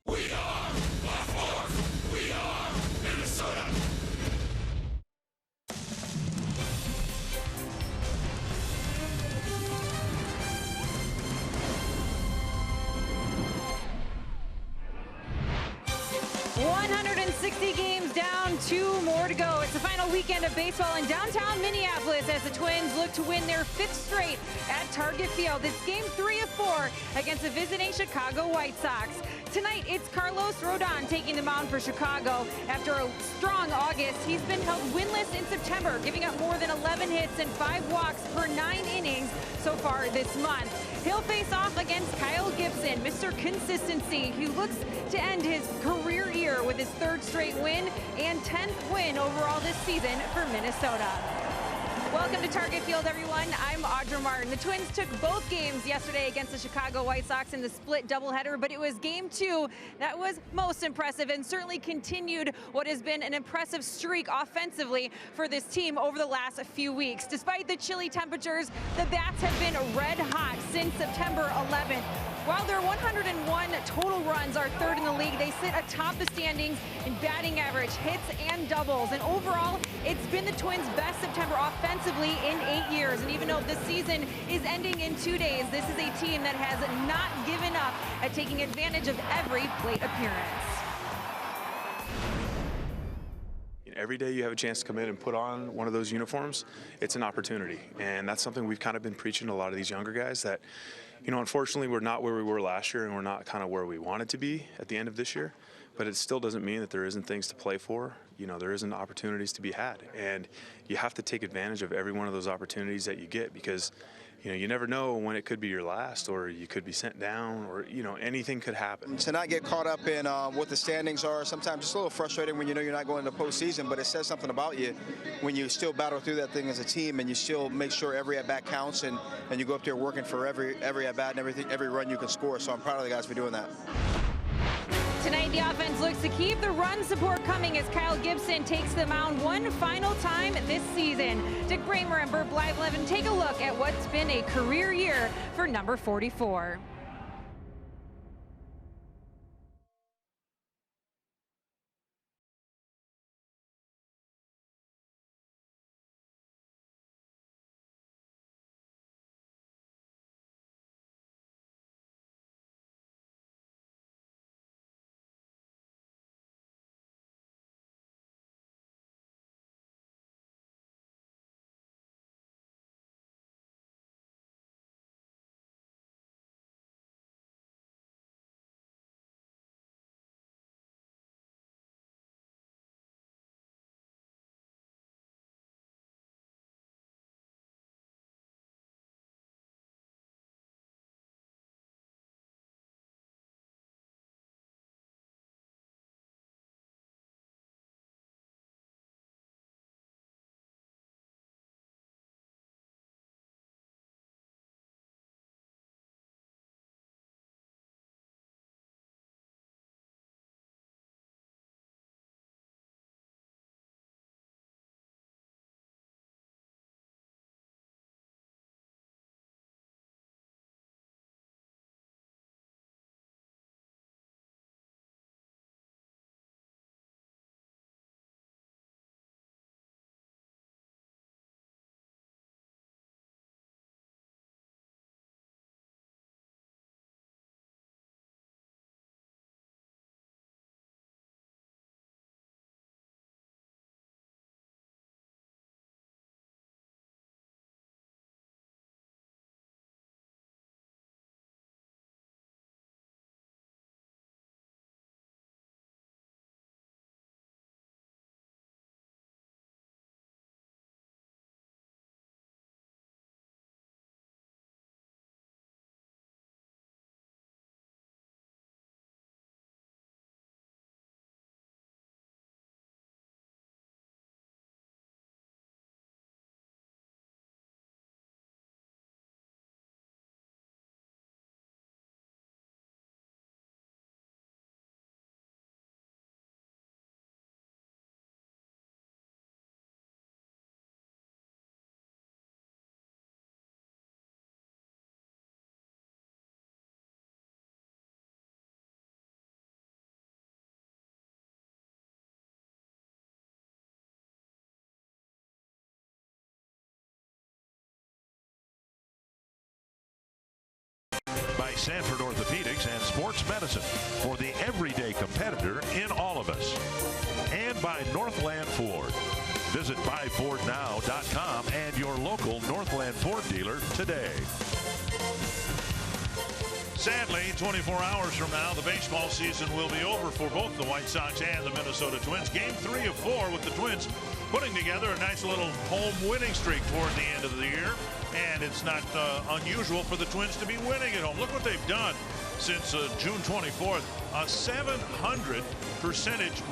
We are Black Force. We are Minnesota. 160 games down, 2 more to go. It's the final weekend of baseball in downtown Minneapolis as the Twins look to win their 5th straight at Target Field. It's game 3 of 4 against the visiting Chicago White Sox. Tonight, it's Carlos Rodon taking the mound for Chicago. After a strong August, he's been held winless in September, giving up more than 11 hits and 5 walks per 9 innings so far this month. He'll face off against Kyle Gibson, Mr. Consistency, who looks to end his career year with his 3rd straight win and 10th win overall this season for Minnesota. Welcome to Target Field, everyone. I'm Audra Martin. The Twins took both games yesterday against the Chicago White Sox in the split doubleheader, but it was game 2 that was most impressive and certainly continued what has been an impressive streak offensively for this team over the last few weeks. Despite the chilly temperatures, the bats have been red hot since September 11th. While their 101 total runs are 3rd in the league, they sit atop the standings in batting average, hits, and doubles. And overall, it's been the Twins' best September offensively in 8 years. And even though this season is ending in 2 days, this is a team that has not given up at taking advantage of every plate appearance. Every day you have a chance to come in and put on one of those uniforms, it's an opportunity. And that's something we've kind of been preaching to a lot of these younger guys that, unfortunately we're not where we were last year and we're not kind of where we wanted to be at the end of this year. But it still doesn't mean that there isn't things to play for. There isn't opportunities to be had. And you have to take advantage of every one of those opportunities that you get because, you never know when it could be your last or you could be sent down or, anything could happen. To not get caught up in what the standings are, sometimes it's a little frustrating when you know you're not going to postseason, but it says something about you when you still battle through that thing as a team and you still make sure every at-bat counts and you go up there working for every at-bat and every run you can score. So I'm proud of the guys for doing that. Tonight, the offense looks to keep the run support coming as Kyle Gibson takes the mound one final time this season. Dick Bramer and Burt Blythe-Levin take a look at what's been a career year for number 44. Sanford Orthopedics and Sports Medicine for the everyday competitor in all of us. And by Northland Ford. Visit buyfordnow.com and your local Northland Ford dealer today. Sadly, 24 hours from now, the baseball season will be over for both the White Sox and the Minnesota Twins. Game 3 of 4 with the Twins putting together a nice little home winning streak toward the end of the year. And it's not unusual for the Twins to be winning at home. Look what they've done since June 24th. A 700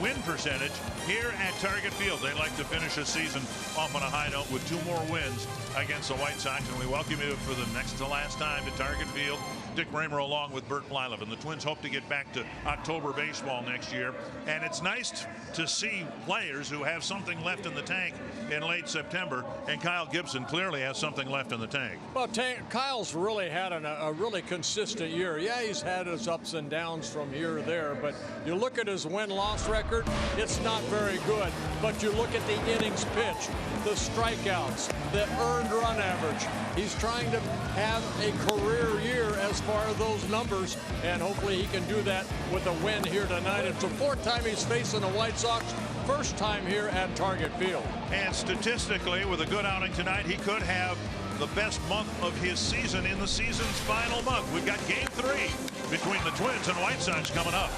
win percentage here at Target Field. They like to finish a season off on a high note with 2 more wins against the White Sox. And we welcome you for the next to last time to Target Field. Dick Raymer along with Bert Blyleven. The Twins hope to get back to October baseball next year. And it's nice to see players who have something left in the tank in late September. And Kyle Gibson clearly has something left in the tank. Well, Kyle's really had a really consistent year. Yeah, he's had his ups and downs from here to there, but you look at his win-loss record, it's not very good. But you look at the innings pitched, the strikeouts, the earned run average. He's trying to have a career year as far as those numbers, and hopefully he can do that with a win here tonight. It's the 4th time he's facing the White Sox, 1st time here at Target Field. And statistically, with a good outing tonight, he could have the best month of his season in the season's final month. We've got Game 3 between the Twins and White Sox coming up.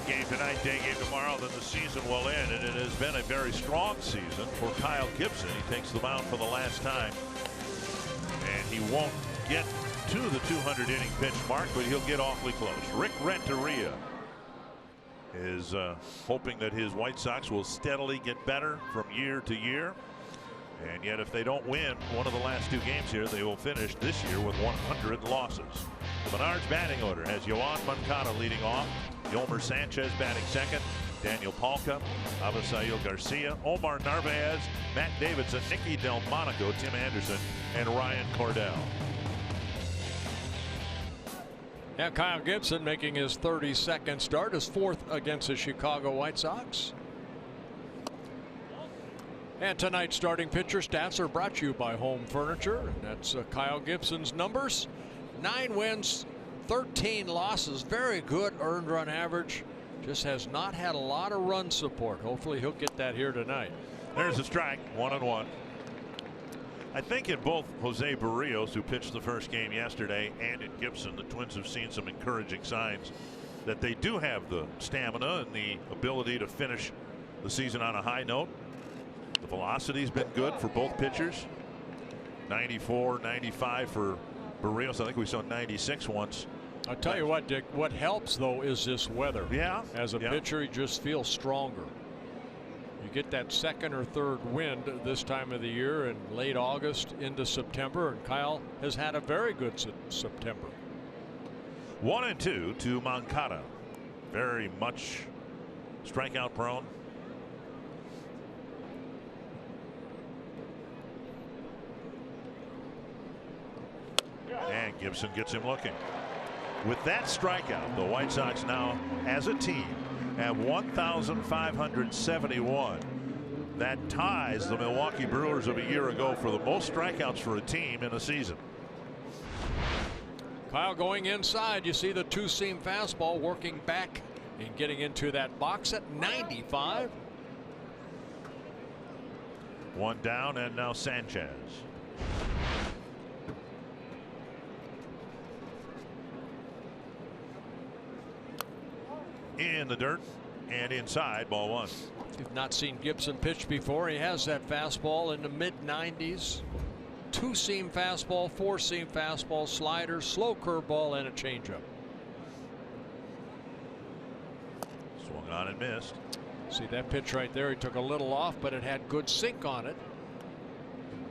Game tonight, day game tomorrow, then the season will end, and it has been a very strong season for Kyle Gibson. He takes the mound for the last time, and he won't get to the 200 inning pitch mark, but he'll get awfully close. Rick Renteria is hoping that his White Sox will steadily get better from year to year, and yet if they don't win one of the last 2 games here, they will finish this year with 100 losses. Menard's batting order has Yoan Moncada leading off, Yolmer Sanchez batting second, Daniel Palka, Avisail Garcia, Omar Narvaez, Matt Davidson, Nicky Delmonico, Tim Anderson, and Ryan Cordell. Now Kyle Gibson making his 32nd start, his 4th against the Chicago White Sox. And tonight's starting pitcher stats are brought to you by Home Furniture. And that's Kyle Gibson's numbers. 9 wins, 13 losses. Very good earned run average. Just has not had a lot of run support. Hopefully he'll get that here tonight. There's a strike, 1-1. I think in both Jose Barrios, who pitched the first game yesterday, and in Gibson, the Twins have seen some encouraging signs that they do have the stamina and the ability to finish the season on a high note. The velocity's been good for both pitchers. 94, 95 for Barrios. I think we saw 96 once. I'll tell you what, Dick, what helps though is this weather. Yeah. As a pitcher, he just feels stronger. You get that second or third wind this time of the year in late August into September, and Kyle has had a very good September. 1-2 to Moncada. Very much strikeout prone. And Gibson gets him looking. With that strikeout, the White Sox now, as a team, have 1,571. That ties the Milwaukee Brewers of a year ago for the most strikeouts for a team in a season. Kyle going inside. You see the two-seam fastball working back and getting into that box at 95. One down, and now Sanchez. In the dirt and inside, ball 1. If you've not seen Gibson pitch before, he has that fastball in the mid-90s. Two-seam fastball, four-seam fastball, slider, slow curveball, and a changeup. Swung on and missed. See that pitch right there? He took a little off, but it had good sink on it.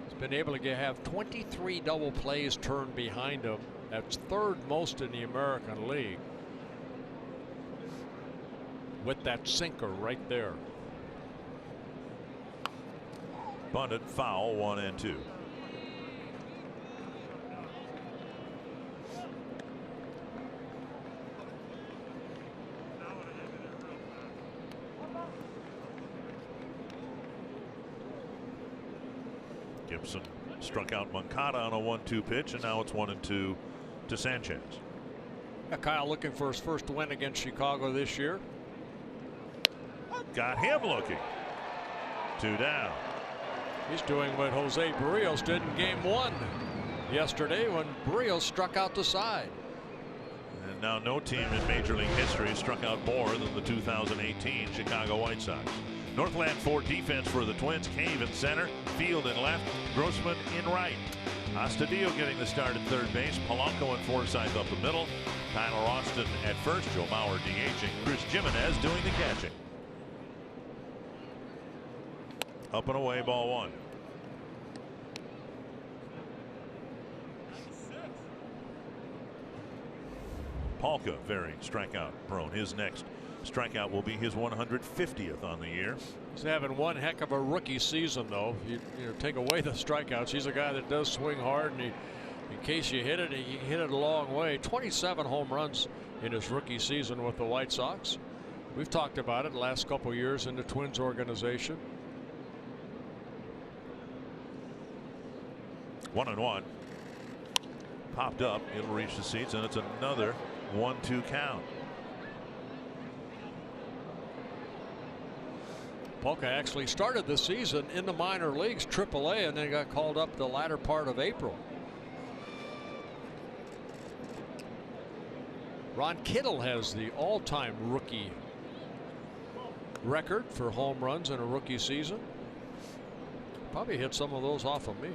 He's been able to have 23 double plays turned behind him. That's third most in the American League. With that sinker right there. Bunted foul, 1-2. Gibson struck out Moncada on a 1-2 pitch, and now it's 1-2 to Sanchez. Kyle looking for his first win against Chicago this year. Got him looking. 2 down. He's doing what Jose Barrios did in game 1 yesterday when Barrios struck out the side. And now no team in Major League history has struck out more than the 2018 Chicago White Sox. Northland 4 defense for the Twins. Cave in center, Field in left, Grossman in right. Astudillo getting the start at third base, Polanco and Forsythe up the middle, Tyler Austin at first, Joe Mauer DHing, Chris Jimenez doing the catching. Up and away, ball 1. Palka very strikeout prone. His next strikeout will be his 150th on the year. He's having one heck of a rookie season, though. You know, take away the strikeouts. He's a guy that does swing hard, and in case you hit it, he hit it a long way. 27 home runs in his rookie season with the White Sox. We've talked about it the last couple years in the Twins organization. 1-1. Popped up. It'll reach the seats, and it's another 1-2 count. Palka actually started the season in the minor leagues, AAA, and then got called up the latter part of April. Ron Kittle has the all-time rookie record for home runs in a rookie season. Probably hit some of those off of me.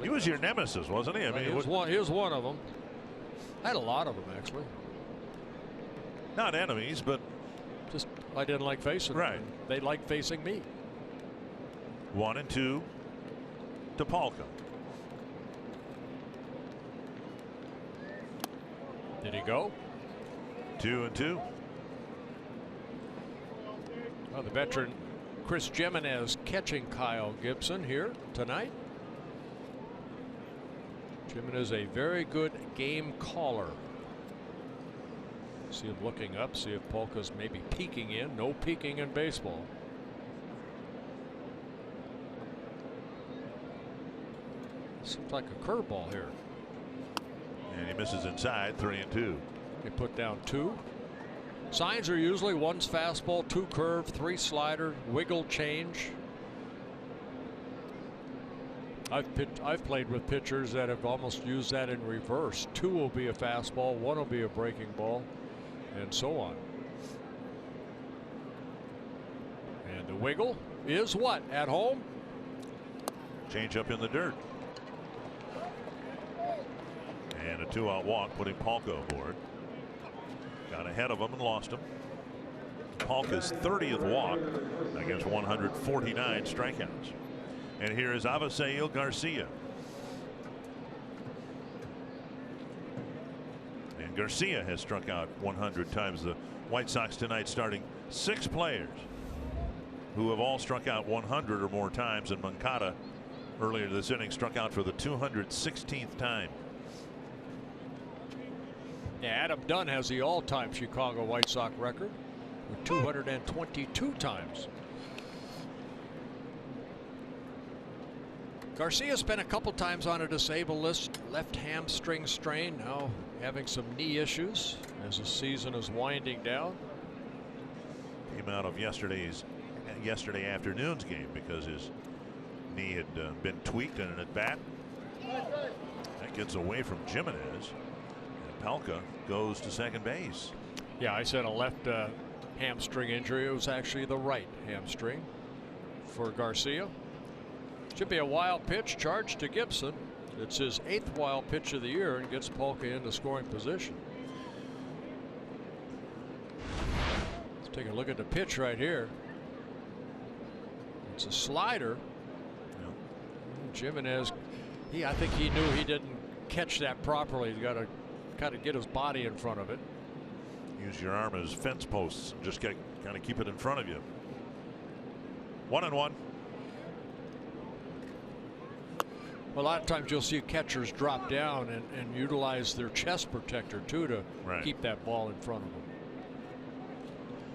He was your nemesis, wasn't he? I mean, he was one of them. I had a lot of them, actually. Not enemies, but just I didn't like facing them. Right. They liked facing me. 1-2 to Palka. Did he go? 2-2. Well, the veteran Chris Jimenez catching Kyle Gibson here tonight. Jimenez a very good game caller. See him looking up, see if Polka's maybe peeking in. No peeking in baseball. Seems like a curveball here. And he misses inside. 3-2. They put down 2. Signs are usually 1's fastball, 2 curve, 3 slider, wiggle change. I've played with pitchers that have almost used that in reverse. 2 will be a fastball, 1 will be a breaking ball, and so on. And the wiggle is what? At home? Change up in the dirt. And a 2-out walk, putting Polka aboard. Got ahead of him and lost him. Polka's 30th walk against 149 strikeouts. And here is Avisail Garcia. And Garcia has struck out 100 times. The White Sox tonight starting 6 players who have all struck out 100 or more times. And Moncada earlier this inning struck out for the 216th time. Yeah, Adam Dunn has the all-time Chicago White Sox record with 222 times. Garcia's been a couple times on a disabled list. Left hamstring strain, now having some knee issues as the season is winding down. Came out of yesterday afternoon's game because his knee had been tweaked in an at-bat. That gets away from Jimenez. And Palka goes to second base. Yeah, I said a left hamstring injury. It was actually the right hamstring for Garcia. Should be a wild pitch charged to Gibson. It's his 8th wild pitch of the year and gets Polka into scoring position. Let's take a look at the pitch right here. It's a slider. Jimenez, I think he knew he didn't catch that properly. He's got to kind of get his body in front of it. Use your arm as fence posts. Just kind of keep it in front of you. 1-1. Well, a lot of times you'll see catchers drop down and utilize their chest protector too to keep that ball in front of them.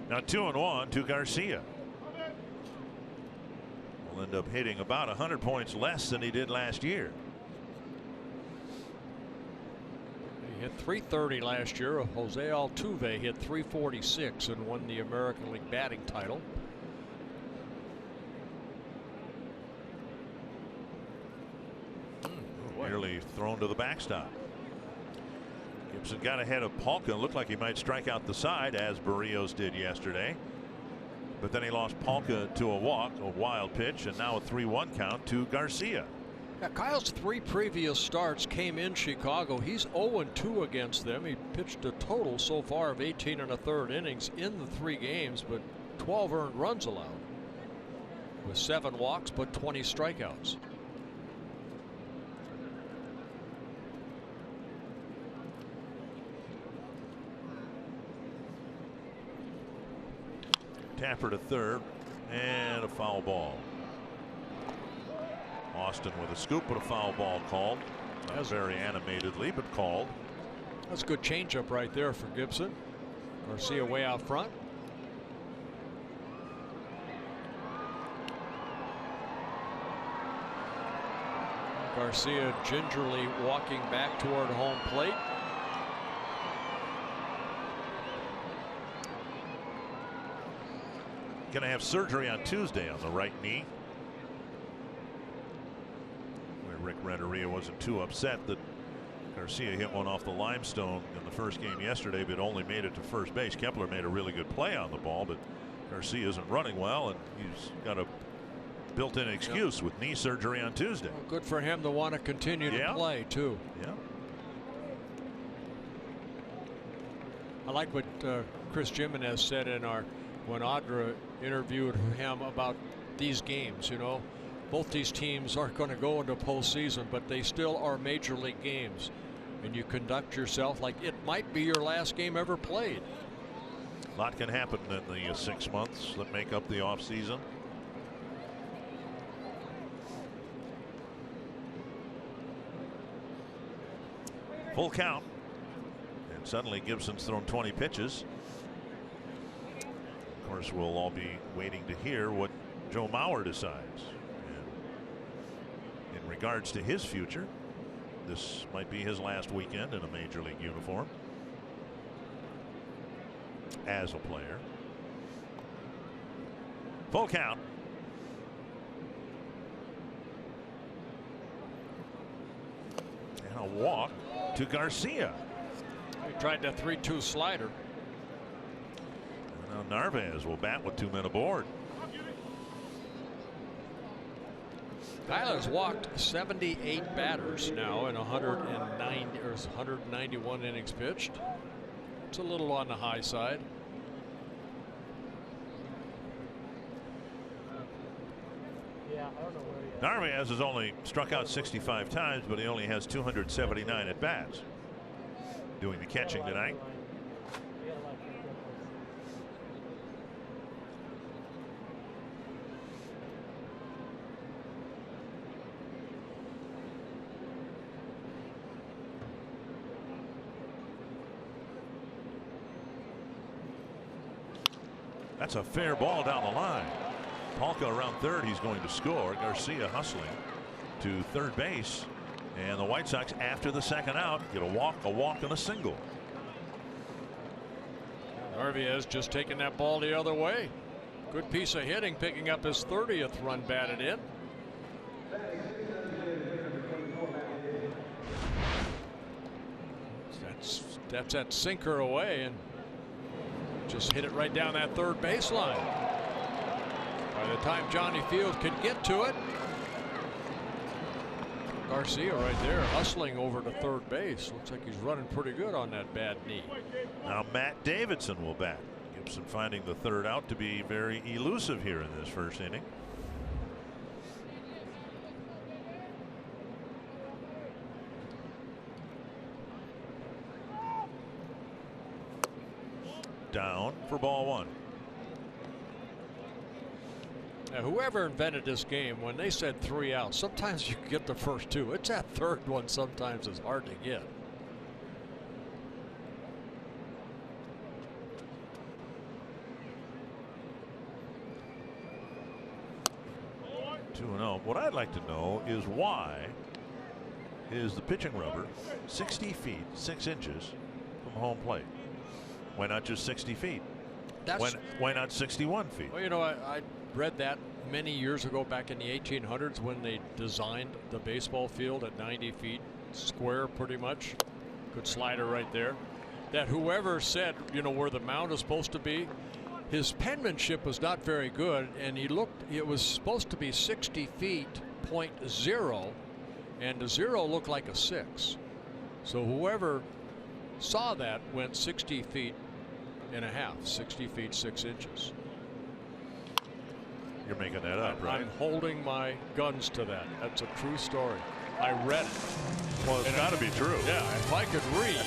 Now 2-1 to Garcia. Will end up hitting about 100 points less than he did last year. He hit .330 last year. Jose Altuve hit .346 and won the American League batting title. Nearly thrown to the backstop. Gibson got ahead of Polka. Looked like he might strike out the side, as Barrios did yesterday. But then he lost Polka to a walk, a wild pitch, and now a 3-1 count to Garcia. Yeah, Kyle's 3 previous starts came in Chicago. He's 0-2 against them. He pitched a total so far of 18 1/3 innings in the 3 games, but 12 earned runs allowed with 7 walks but 20 strikeouts. Tapper to third, and a foul ball. Austin with a scoop, but a foul ball called. Not very animatedly, but called. That's a good changeup right there for Gibson. Garcia way out front. Garcia gingerly walking back toward home plate. Going to have surgery on Tuesday on the right knee. Where Rick Renteria wasn't too upset that Garcia hit one off the limestone in the first game yesterday, but only made it to first base. Kepler made a really good play on the ball, but Garcia isn't running well, and he's got a built-in excuse with knee surgery on Tuesday. Well, good for him to want to continue to play too. Yeah. I like what Chris Jimenez said when Audra interviewed him about these games. You know, both these teams aren't going to go into postseason, but they still are major league games. and you conduct yourself like it might be your last game ever played. A lot can happen in the 6 months that make up the offseason. Full count. And suddenly Gibson's thrown 20 pitches. Of course, we'll all be waiting to hear what Joe Mauer decides. And in regards to his future, this might be his last weekend in a major league uniform as a player. Full count. And a walk to Garcia. He tried that 3-2 slider. Now Narvaez will bat with 2 men aboard. Tyler's walked 78 batters now in 191 innings pitched. It's a little on the high side. Narvaez has only struck out 65 times, but he only has 279 at bats. Doing the catching tonight. That's a fair ball down the line. Palka around third. He's going to score. Garcia hustling to third base. And the White Sox, after the second out, get a walk, and a single. Narvaez just taking that ball the other way. Good piece of hitting, picking up his 30th run batted in. That's that sinker away, and just hit it right down that third baseline. By the time Johnny Field could get to it, Garcia right there hustling over to third base. Looks like he's running pretty good on that bad knee. Now Matt Davidson will bat. Gibson finding the third out to be very elusive here in this first inning. Down for ball one. Now, whoever invented this game, when they said 3 outs, sometimes you get the first 2. It's that third one sometimes is hard to get. What I'd like to know is why is the pitching rubber 60 feet 6 inches from home plate? Why not just 60 feet? Why not 61 feet? Well, you know, I read that many years ago back in the 1800s when they designed the baseball field at 90 feet square, pretty much. Good slider right there. That whoever said, you know, where the mound is supposed to be, his penmanship was not very good, and it was supposed to be 60 feet, .0, and the 0 looked like a 6. So whoever saw that went 60 feet and a half, 60 feet 6 inches. You're making that up, right? I'm holding my guns to that. That's a true story. I read it. Well, it's got to be true. Yeah, if I could read.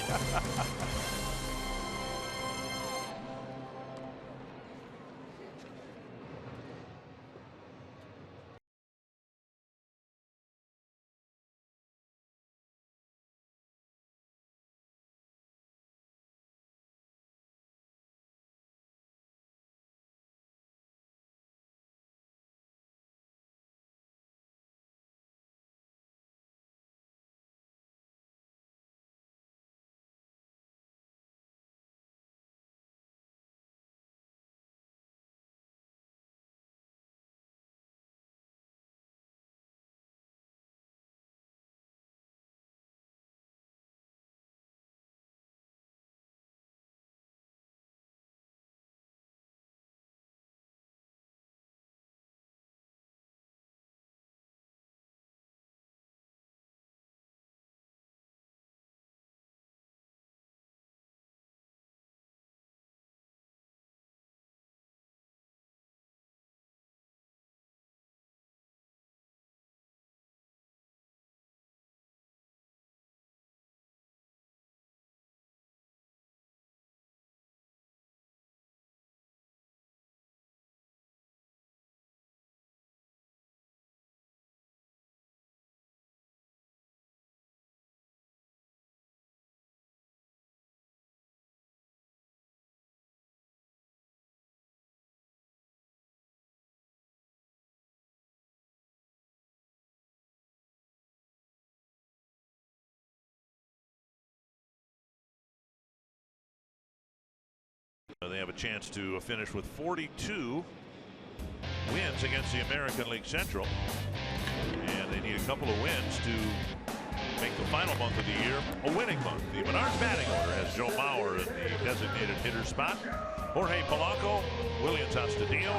have a chance to finish with 42 wins against the American League Central. And they need a couple of wins to make the final month of the year a winning month. The Menards batting order has Joe Mauer in the designated hitter spot. Jorge Polanco, Williams Astudillo,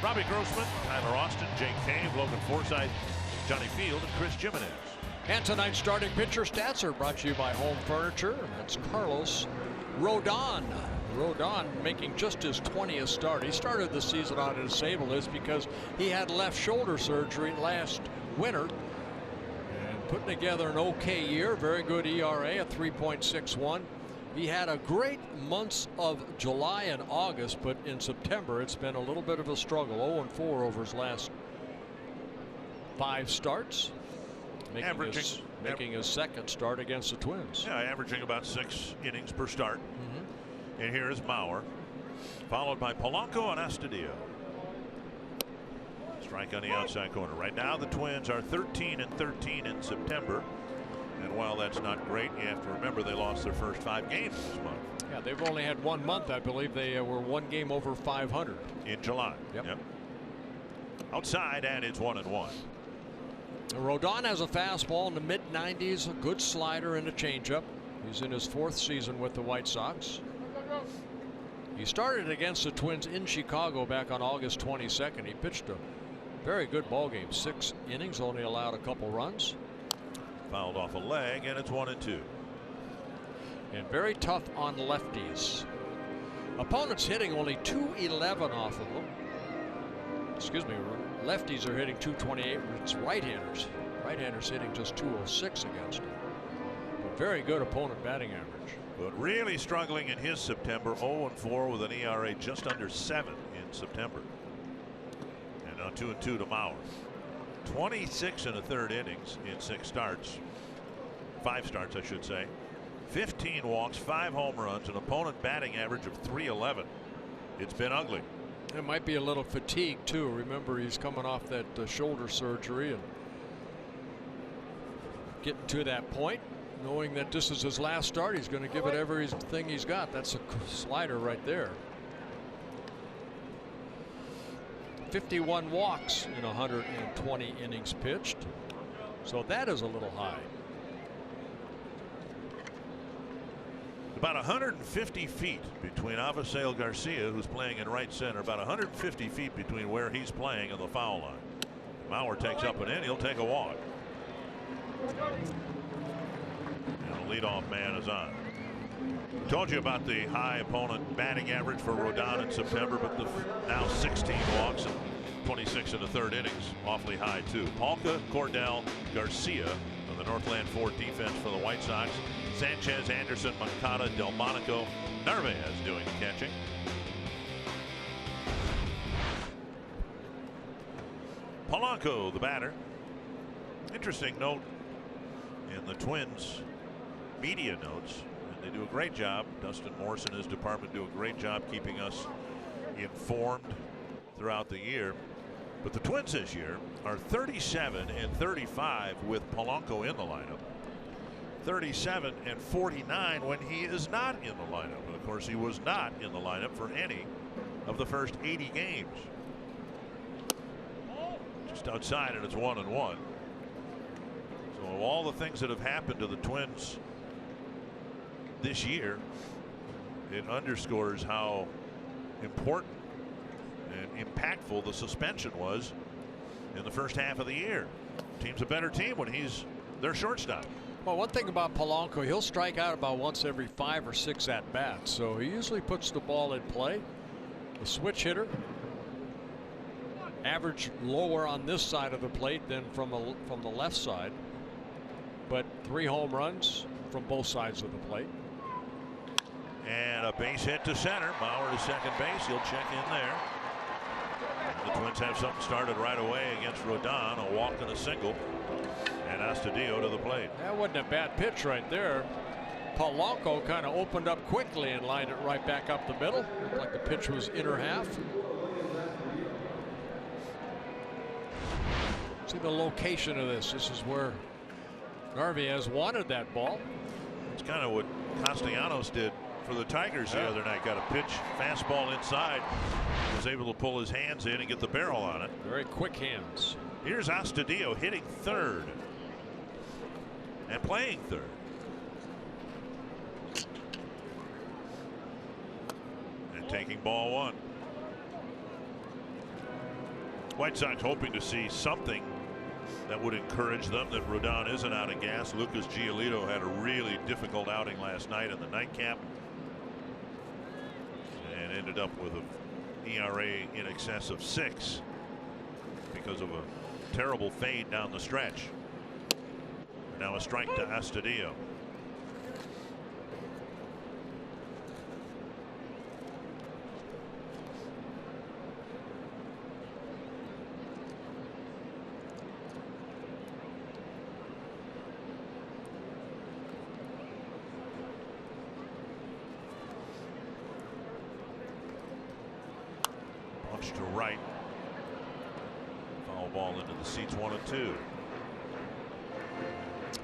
Robbie Grossman, Tyler Austin, Jake Cave, Logan Forsythe, Johnny Field, and Chris Jimenez. And tonight's starting pitcher stats are brought to you by Home Furniture. That's Carlos Rodon. Rodon making just his 20th start. He started the season on a disabled list because he had left shoulder surgery last winter. And putting together an okay year. Very good ERA at 3.61. He had a great months of July and August, but in September it's been a little bit of a struggle. 0-4 over his last 5 starts. Making his second start against the Twins. Yeah, averaging about 6 innings per start. And here is Mauer, followed by Polanco and Astudillo. Strike on the outside corner. Right now the Twins are 13-13 in September. And while that's not great, you have to remember they lost their first 5 games this month. Yeah, they've only had 1 month. I believe they were 1 game over 500 in July. Yep. Outside, and it's 1-1. Rodon has a fastball in the mid-90s, a good slider and a changeup. He's in his 4th season with the White Sox. He started against the Twins in Chicago back on August 22nd. He pitched a very good ball game. 6 innings, only allowed a couple runs. Fouled off a leg, and it's 1-2. And very tough on lefties. Opponents hitting only 211 off of them. Excuse me, lefties are hitting 228. It's right-handers. Right-handers hitting just 206 against them. But very good opponent batting average. But really struggling in his September. 0-4 with an ERA just under 7 in September. And now 2-2 to Mauer. 26 1/3 innings in 6 starts. 5 starts, I should say. 15 walks, 5 home runs, an opponent batting average of .311. It's been ugly. It might be a little fatigue too. Remember, he's coming off that shoulder surgery and getting to that point, knowing that this is his last start. He's going to give it everything he's got. That's a slider right there. 51 walks in 120 innings pitched. So that is a little high. About 150 feet between Avisail Garcia, who's playing in right center, about 150 feet between where he's playing and the foul line. Mauer takes up an in. He'll take a walk. And the leadoff man is on. Told you about the high opponent batting average for Rodon in September, but now 16 walks and 26 1/3 innings. Awfully high, too. Palka, Cordell, Garcia on the Northland 4 defense for the White Sox. Sanchez, Anderson, Moncada, Delmonico, Narvaez doing the catching. Polanco, the batter. Interesting note in the Twins media notes. They do a great job. Dustin Morse and his department do a great job keeping us informed throughout the year. But the Twins this year are 37-35 with Polanco in the lineup. 37-49 when he is not in the lineup. And of course, he was not in the lineup for any of the first 80 games. Just outside, and it's 1-1. So all the things that have happened to the Twins this year, it underscores how important and impactful the suspension was in the first half of the year. Team's a better team when he's their shortstop. Well, one thing about Polanco, he'll strike out about once every 5 or 6 at bats, so he usually puts the ball in play. The switch hitter, average lower on this side of the plate than from the left side, but 3 home runs from both sides of the plate. And a base hit to center. Mauer to second base. He'll check in there. The Twins have something started right away against Rodon. A walk and a single. And Astudillo to the plate. That wasn't a bad pitch right there. Polanco kind of opened up quickly and lined it right back up the middle. Looked like the pitch was inner half. See the location of this. This is where Narvaez wanted that ball. It's kind of what Castellanos did for the Tigers the other night. Got a pitch, fastball inside. Was able to pull his hands in and get the barrel on it. Very quick hands. Here's Astudillo hitting third and playing third. And taking ball one. White Sox hoping to see something that would encourage them that Rodon isn't out of gas. Lucas Giolito had a really difficult outing last night in the nightcap and ended up with an ERA in excess of 6 because of a terrible fade down the stretch. Now a strike to Astudillo. Punch to right. Foul ball into the seats, 1-2.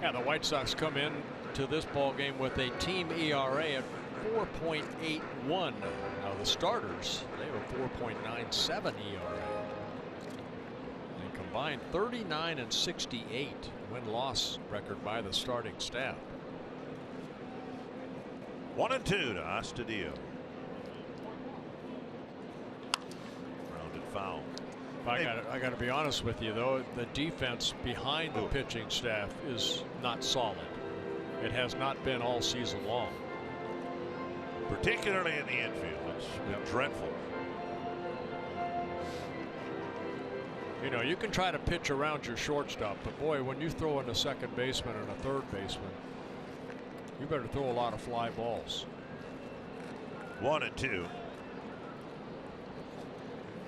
Yeah, the White Sox come in to this ball game with a team ERA at 4.81. Now the starters, they have a 4.97 ERA. And combined 39 and 68 win-loss record by the starting staff. 1-2 to Astudillo. Rounded foul. I got to be honest with you, though, the defense behind the pitching staff is not solid. It has not been all season long. Particularly in the infield. It's been dreadful. You know, you can try to pitch around your shortstop, but boy, when you throw in a second baseman and a third baseman, you better throw a lot of fly balls. 1-2.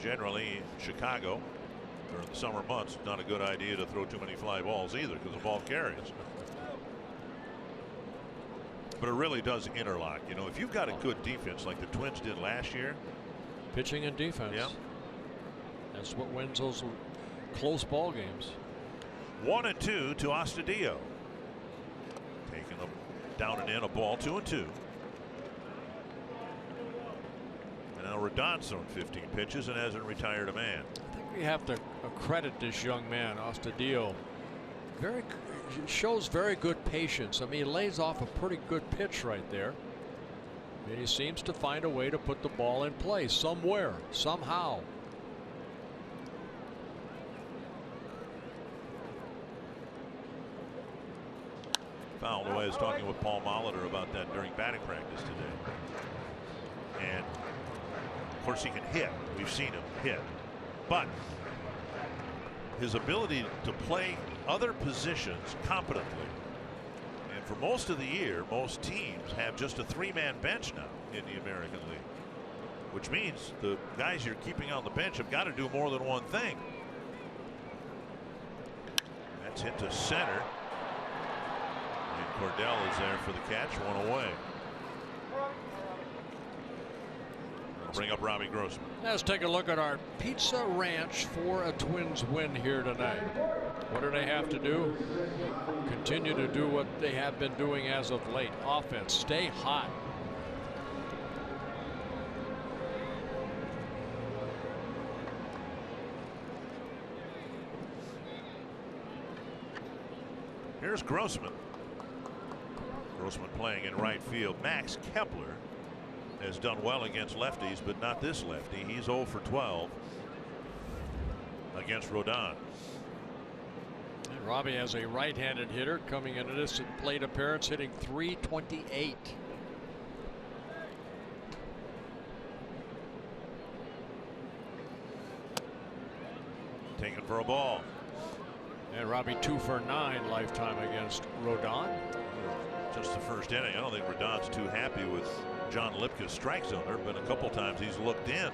Generally, in Chicago during the summer months, not a good idea to throw too many fly balls either because the ball carries. But it really does interlock. You know, if you've got a good defense like the Twins did last year. Pitching and defense. Yeah. That's what wins those close ball games. 1-2 to Astudillo. Taking them down and in, a ball, 2-2. Now Rodon's thrown 15 pitches and hasn't retired a man. I think we have to credit this young man, Astudillo. Shows very good patience. I mean, he lays off a pretty good pitch right there. And he seems to find a way to put the ball in play somewhere, somehow. Fouled away. I was talking with Paul Molitor about that during batting practice today. And of course, he can hit. We've seen him hit. But his ability to play other positions competently. And for most of the year, most teams have just a 3-man bench now in the American League, which means the guys you're keeping on the bench have got to do more than one thing. That's hit to center. And Cordell is there for the catch, 1 away. Bring up Robbie Grossman. Let's take a look at our Pizza Ranch for a Twins win here tonight. What do they have to do? Continue to do what they have been doing as of late. Offense, stay hot. Here's Grossman. Grossman playing in right field. Max Kepler has done well against lefties, but not this lefty. He's 0 for 12 against Rodon. And Robbie has a right-handed hitter coming into this plate appearance hitting .328. Taken for a ball. And Robbie 2 for 9 lifetime against Rodon. Just the first inning. I don't think Rodon's too happy with John Lipka's strike zone. There have been a couple times he's looked in.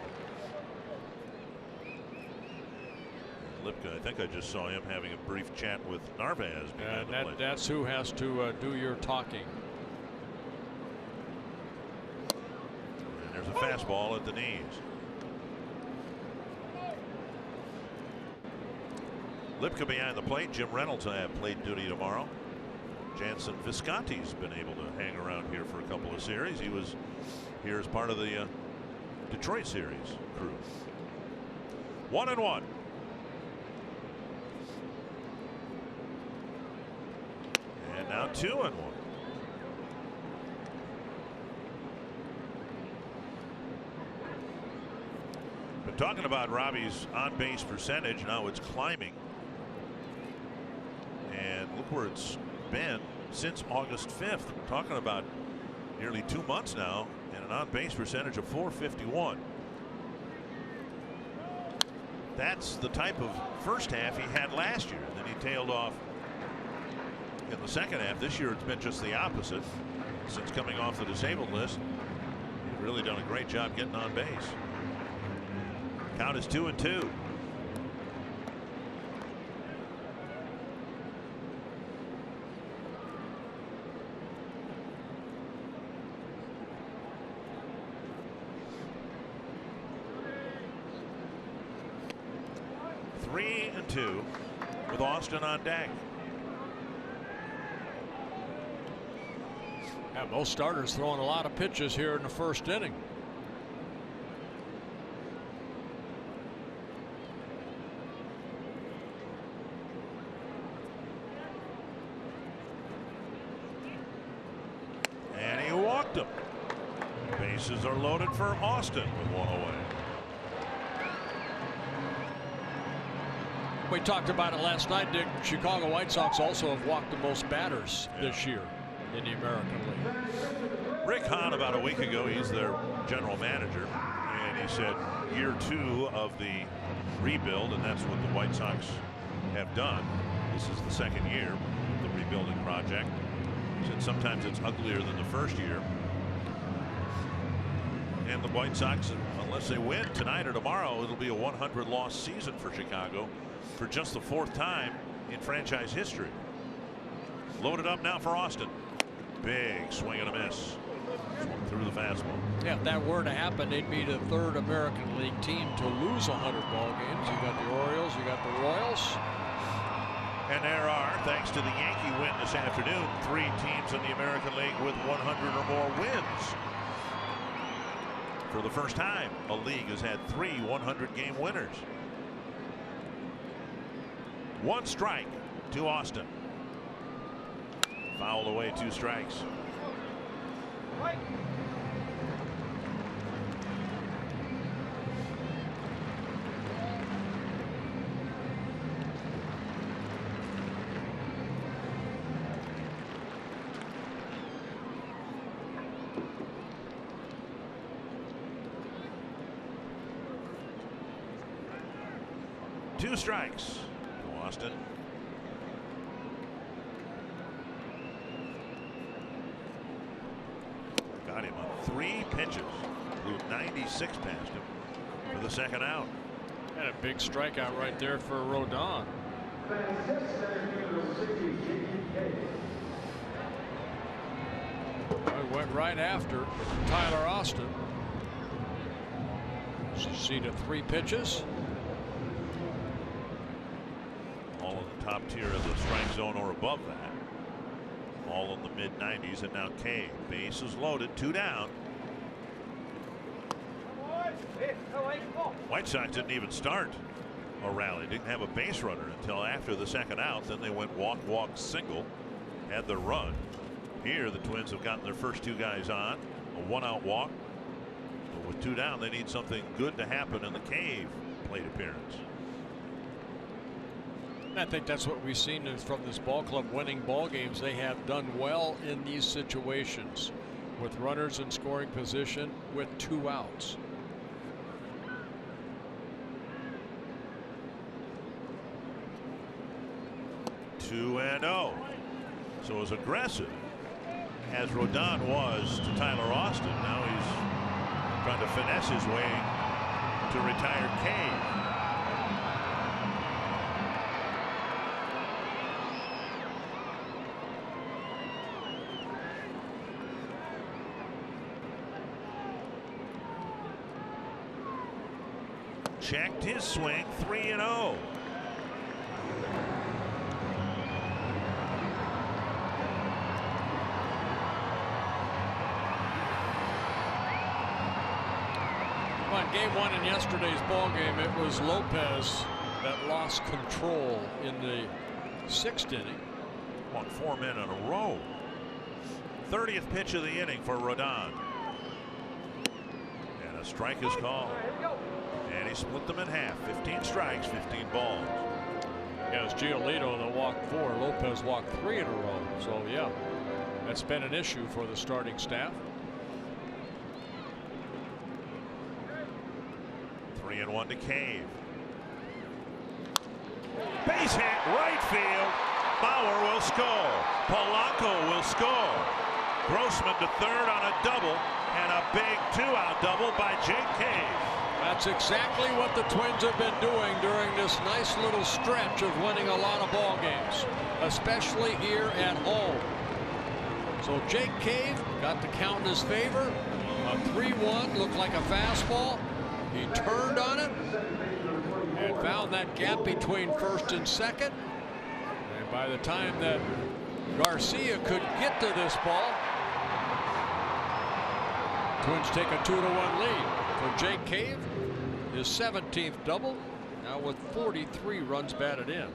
Lipka, I think I just saw him having a brief chat with Narvaez. And that's who has to do your talking. And there's a fastball at the knees. Lipka behind the plate. Jim Reynolds will have plate duty tomorrow. Jansen Visconti's been able to hang around here for a couple of series. He was here as part of the Detroit series crew. 1-1. And now 2-1. Been talking about Robbie's on-base percentage. Now it's climbing. And look where it's been since August 5th. We're talking about nearly 2 months now, and an on-base percentage of .451. That's the type of first half he had last year. Then he tailed off in the second half. This year it's been just the opposite. Since coming off the disabled list, he's really done a great job getting on base. Count is 2-2. With Austin on deck. Yeah, most starters throwing a lot of pitches here in the first inning. And he walked him. Bases are loaded for Austin with one away. We talked about it last night, Dick. Chicago White Sox also have walked the most batters this year in the American League. Rick Hahn, about a week ago, he's their general manager, and he said year 2 of the rebuild, and that's what the White Sox have done. This is the second year of the rebuilding project. He said sometimes it's uglier than the first year. And the White Sox, unless they win tonight or tomorrow, it'll be a 100-loss season for Chicago for just the 4th time in franchise history. Loaded up now for Austin. Big swing and a miss. Swung through the fastball. Yeah, if that were to happen, they'd be the 3rd American League team to lose 100 ball games. You got the Orioles, you got the Royals. And there are, thanks to the Yankee win this afternoon, 3 teams in the American League with 100 or more wins. For the first time, a league has had 3 100-game winners. 1 strike to Austin. Fouled away, 2 strikes. Two strikes to Austin. Got him on 3 pitches. Blew 96 past him for the second out. And a big strikeout right there for Rodon. It went right after Tyler Austin. Succeeded 3 pitches. All in the top tier of the strike zone or above that. All in the mid-90s, and now K. Base is loaded, 2 down. White Sox didn't even start a rally. Didn't have a base runner until after the second out. Then they went walk, single, had their run. Here the Twins have gotten their first 2 guys on. A 1-out walk. But with 2 down, they need something good to happen in the Cave plate appearance. I think that's what we've seen from this ball club winning ball games. They have done well in these situations with runners in scoring position with 2 outs. Two and 0. So as aggressive as Rodon was to Tyler Austin, now he's trying to finesse his way to retired Cave. Checked his swing, 3-0. 3-1 in yesterday's ball game. It was Lopez that lost control in the 6th inning. Won 4 men in a row. 30th pitch of the inning for Rodon. And a strike is called. And he split them in half. 15 strikes, 15 balls. Yeah, it's Giolito that walked 4. Lopez walked 3 in a row. So, yeah, that's been an issue for the starting staff. 3-1 to Cave. Base hit, right field. Bauer will score. Polanco will score. Grossman to third on a double, and a big 2-out double by Jake Cave. That's exactly what the Twins have been doing during this nice little stretch of winning a lot of ball games, especially here at home. So Jake Cave got the count in his favor. A 3-1 looked like a fastball. He turned on it and found that gap between first and second. And by the time that Garcia could get to this ball, Twins take a 2-1 lead for Jake Cave. His 17th double, now with 43 runs batted in.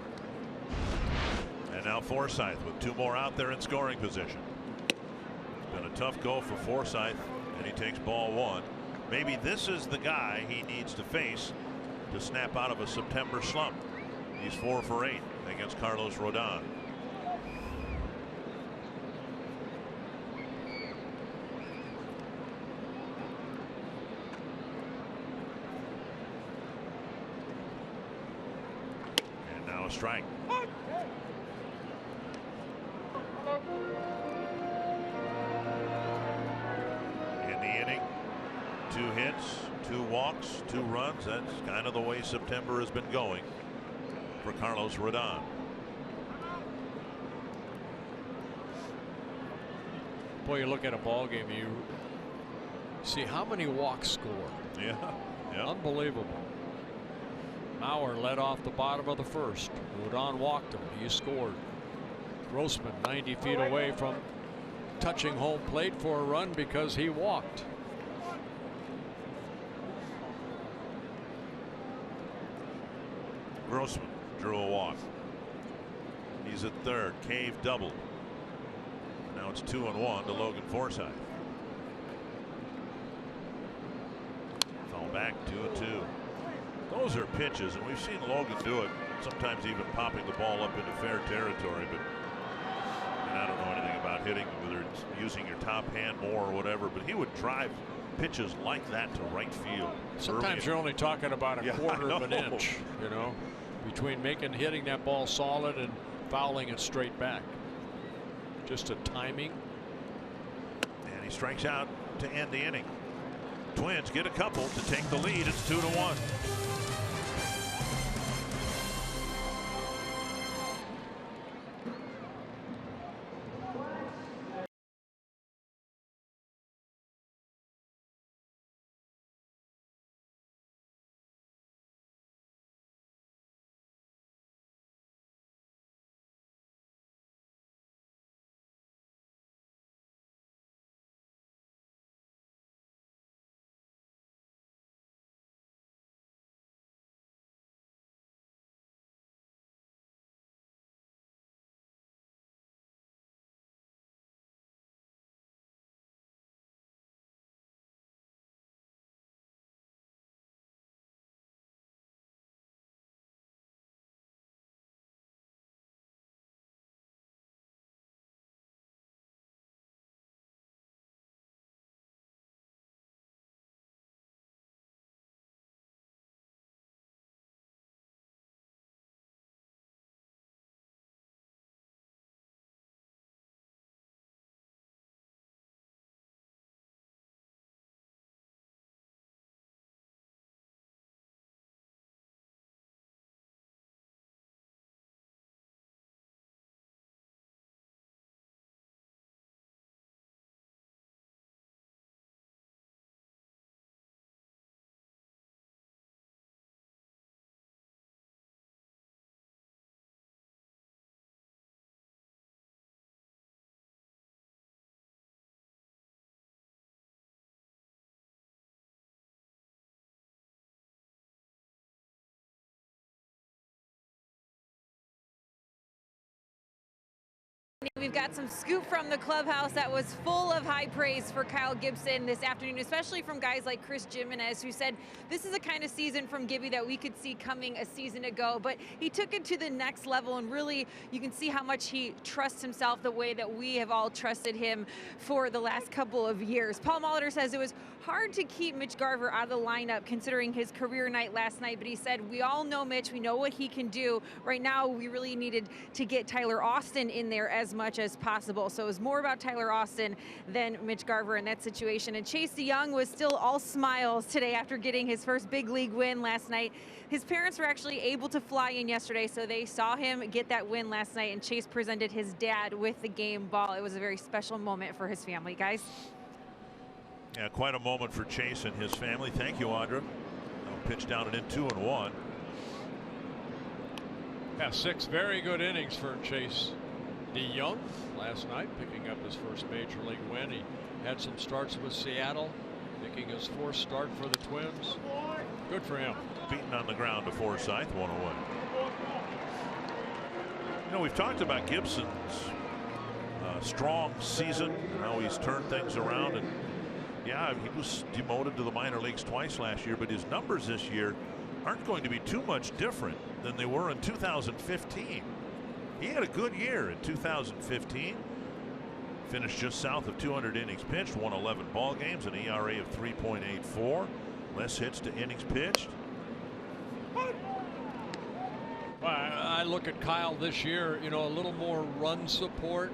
And now Forsythe with 2 more out there in scoring position. It's been a tough go for Forsythe, and he takes ball 1. Maybe this is the guy he needs to face to snap out of a September slump. He's 4 for 8 against Carlos Rodon. And now a strike. In the inning, 2 hits, 2 walks, 2 runs. That's kind of the way September has been going for Carlos Rodon. Boy, you look at a ball game, you see how many walks score. Yeah. Unbelievable. Mauer led off the bottom of the 1st. Rodon walked him. He scored. Grossman 90 feet away from touching home plate for a run because he walked. Grossman drew a walk. He's at third. Cave doubled. Now it's 2-1 to Logan Forsythe. Foul back 2-2. Those are pitches, and we've seen Logan do it, sometimes even popping the ball up into fair territory. But and I don't know anything about hitting, whether it's using your top hand more or whatever, but he would drive pitches like that to right field. Sometimes you're only talking about a quarter of an inch, you know, between hitting that ball solid and fouling it straight back. Just a timing. And he strikes out to end the inning. Twins get a couple to take the lead. It's 2-1. We've got some scoop from the clubhouse that was full of high praise for Kyle Gibson this afternoon, especially from guys like Chris Jimenez, who said this is a kind of season from Gibby that we could see coming a season ago, but he took it to the next level, and really you can see how much he trusts himself the way that we have all trusted him for the last couple of years. Paul Molitor says it was hard to keep Mitch Garver out of the lineup considering his career night last night, but he said we all know Mitch, we know what he can do. Right now we really needed to get Tyler Austin in there as much as possible. So it was more about Tyler Austin than Mitch Garver in that situation. And Chase DeYoung was still all smiles today after getting his first big league win last night. His parents were actually able to fly in yesterday, so they saw him get that win last night, and Chase presented his dad with the game ball. It was a very special moment for his family, guys. Yeah, quite a moment for Chase and his family. Thank you, Audra. Pitch down and in 2-1. Yeah, 6 very good innings for Chase DeYoung last night, picking up his first major league win. He had some starts with Seattle, making his 4th start for the Twins. Good for him. Beaten on the ground to Forsythe, 1 away. You know, we've talked about Gibson's strong season, how he's turned things around, and yeah, he was demoted to the minor leagues twice last year, but his numbers this year aren't going to be too much different than they were in 2015. He had a good year in 2015. Finished just south of 200 innings pitched, won 11 ball games, an ERA of 3.84, less hits to innings pitched. Well, I look at Kyle this year, you know, a little more run support.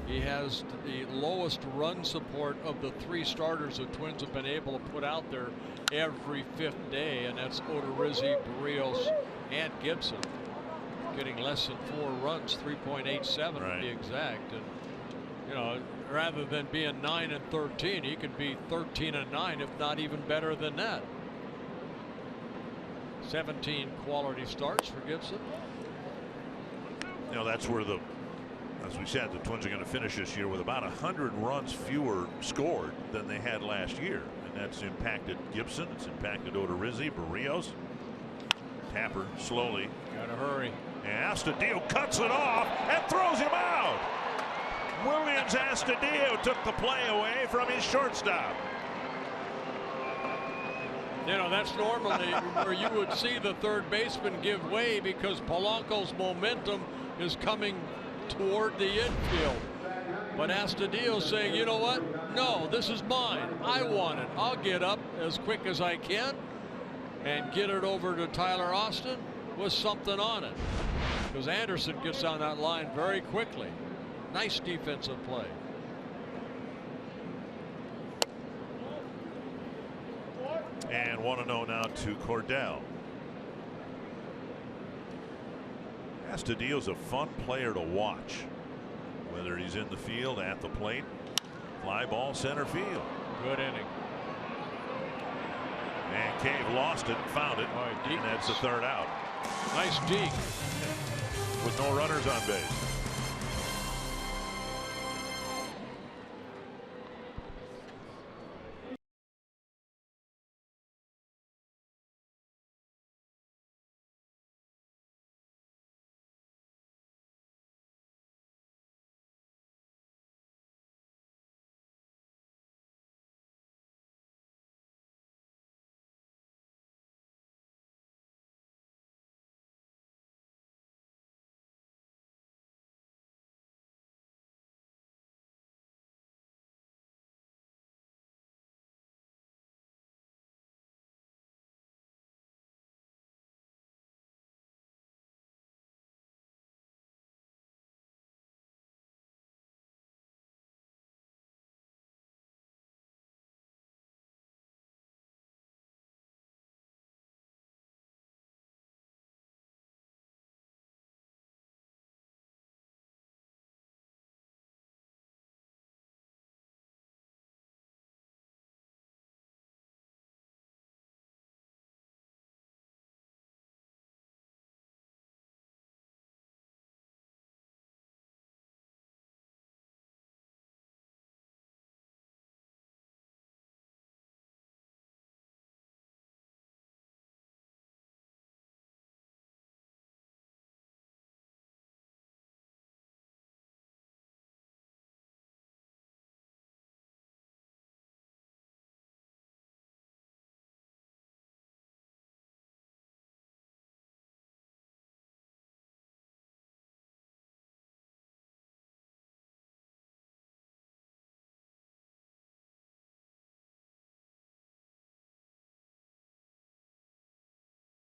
He has the lowest run support of the 3 starters the Twins have been able to put out there every 5th day, and that's Odorizzi, Barrios, and Gibson. Getting less than 4 runs, 3.87 right, to be exact. And you know, rather than being 9-13, he could be 13-9, if not even better than that. 17 quality starts for Gibson. You know, that's where as we said, the Twins are going to finish this year with about 100 runs fewer scored than they had last year, and that's impacted Gibson. It's impacted Odorizzi, Barrios. Tapper slowly. Gotta hurry. And Astudillo cuts it off and throws him out. Williams Astudillo took the play away from his shortstop. You know, that's normally where you would see the third baseman give way because Polanco's momentum is coming toward the infield. But Astudillo saying, you know what? No, this is mine. I want it. I'll get up as quick as I can and get it over to Tyler Austin with something on it. Because Anderson gets on that line very quickly. Nice defensive play. And 1-0 now to Cordell. Astudillo's a fun player to watch, whether he's in the field, at the plate. Fly ball center field. Good inning. And Cave lost it and found it. And that's the 3rd out. Nice deke. With no runners on base.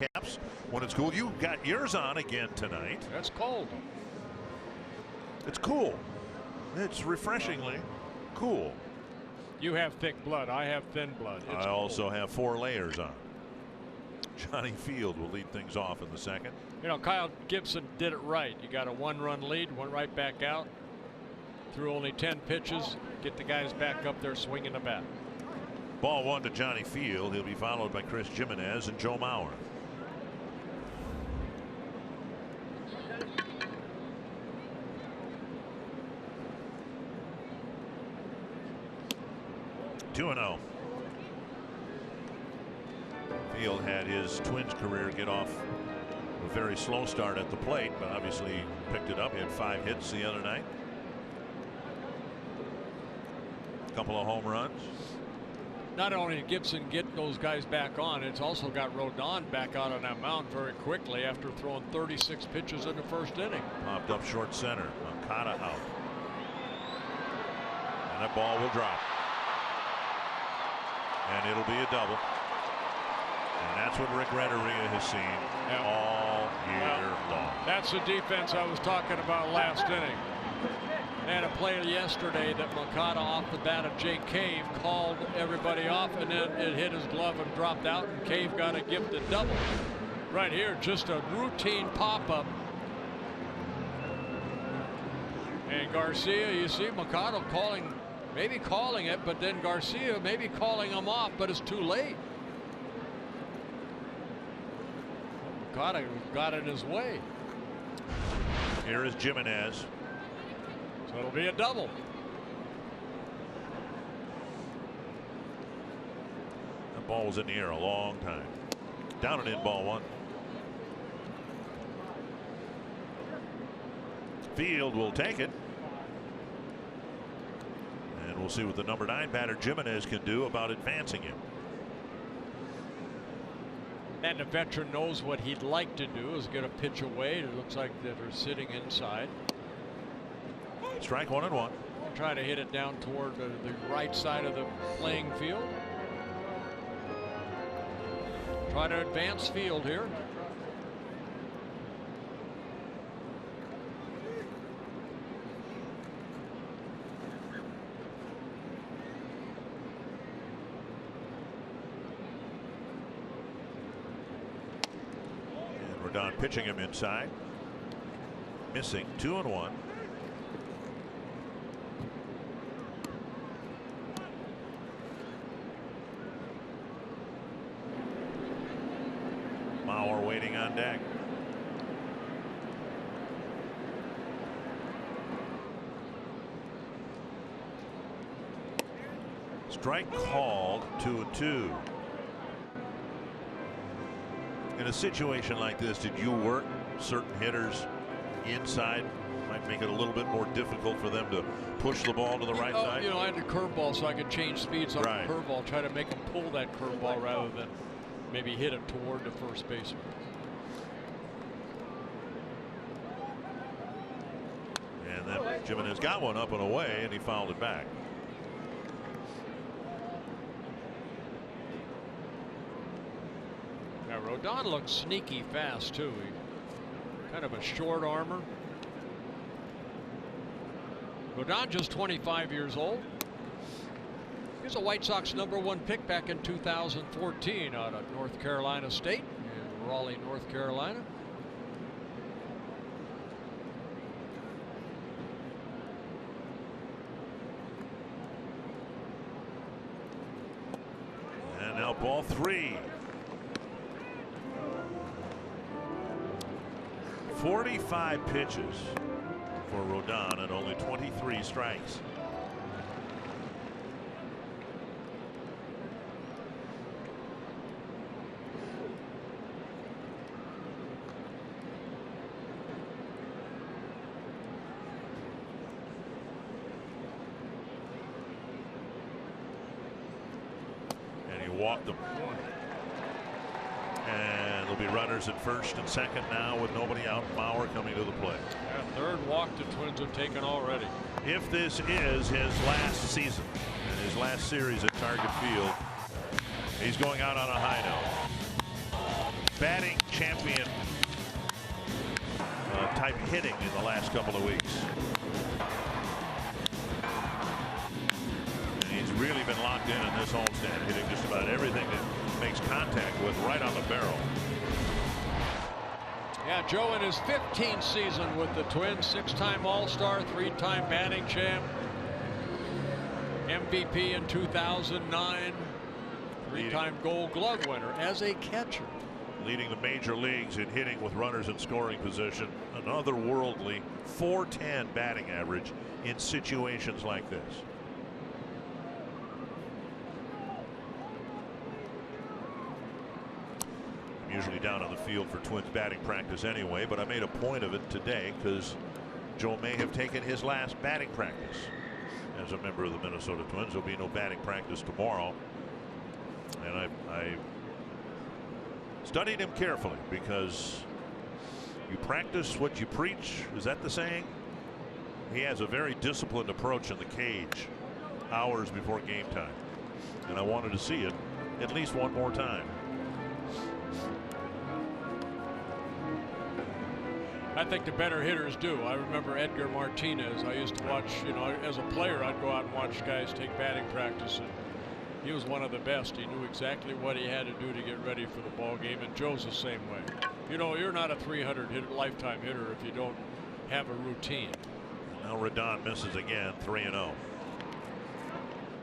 caps when it's cool. You got yours on again tonight. That's cold. It's cool. It's refreshingly cool. You have thick blood. I have thin blood. It's I also cold. have 4 layers on. Johnny Field will lead things off in the second. You know, Kyle Gibson did it right. You got a 1-run lead, went right back out. Threw only 10 pitches. Get the guys back up there swinging the bat. Ball 1 to Johnny Field. He'll be followed by Chris Jimenez and Joe Mauer. Two and 0. Field had his Twins career get off a very slow start at the plate, but obviously picked it up. He had 5 hits the other night. A couple of home runs. Not only did Gibson get those guys back on, it's also got Rodon back out on that mound very quickly after throwing 36 pitches in the first inning. Popped up short center. Moncada out. And that ball will drop. And it'll be a double. And that's what Rick Renteria has seen all year long. That's the defense I was talking about last inning. They had a play yesterday that Moncada off the bat of Jake Cave called everybody off, and then it hit his glove and dropped out, and Cave got a gifted double. Right here, just a routine pop-up. And Garcia, you see Moncada maybe calling it, but then Garcia maybe calling him off, but it's too late. Moncada got in his way. Here is Jimenez. So it'll be a double. That ball was in the air a long time. Down and in, ball 1. Field will take it. And we'll see what the number 9 batter Jimenez can do about advancing him. And the veteran knows what he'd like to do is get a pitch away. It looks like that they're sitting inside. Strike 1 and 1. Try to hit it down toward the right side of the playing field. Try to advance Field here. And we're done pitching him inside. Missing 2 and 1. Mauer waiting on deck. Strike called, 2-2. In a situation like this, did you work certain hitters inside? Might make it a little bit more difficult for them to push the ball to the right side. You know, I had a curveball, so I could change speeds on Right. the curveball, try to make them pull that curveball rather than maybe hit it toward the first baseman. And then Jimenez got one up and away, and he fouled it back. Now Rodon looks sneaky fast too. Kind of a short armor. Rodon just 25 years old. He's a White Sox #1 pick back in 2014 out of North Carolina State in Raleigh, North Carolina. And now ball 3. 45 pitches for Rodon and only 23 strikes. And he walked them. And there'll be runners at first and second now with nobody out. Mauer coming to the plate. That third walk the Twins have taken already. If this is his last season and his last series at Target Field, he's going out on a high note. batting champion type hitting in the last couple of weeks. And he's really been locked in this homestand, hitting just about everything that makes contact with right on the barrel. Yeah, Joe in his 15th season with the Twins, 6-time All-Star, 3-time batting champ, MVP in 2009, 3-time Gold Glove winner as a catcher. Leading the major leagues in hitting with runners in scoring position, an otherworldly .410 batting average in situations like this. I'm usually down on the field for Twins batting practice anyway, but I made a point of it today because Joe may have taken his last batting practice as a member of the Minnesota Twins. There'll be no batting practice tomorrow, and I studied him carefully because you practice what you preach. Is that the saying? He has a very disciplined approach in the cage hours before game time, and I wanted to see it at least one more time. I think the better hitters do. I remember Edgar Martinez. I used to watch, you know, as a player, I'd go out and watch guys take batting practice, and he was one of the best. He knew exactly what he had to do to get ready for the ball game, and Joe's the same way. You know, you're not a 300 lifetime hitter if you don't have a routine. Now Rodon misses again, 3-0.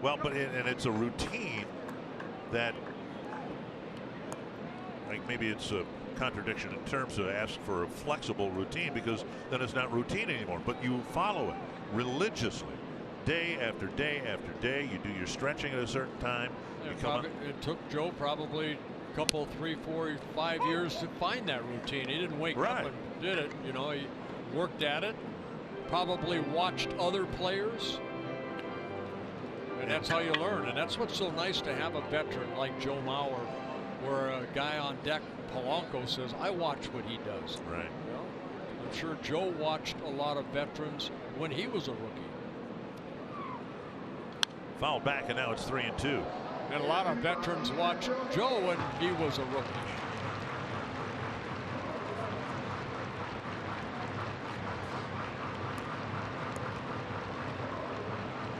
Well, but and it's a routine that, like, maybe it's a contradiction in terms of ask for a flexible routine, because then it's not routine anymore, but you follow it religiously day after day after day. You do your stretching at a certain time. It took Joe probably a couple, 3, 4, 5 years to find that routine. He didn't wake up and did it. You know, he worked at it, probably watched other players, and that's how you learn. And that's what's so nice to have a veteran like Joe Mauer, where a guy on deck, Polanco, says, I watch what he does. Right. Well, I'm sure Joe watched a lot of veterans when he was a rookie. Foul back, and now it's 3-2. And a lot of veterans watched Joe when he was a rookie.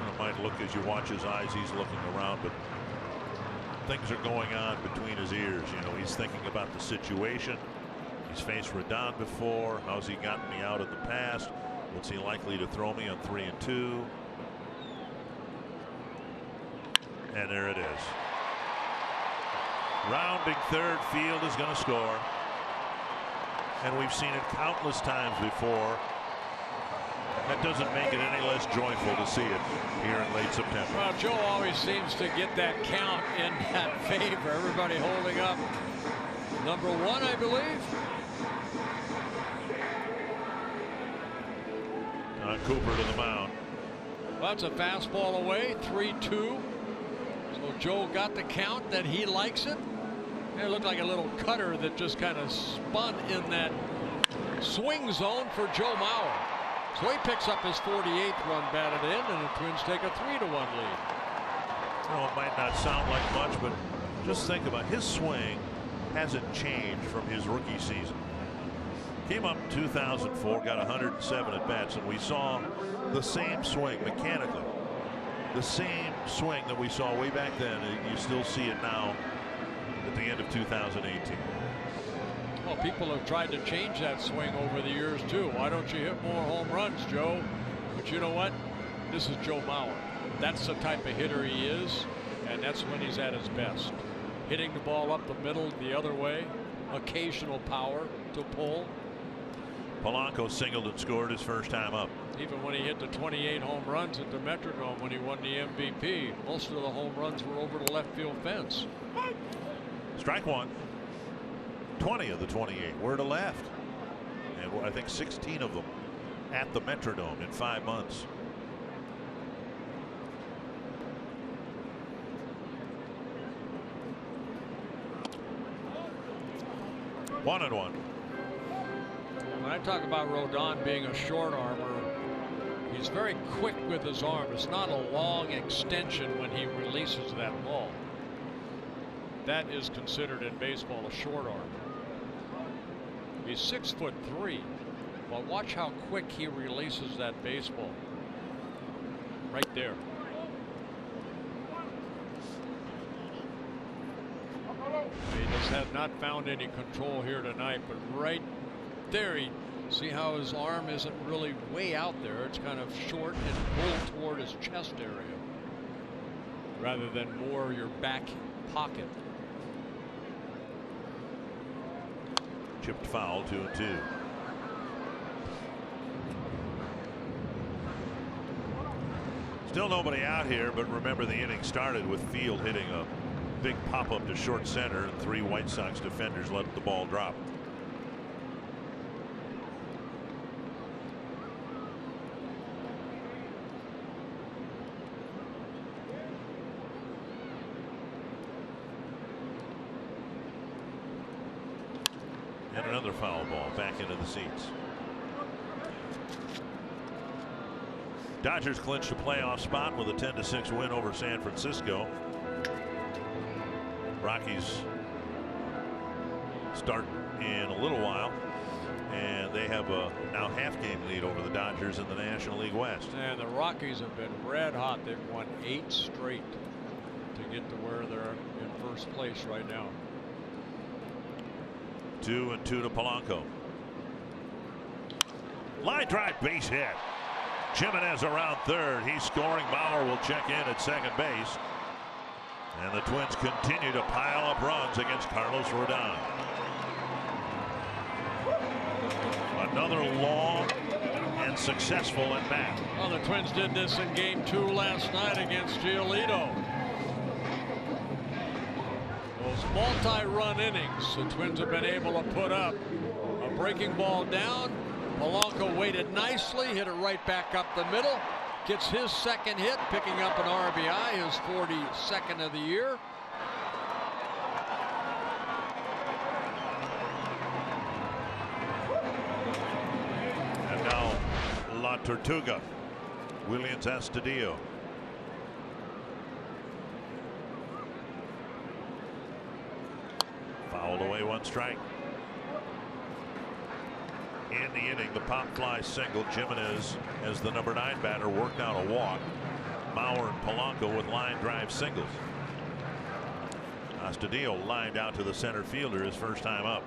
It might look, as you watch his eyes, he's looking around, but things are going on between his ears. You know, he's thinking about the situation. He's faced Rodon before. How's he gotten me out in the past? What's he likely to throw me on 3-2? And there it is. Rounding third, field is going to score. And we've seen it countless times before. That doesn't make it any less joyful to see it here in late September. Well, Joe always seems to get that count in that favor. Everybody holding up number 1, I believe. Cooper to the mound. Well, that's a fastball away, 3-2. So Joe got the count that he likes it. It looked like a little cutter that just kind of spun in that swing zone for Joe Mauer. So he picks up his 48th run batted in, and the Twins take a 3-1 lead. Well, it might not sound like much, but just think about his swing hasn't changed from his rookie season. Came up in 2004, got 107 at bats, and we saw the same swing mechanically. The same swing that we saw way back then. You still see it now at the end of 2018. Well, people have tried to change that swing over the years too. Why don't you hit more home runs, Joe? But you know what? This is Joe Mauer. That's the type of hitter he is, and that's when he's at his best. Hitting the ball up the middle the other way, occasional power to pull. Polanco singled and scored his first time up. Even when he hit the 28 home runs at the Metrodome when he won the MVP, most of the home runs were over the left field fence. Strike one. 20 of the 28 were to left, and I think 16 of them at the Metrodome in 5 months. One and one. When I talk about Rodon being a short armor, he's very quick with his arm. It's not a long extension when he releases that ball. That is considered in baseball a short arm. He's 6'3". Well, watch how quick he releases that baseball. Right there. He just has not found any control here tonight, but right there, see how his arm isn't really way out there. It's kind of short and pulled toward his chest area rather than more your back pocket. Chipped foul, 2-2. Still nobody out here, but remember the inning started with Field hitting a big pop-up to short center, and 3 White Sox defenders let the ball drop. And another foul ball back into the seats. Dodgers clinched a playoff spot with a 10-6 win over San Francisco. Rockies start in a little while, and they have a now half-game lead over the Dodgers in the National League West. And the Rockies have been red hot. They've won 8 straight to get to where they're in first place right now. 2-2 to Polanco. Line drive, base hit. Jimenez around third. He's scoring. Bauer will check in at second base. And the Twins continue to pile up runs against Carlos Rodon. Another long and successful at bat. Well, the Twins did this in game 2 last night against Giolito. Those multi-run innings the Twins have been able to put up. A breaking ball down. Polanco waited nicely, hit it right back up the middle. Gets his second hit, picking up an RBI, his 42nd of the year. And now La Tortuga. Williams Astudillo. Fouled away, 1 strike. In the inning, the pop fly single. Jimenez, as the number 9 batter, worked out a walk. Bauer and Polanco with line drive singles. Astudillo lined out to the center fielder his first time up.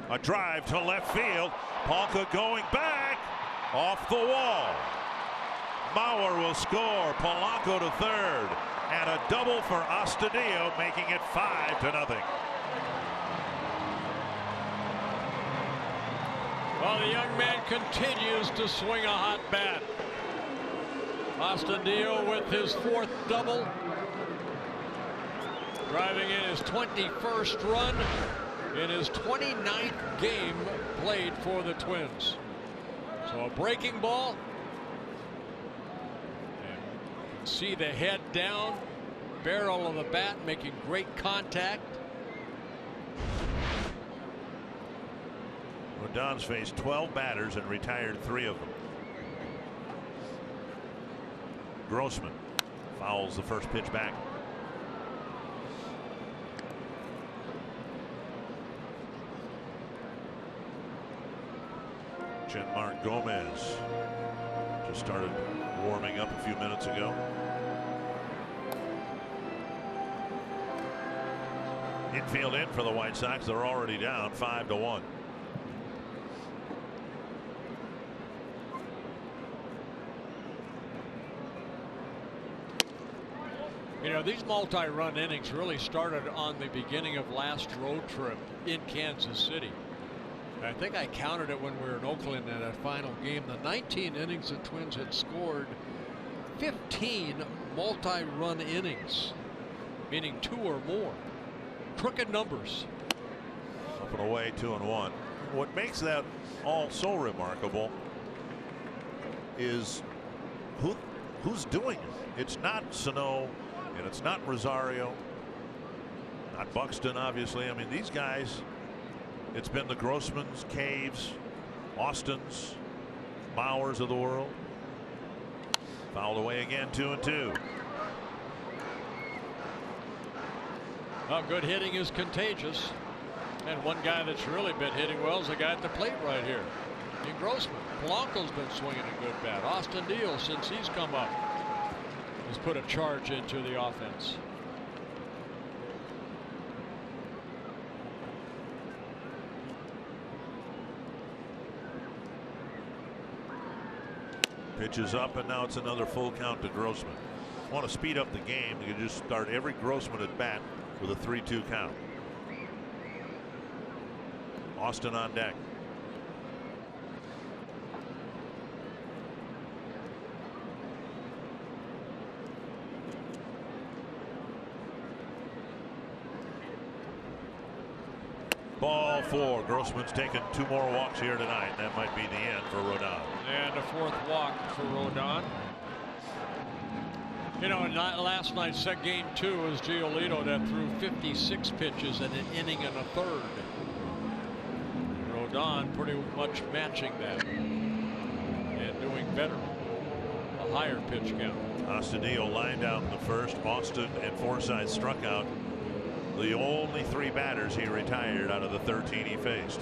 A drive to left field. Palka going back off the wall. Bauer will score. Polanco to third, and a double for Astudillo, making it 5-0. Well, the young man continues to swing a hot bat. Astudillo with his 4th double, driving in his 21st run in his 29th game played for the Twins. So a breaking ball. See the head down, barrel of the bat making great contact. Rodon's faced 12 batters and retired 3 of them. Grossman fouls the first pitch back. Genmar Gomez just started warming up a few minutes ago. Infield in for the White Sox. They're already down 5-1. You know, these multi-run innings really started on the beginning of last road trip in Kansas City. I think I counted it when we were in Oakland in that final game. The 19 innings the Twins had scored 15 multi-run innings, meaning 2 or more. Crooked numbers. Up and away, 2-1. What makes that all so remarkable is who's doing it. It's not Sano, and it's not Rosario, not Buxton, obviously. I mean, these guys, it's been the Grossmans, Caves, Austins, Bowers of the world. Fouled away again, 2-2. Well, good hitting is contagious. And one guy that's really been hitting well is the guy at the plate right here. In Grossman. Polanco's been swinging a good bat. Austin Deal, since he's come up, has put a charge into the offense. Pitch is up, and now it's another full count to Grossman. Want to speed up the game, you can just start every Grossman at bat with a 3-2 count. Austin on deck. Ball 4. Grossman's taken 2 more walks here tonight. That might be the end for Rodon. And a 4th walk for Rodon. You know, last night's game 2 was Giolito that threw 56 pitches in an inning and a third. Rodon pretty much matching that and doing better. A higher pitch count. Astudillo lined out in the first. Austin and Forsythe struck out the only 3 batters he retired out of the 13 he faced.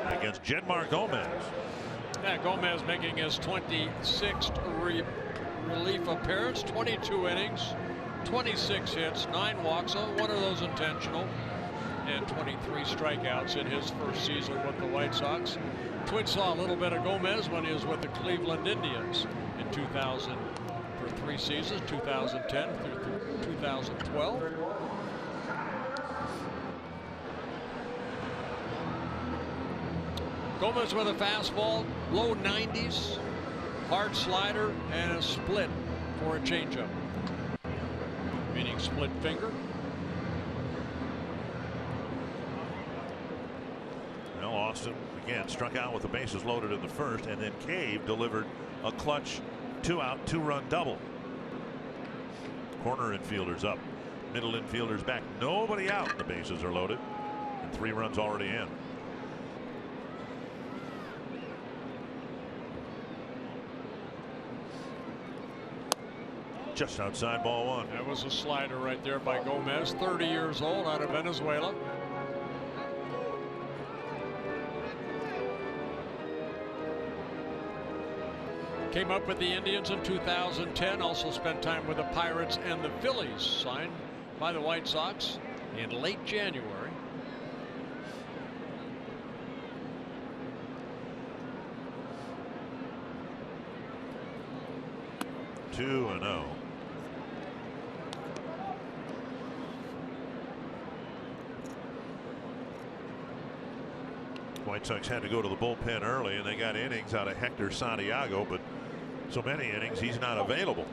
Against Jedmar Gomez. Yeah, Gomez making his 26th relief appearance, 22 innings, 26 hits, 9 walks, one of those intentional, and 23 strikeouts in his first season with the White Sox. Twins saw a little bit of Gomez when he was with the Cleveland Indians in 2000 for 3 seasons, 2010 through 2012. Gomez with a fastball, low 90s, hard slider, and a split for a changeup, meaning split finger. Well, Austin again struck out with the bases loaded in the first, and then Cave delivered a clutch 2-out 2-run double. Corner infielders up, middle infielders back, nobody out. The bases are loaded, and 3 runs already in. Just outside, ball 1. That was a slider right there by Gomez, 30 years old, out of Venezuela. Came up with the Indians in 2010, also spent time with the Pirates and the Phillies, signed by the White Sox in late January. Two and 0. White Sox had to go to the bullpen early, and they got innings out of Hector Santiago, but so many innings, he's not available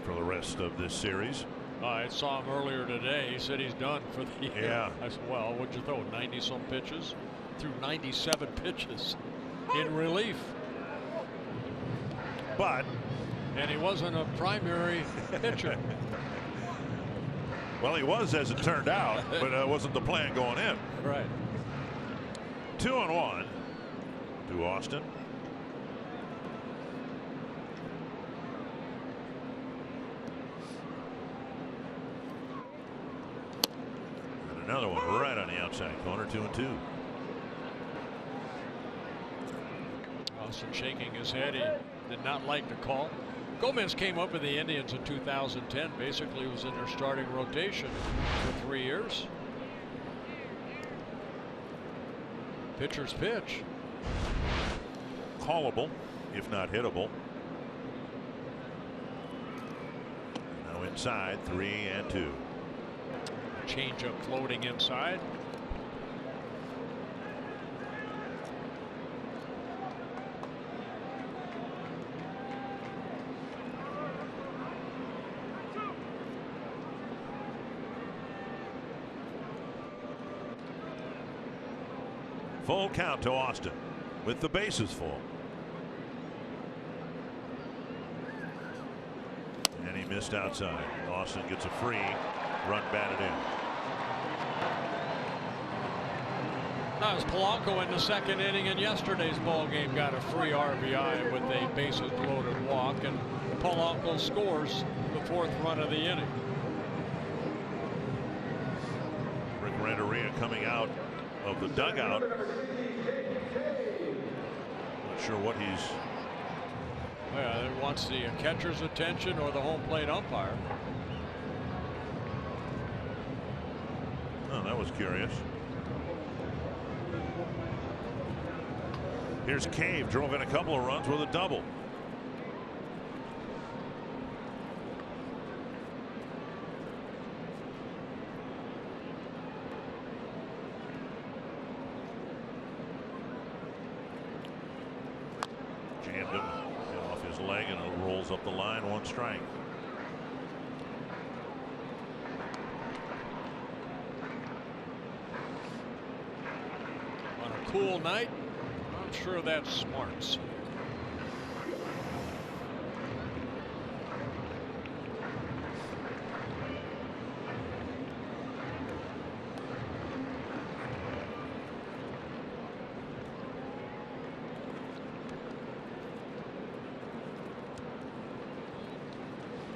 for the rest of this series. I saw him earlier today. He said he's done for the year. Yeah. I said, well, what'd you throw? 90-some pitches? Threw 97 pitches in relief. But. And he wasn't a primary pitcher. Well, he was, as it turned out, but it wasn't the plan going in. Right. 2-1 to Austin. And another one right on the outside corner, 2-2. Austin shaking his head. He did not like the call. Gomez came up with the Indians in 2010. Basically was in their starting rotation for 3 years. Pitcher's pitch. Callable, if not hittable. Now inside, 3-2. Changeup floating inside. Full count to Austin with the bases full. And he missed outside. Austin gets a free run batted in. That was Polanco in the second inning in yesterday's ball game. Got a free RBI with a bases loaded walk, and Polanco scores the 4th run of the inning. Rick Renteria coming out of the dugout. Not sure what he's. Yeah, he wants the catcher's attention or the home plate umpire. Oh, that was curious. Here's Cave, drove in a couple of runs with a double. Jammed him off his leg, and it rolls up the line. 1 strike. On a cool night, I'm sure that's smarts.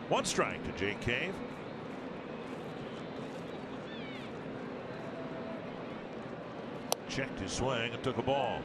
One strike to Jake Cave. Checked his swing and took a ball.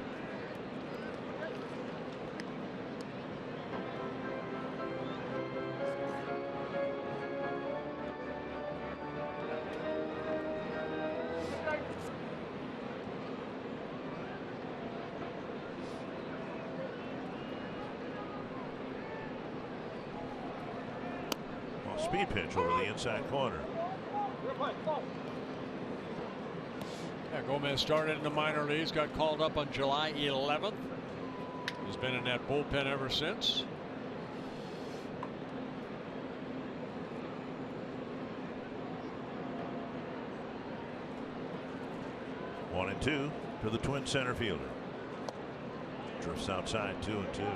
Speed pitch over the inside corner. Yeah, Gomez started in the minor leagues, got called up on July 11th. He's been in that bullpen ever since. One and 2 to the Twin center fielder. Drifts outside, 2-2.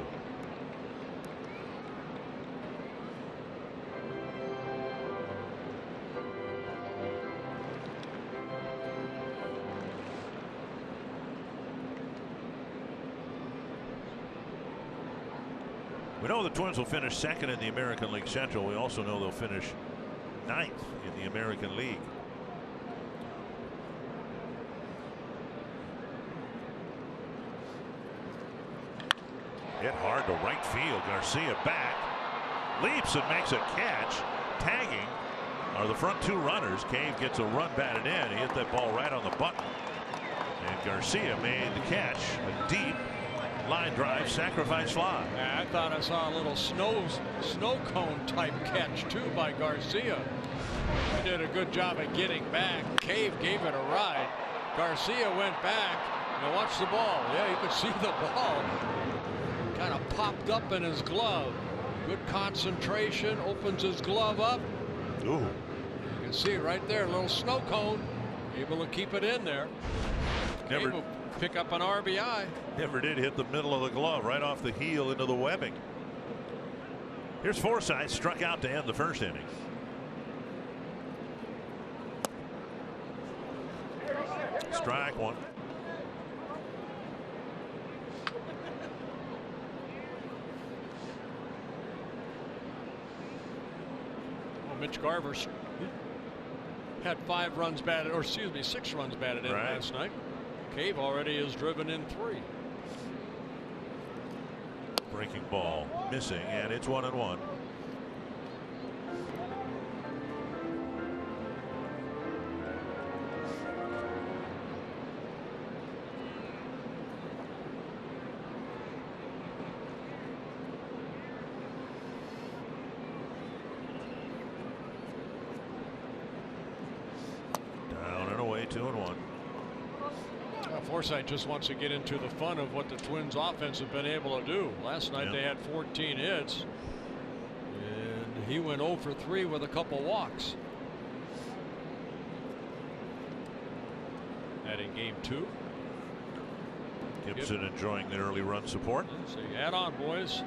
We know the Twins will finish second in the American League Central. We also know they'll finish 9th in the American League. Hit hard to right field. Garcia back, leaps and makes a catch. Tagging are the front 2 runners. Cave gets a run batted in. He hit that ball right on the button. And Garcia made the catch. A deep line drive sacrifice fly. I thought I saw a little snow cone type catch too by Garcia. He did a good job at getting back. Cave gave it a ride. Garcia went back and watched the ball. Yeah, you could see the ball kind of popped up in his glove. Good concentration, opens his glove up. Ooh. You can see right there, a little snow cone. Able to keep it in there. Never able to pick up an RBI. Never did hit the middle of the glove, right off the heel into the webbing. Here's Forsythe, struck out to end the first inning. Strike one. Well, Mitch Garver's had 5 runs batted, or excuse me, 6 runs batted in last night. Cave already has driven in 3. Breaking ball missing, and it's 1-1. Down and away, 2-1. Forsythe just wants to get into the fun of what the Twins offense have been able to do. Last night they had 14 hits, and he went 0 for 3 with a couple walks. That in game 2. Gibson enjoying the early run support. So add on, boys.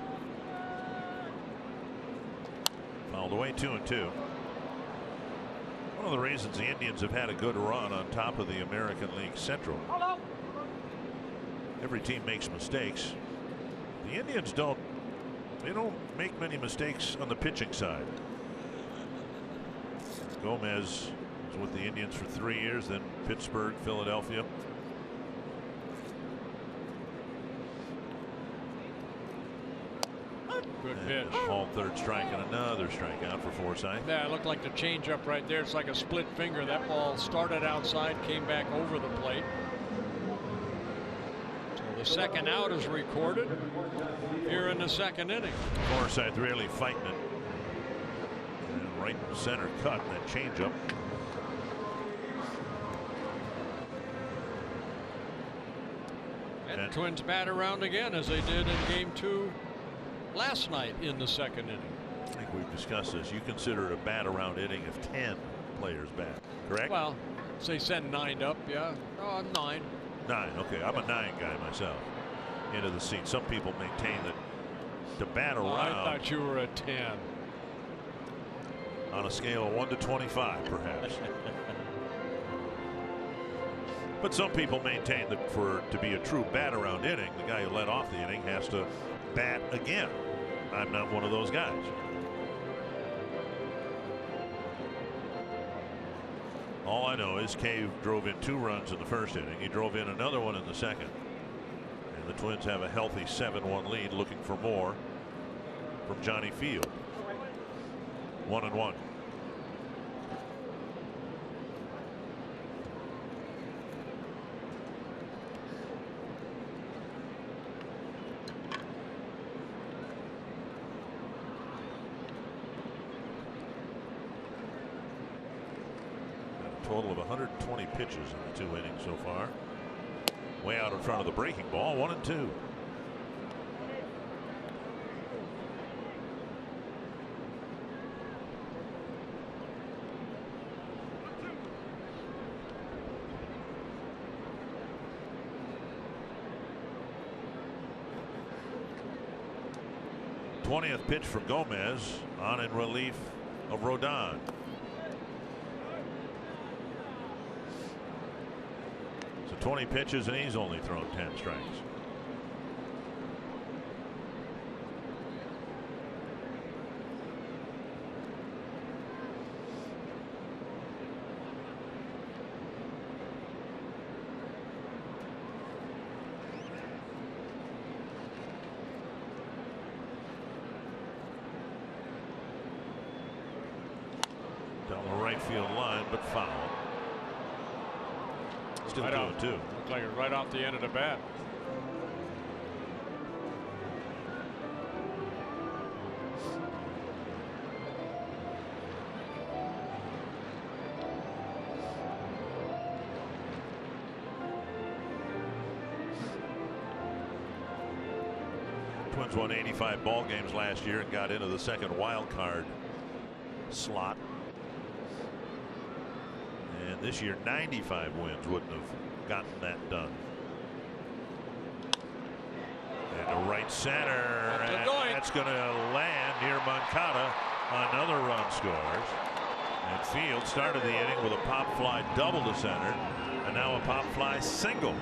Fouled away, 2-2. One of the reasons the Indians have had a good run on top of the American League Central. Every team makes mistakes. The Indians don't make many mistakes on the pitching side. Gomez was with the Indians for 3 years, then Pittsburgh, Philadelphia. Good pitch. All third strike and another strikeout for Forsythe. Yeah, it looked like the changeup right there. It's like a split finger. That ball started outside, came back over the plate. So the second out is recorded here in the second inning. Forsythe really fighting it. And right center cut, that changeup. And the Twins bat around again as they did in game 2 last night in the second inning. I think we've discussed this. You consider it a bat around inning if 10 players bat, correct? Well, say send 9 up, yeah. Oh, 9. 9, okay. I'm a 9 guy myself. Into the seat. Some people maintain that to bat around. I thought you were a 10. On a scale of 1 to 25, perhaps. But some people maintain that to be a true bat around inning, the guy who led off the inning has to bat again. I'm not one of those guys. All I know is Cave drove in 2 runs in the first inning. He drove in another one in the second. And the Twins have a healthy 7-1 lead, looking for more from Johnny Field. 1-1. Total of 120 pitches in the 2 innings so far. Way out in front of the breaking ball, 1-2. th pitch for Gomez on in relief of Rodon. So 20 pitches and he's only thrown 10 strikes. Down the right field line, but foul. Still 2-2. Looked like it right off the end of the bat. Twins won 85 ball games last year and got into the second wild card slot. And this year 95 wins wouldn't have gotten that done. And to right center, and that's going to land near Moncada. Another run scores. And Field started the inning with a pop fly double to center, and now a pop fly single.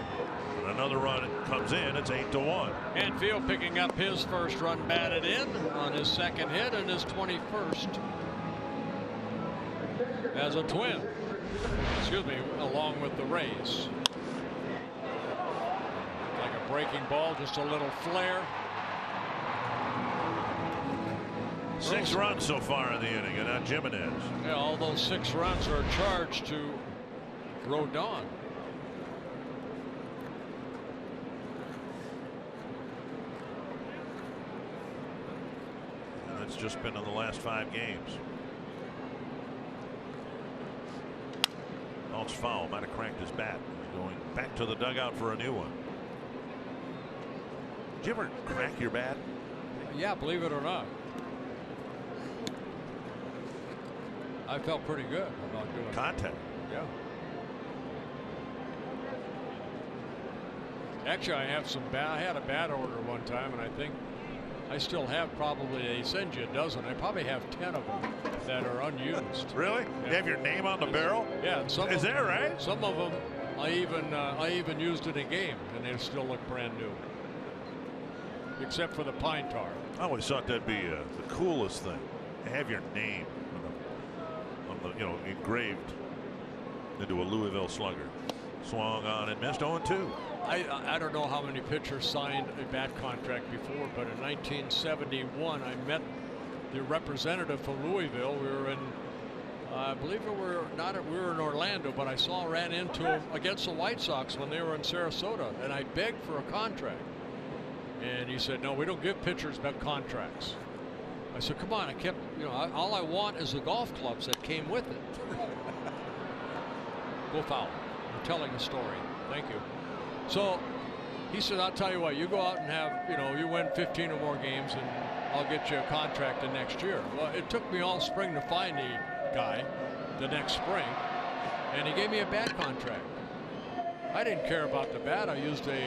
And another run comes in. It's 8-1. And Field picking up his first run batted in on his second hit and his 21st as a Twin. Excuse me, along with the Rays. Like a breaking ball, just a little flare. 6 runs so far in the inning, and now Jimenez. Yeah, all those 6 runs are charged to Rodon. And that's just been in the last 5 games. Oh, it's foul. Might have cracked his bat. He's going back to the dugout for a new one. Did you ever crack your bat? Yeah, believe it or not. I felt pretty good about doing contact. Yeah. Actually, I have some I had a bat order one time, and I think I still have probably, they send you a dozen. I probably have 10 of them that are unused. Really? Yeah. You have your name on the barrel? Yeah. And some Is that right? Some of them I even used in a game, and they still look brand new. Except for the pine tar. I always thought that'd be the coolest thing. To have your name on the, engraved into a Louisville Slugger. Swung on and missed 0-2. I don't know how many pitchers signed a bat contract before, but in 1971 I met the representative from Louisville. We were in, I believe we were in Orlando, but I ran into him against the White Sox when they were in Sarasota, and I begged for a contract. And he said, no, we don't give pitchers contracts. I said, come on. I kept, all I want is the golf clubs that came with it. Go foul. I'm telling a story. Thank you. So he said, I'll tell you what, you go out and have, you win 15 or more games and I'll get you a contract the next year. Well, it took me all spring to find the guy the next spring, and he gave me a bat contract. I didn't care about the bat. I used a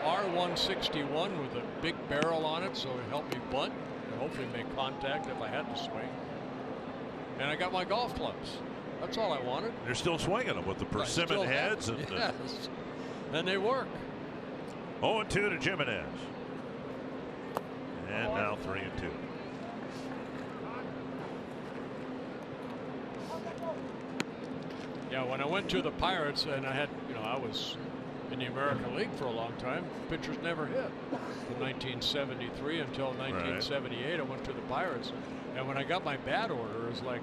R161 with a big barrel on it, so it helped me bunt and hopefully make contact if I had to swing. And I got my golf clubs. That's all I wanted. You're still swinging them with the persimmon heads. And, yes. And they work. 0-2 to Jimenez. And now 3-2. Yeah, when I went to the Pirates and I had, I was in the American League for a long time, pitchers never hit. From 1973 until 1978, right. I went to the Pirates. And when I got my bat order, it was like,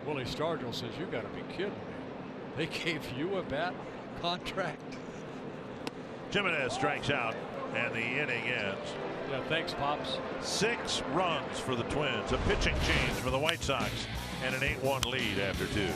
Willie Stargell says, you got to be kidding me. They gave you a bat contract? Jimenez strikes out, and the inning ends. Yeah, thanks, Pops. 6 runs for the Twins, a pitching change for the White Sox, and an 8-1 lead after 2.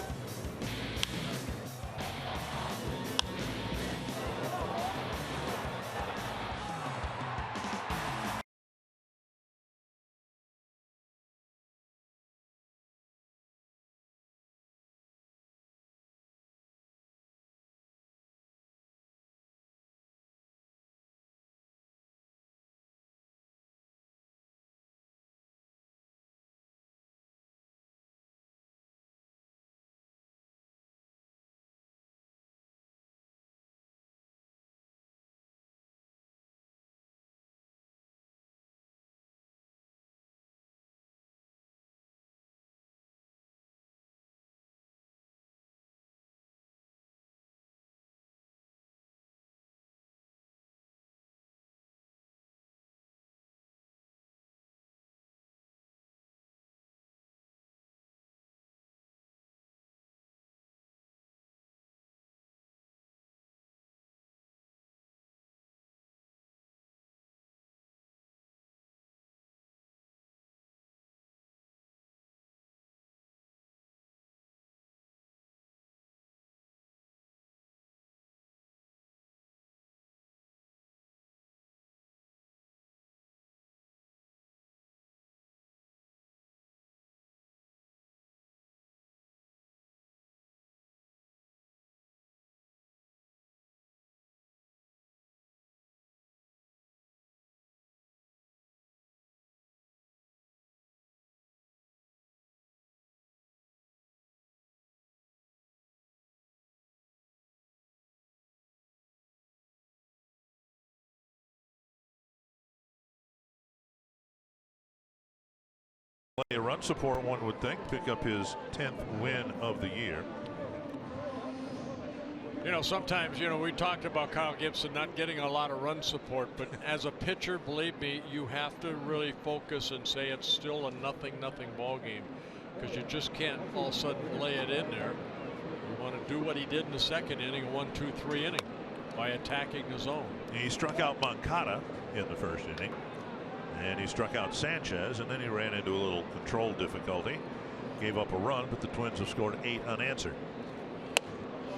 Plenty of run support, one would think. Pick up his 10th win of the year. You know, sometimes, you know, we talked about Kyle Gibson not getting a lot of run support, but as a pitcher, believe me, you have to really focus and say it's still a 0-0 ball game, because you just can't all of a sudden lay it in there. You want to do what he did in the second inning, 1-2-3 inning, by attacking the zone. He struck out Moncada in the first inning, and he struck out Sanchez, and then he ran into a little control difficulty, gave up a run, but the Twins have scored 8 unanswered.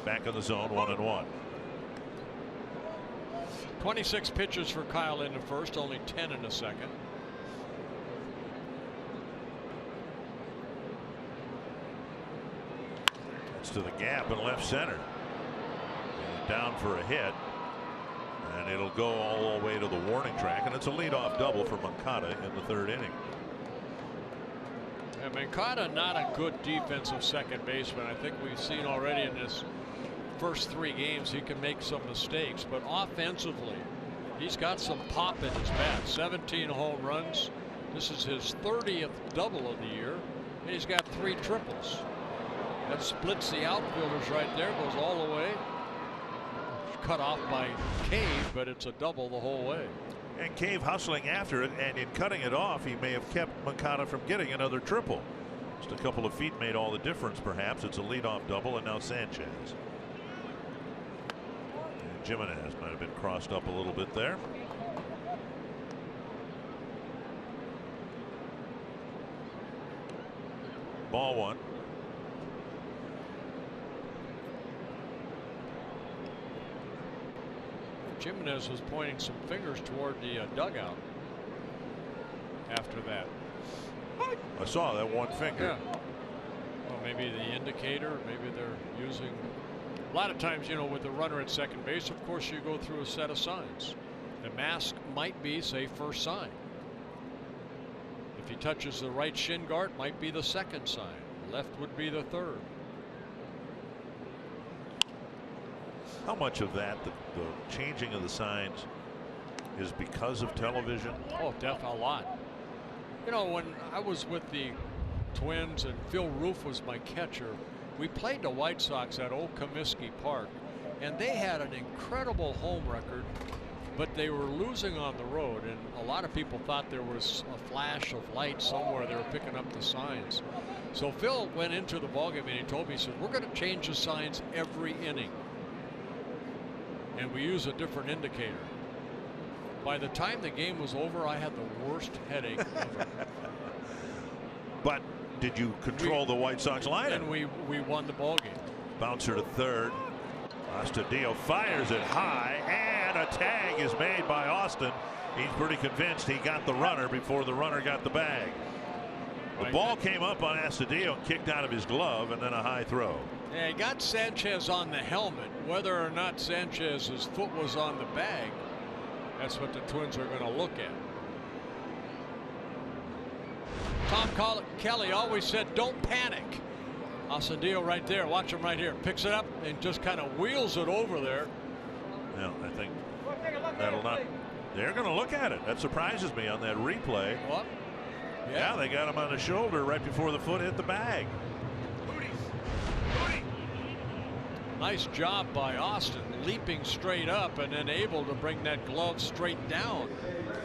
Back in the zone, 1-1. 26 pitches for Kyle in the first, only 10 in the second. It's to the gap in left center. Down for a hit. And it'll go all the way to the warning track, and it's a leadoff double for Moncada in the third inning. And Moncada, not a good defensive second baseman. I think we've seen already in this first 3 games he can make some mistakes, but offensively he's got some pop in his bat. 17 home runs. This is his 30th double of the year, and he's got 3 triples. That splits the outfielders right there, goes all the way. Cut off by Cave, but it's a double the whole way. And Cave hustling after it, and in cutting it off, he may have kept Moncada from getting another triple. Just a couple of feet made all the difference, perhaps. It's a leadoff double, and now Sanchez. And Jimenez might have been crossed up a little bit there. Ball 1. Jimenez was pointing some fingers toward the dugout after that. I saw that one finger. Yeah. Well, maybe the indicator, maybe they're using. A lot of times, you know, with the runner at second base, of course, you go through a set of signs. The mask might be, say, first sign. If he touches the right shin guard, might be the second sign. Left would be the third. How much of that, the changing of the signs, is because of television? Oh, definitely a lot. You know, when I was with the Twins and Phil Roof was my catcher, we played the White Sox at Old Comiskey Park, and they had an incredible home record, but they were losing on the road, and a lot of people thought there was a flash of light somewhere. They were picking up the signs. So Phil went into the ballgame and he told me, he said, we're going to change the signs every inning, and we use a different indicator. By the time the game was over, I had the worst headache ever. But did you control the White Sox lineup? And we won the ball game. Bouncer to third. Astudillo fires it high, and a tag is made by Austin. He's pretty convinced he got the runner before the runner got the bag. The ball came up on Astudillo and kicked out of his glove, and then a high throw. Yeah, he got Sanchez on the helmet. Whether or not Sanchez's foot was on the bag, that's what the Twins are going to look at. Tom Kelly always said, don't panic. Astudillo right there. Watch him right here. Picks it up and just kind of wheels it over there. No, I think that'll not. They're going to look at it. That surprises me on that replay. What? Yeah, they got him on the shoulder right before the foot hit the bag. Nice job by Austin, leaping straight up and then able to bring that glove straight down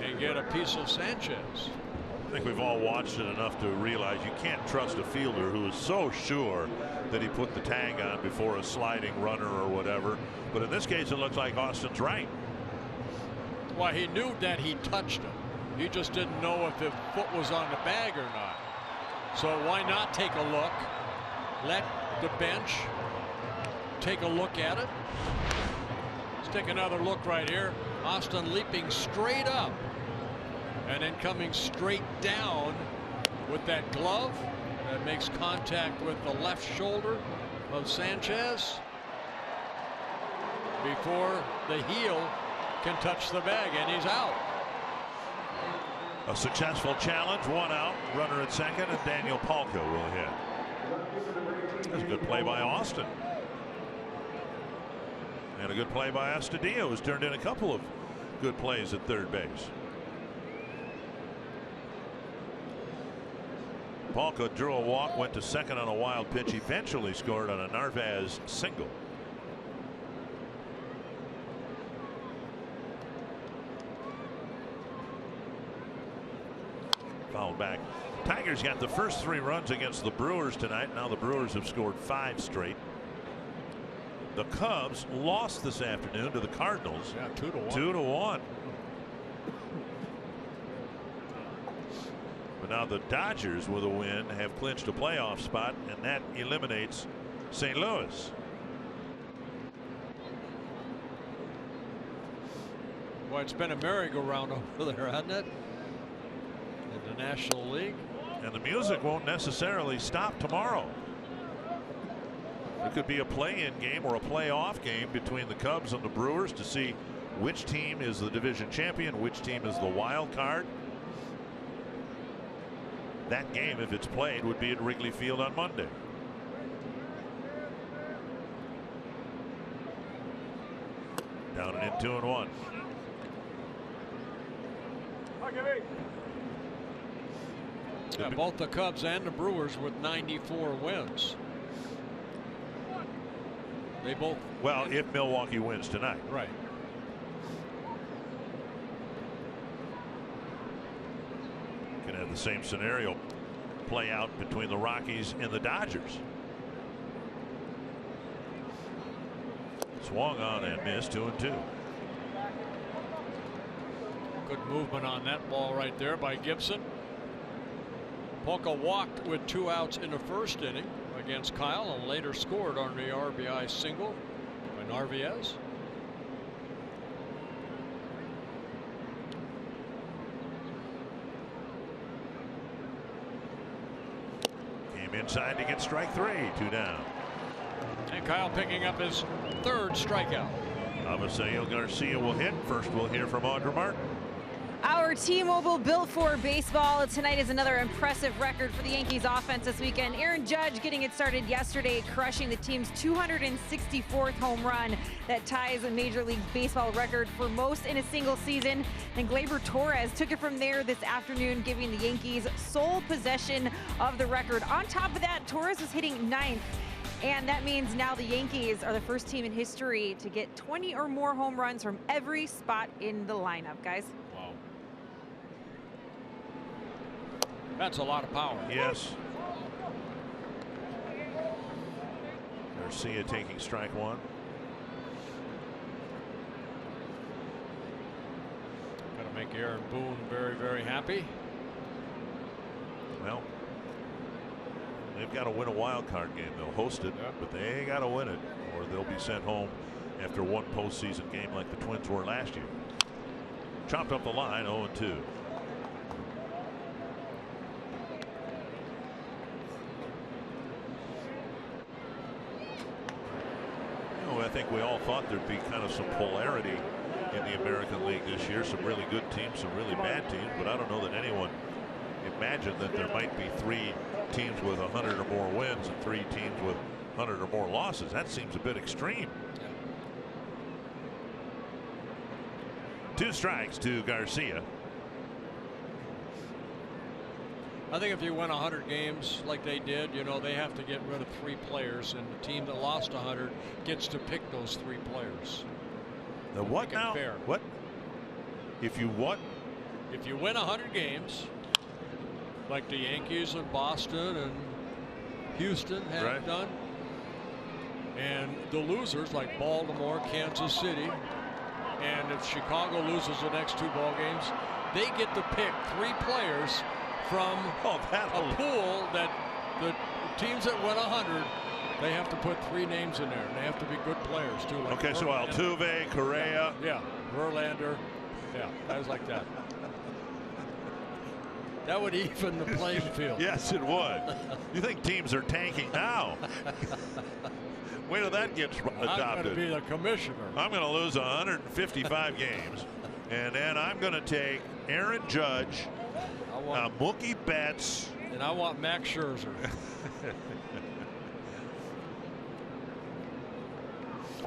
and get a piece of Sanchez. I think we've all watched it enough to realize you can't trust a fielder who is so sure that he put the tag on before a sliding runner or whatever. But in this case, it looks like Austin's right. Well, he knew that he touched him. He just didn't know if his foot was on the bag or not. So why not take a look? Let the bench take a look at it. Let's take another look right here. Austin leaping straight up and then coming straight down with that glove that makes contact with the left shoulder of Sanchez before the heel can touch the bag, and he's out. A successful challenge, 1 out, runner at second, and Daniel Palka will hit. That's a good play by Austin. And a good play by Astudillo, who's turned in a couple of good plays at third base. Polka drew a walk, went to second on a wild pitch, eventually scored on a Narvaez single. Fouled back. Tigers got the first 3 runs against the Brewers tonight. Now the Brewers have scored 5 straight. The Cubs lost this afternoon to the Cardinals. Yeah, 2-1. 2-1. But now the Dodgers, with a win, have clinched a playoff spot, and that eliminates St. Louis. Well, it's been a merry-go-round over there, hasn't it? In the National League. And the music won't necessarily stop tomorrow. It could be a play-in game or a playoff game between the Cubs and the Brewers to see which team is the division champion, which team is the wild card. That game, if it's played, would be at Wrigley Field on Monday. Down and in 2-1. Yeah, both the Cubs and the Brewers with 94 wins. They both. Well, if Milwaukee wins tonight. Right. Can have the same scenario play out between the Rockies and the Dodgers. Swung on and missed. 2-2. Good movement on that ball right there by Gibson. Polka walked with 2 outs in the first inning against Kyle and later scored on the RBI single by Narvaez. Came inside to get strike 3. 2 down. And Kyle picking up his 3rd strikeout. Avisail Garcia will hit. First we'll hear from Audra Martin. Our T-Mobile Built for Baseball tonight is another impressive record for the Yankees offense this weekend. Aaron Judge getting it started yesterday, crushing the team's 264th home run. That ties a Major League Baseball record for most in a single season. And Gleyber Torres took it from there this afternoon, giving the Yankees sole possession of the record. On top of that, Torres is hitting 9th. And that means now the Yankees are the first team in history to get 20 or more home runs from every spot in the lineup, guys. Wow. That's a lot of power. Yes. Garcia taking strike 1. Gonna make Aaron Boone very, very happy. Well, they've got to win a wild card game. They'll host it, but they got to win it, or they'll be sent home after one postseason game like the Twins were last year. Chopped up the line, 0-2. I think we all thought there'd be kind of some polarity in the American League this year. Some really good teams, some really bad teams, but I don't know that anyone imagined that there might be 3 teams with 100 or more wins and 3 teams with 100 or more losses. That seems a bit extreme. 2 strikes to Garcia. I think if you win 100 games like they did, you know, they have to get rid of 3 players, and the team that lost 100 gets to pick those 3 players. The what now? Fair. What? If you what? If you win 100 games, like the Yankees and Boston and Houston have done, and the losers like Baltimore, Kansas City, and if Chicago loses the next 2 ball games, they get to pick 3 players from a pool that the teams that win 100, they have to put 3 names in there, and they have to be good players too. Like okay, so Altuve, Correa, Verlander, guys like that. That would even the playing field. Yes, it would. You think teams are tanking now? Wait till that gets adopted. I'm going to be the commissioner. I'm going to lose 155 games, and then I'm going to take Aaron Judge, Mookie Betts, and I want Max Scherzer.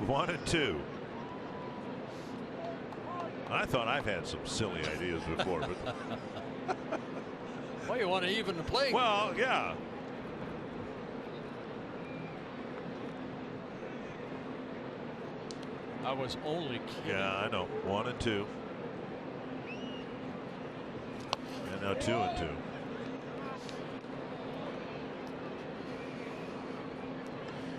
1-2. I thought I've had some silly ideas before, but well, you want to even the play. Well, yeah. I was only kidding. Yeah, I know. 1 and 2. And now 2 and 2.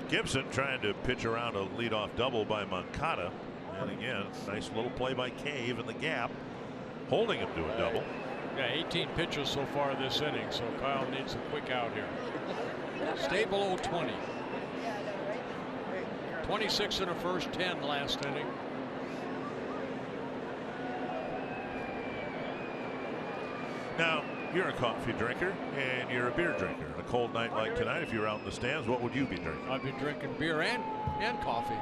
Gibson trying to pitch around a leadoff double by Moncada. And again, nice little play by Cave in the gap, holding him to a double. Yeah, 18 pitches so far this inning, so Kyle needs a quick out here. Stay below 20. 26 in the first, 10 last inning. Now, you're a coffee drinker and you're a beer drinker. On a cold night like tonight, if you were out in the stands, what would you be drinking? I'd be drinking beer and coffee.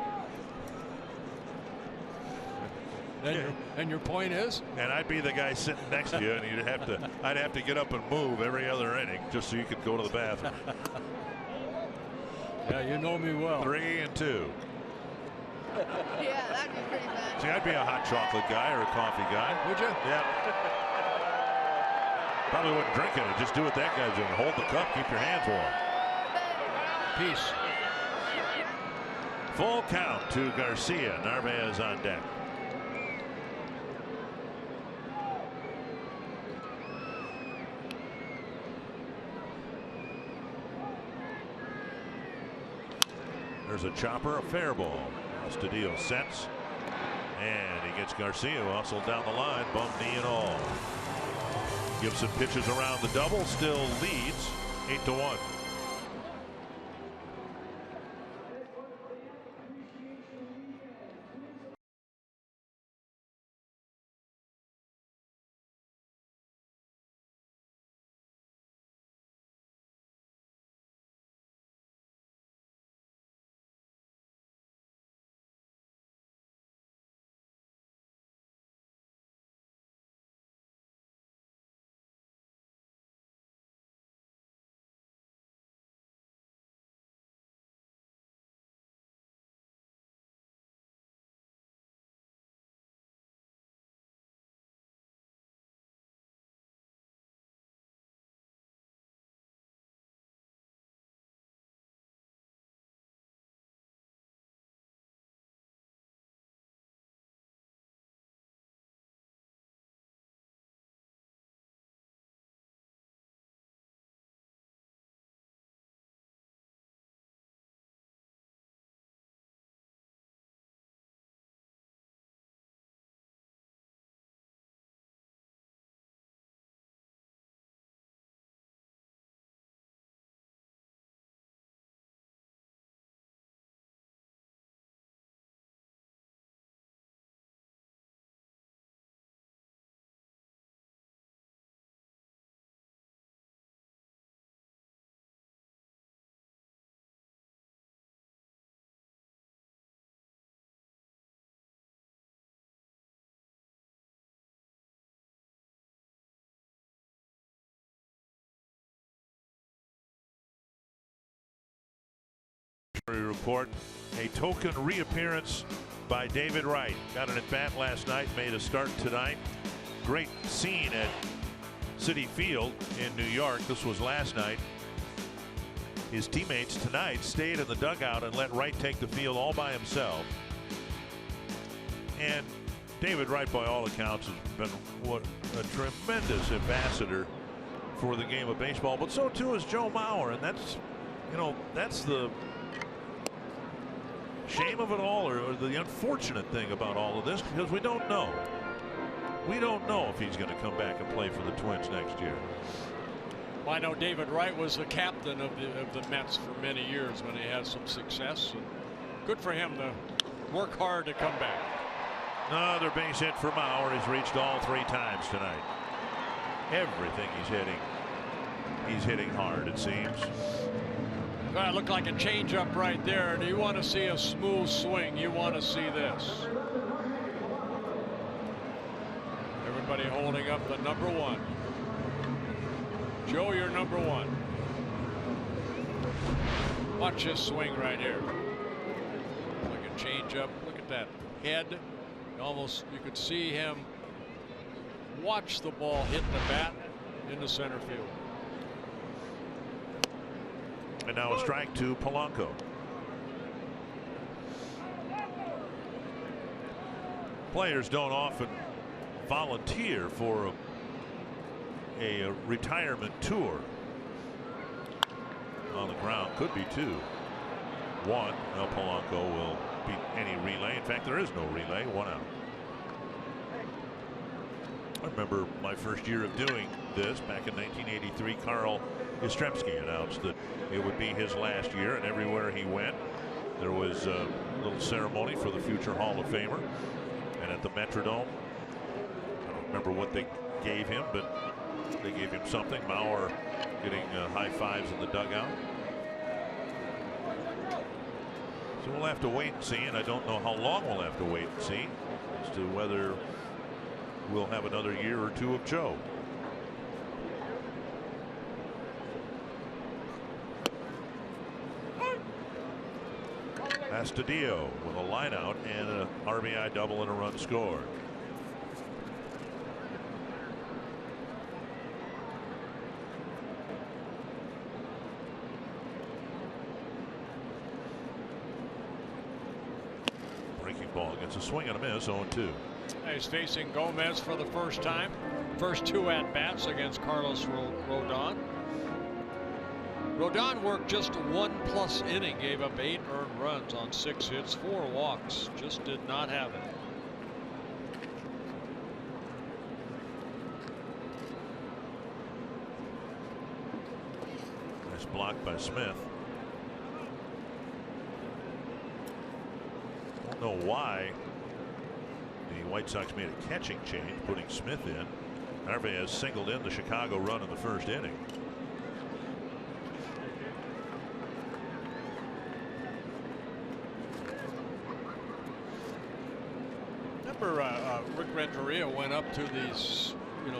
And your point is? And I'd be the guy sitting next to you, and I'd have to get up and move every other inning just so you could go to the bathroom. Yeah, you know me well. 3 and 2. Yeah, that'd be pretty bad. See, I'd be a hot chocolate guy or a coffee guy. Would you? Yeah. Probably wouldn't drink it. Just do what that guy's doing. Hold the cup, keep your hands warm. Peace. Full count to Garcia. Narvaez on deck. There's a chopper, a fair ball. Astudillo sets, and he gets Garcia hustled down the line, bum knee and all. Gibson pitches around the double, still leads 8-1. Report. A token reappearance by David Wright. Got an at-bat last night, made a start tonight. Great scene at Citi Field in New York. This was last night. His teammates tonight stayed in the dugout and let Wright take the field all by himself. And David Wright, by all accounts, has been what a tremendous ambassador for the game of baseball, but so too is Joe Mauer, and that's, you know, that's the shame of it all, or the unfortunate thing about all of this, because we don't know. We don't know if he's going to come back and play for the Twins next year. Well, I know David Wright was the captain of the Mets for many years when he had some success, and good for him to work hard to come back. Another base hit for Mauer. He's reached all 3 times tonight. Everything he's hitting hard, it seems. That looked like a changeup right there. Do you want to see a smooth swing? You want to see this. Everybody holding up the number 1. Joe, you're number 1. Watch this swing right here. Like a changeup. Look at that head. Almost, you could see him watch the ball hit the bat into center field. And now a strike to Polanco. Players don't often volunteer for a retirement tour. On the ground, could be 2-1. Now Polanco will beat any relay. In fact, there is no relay. 1 out. I remember my first year of doing this back in 1983. Carl Yastrzemski announced that it would be his last year, and everywhere he went, there was a little ceremony for the future Hall of Famer. And at the Metrodome, I don't remember what they gave him, but they gave him something. Mauer getting high fives in the dugout. So we'll have to wait and see, and I don't know how long we'll have to wait and see as to whether we'll have another year or 2 of Joe. Astudillo with a line out and an RBI double and a run scored. Breaking ball gets a swing and a miss. 0-2. He's facing Gomez for the first time. First 2 at-bats against Carlos Rodon. Rodon worked just 1+ inning, gave up 8 earned runs on 6 hits, 4 walks. Just did not have it. Nice block by Smith. Don't know why the White Sox made a catching change, putting Smith in. Narvaez singled in the Chicago run in the first inning. Rick Renteria went up to these,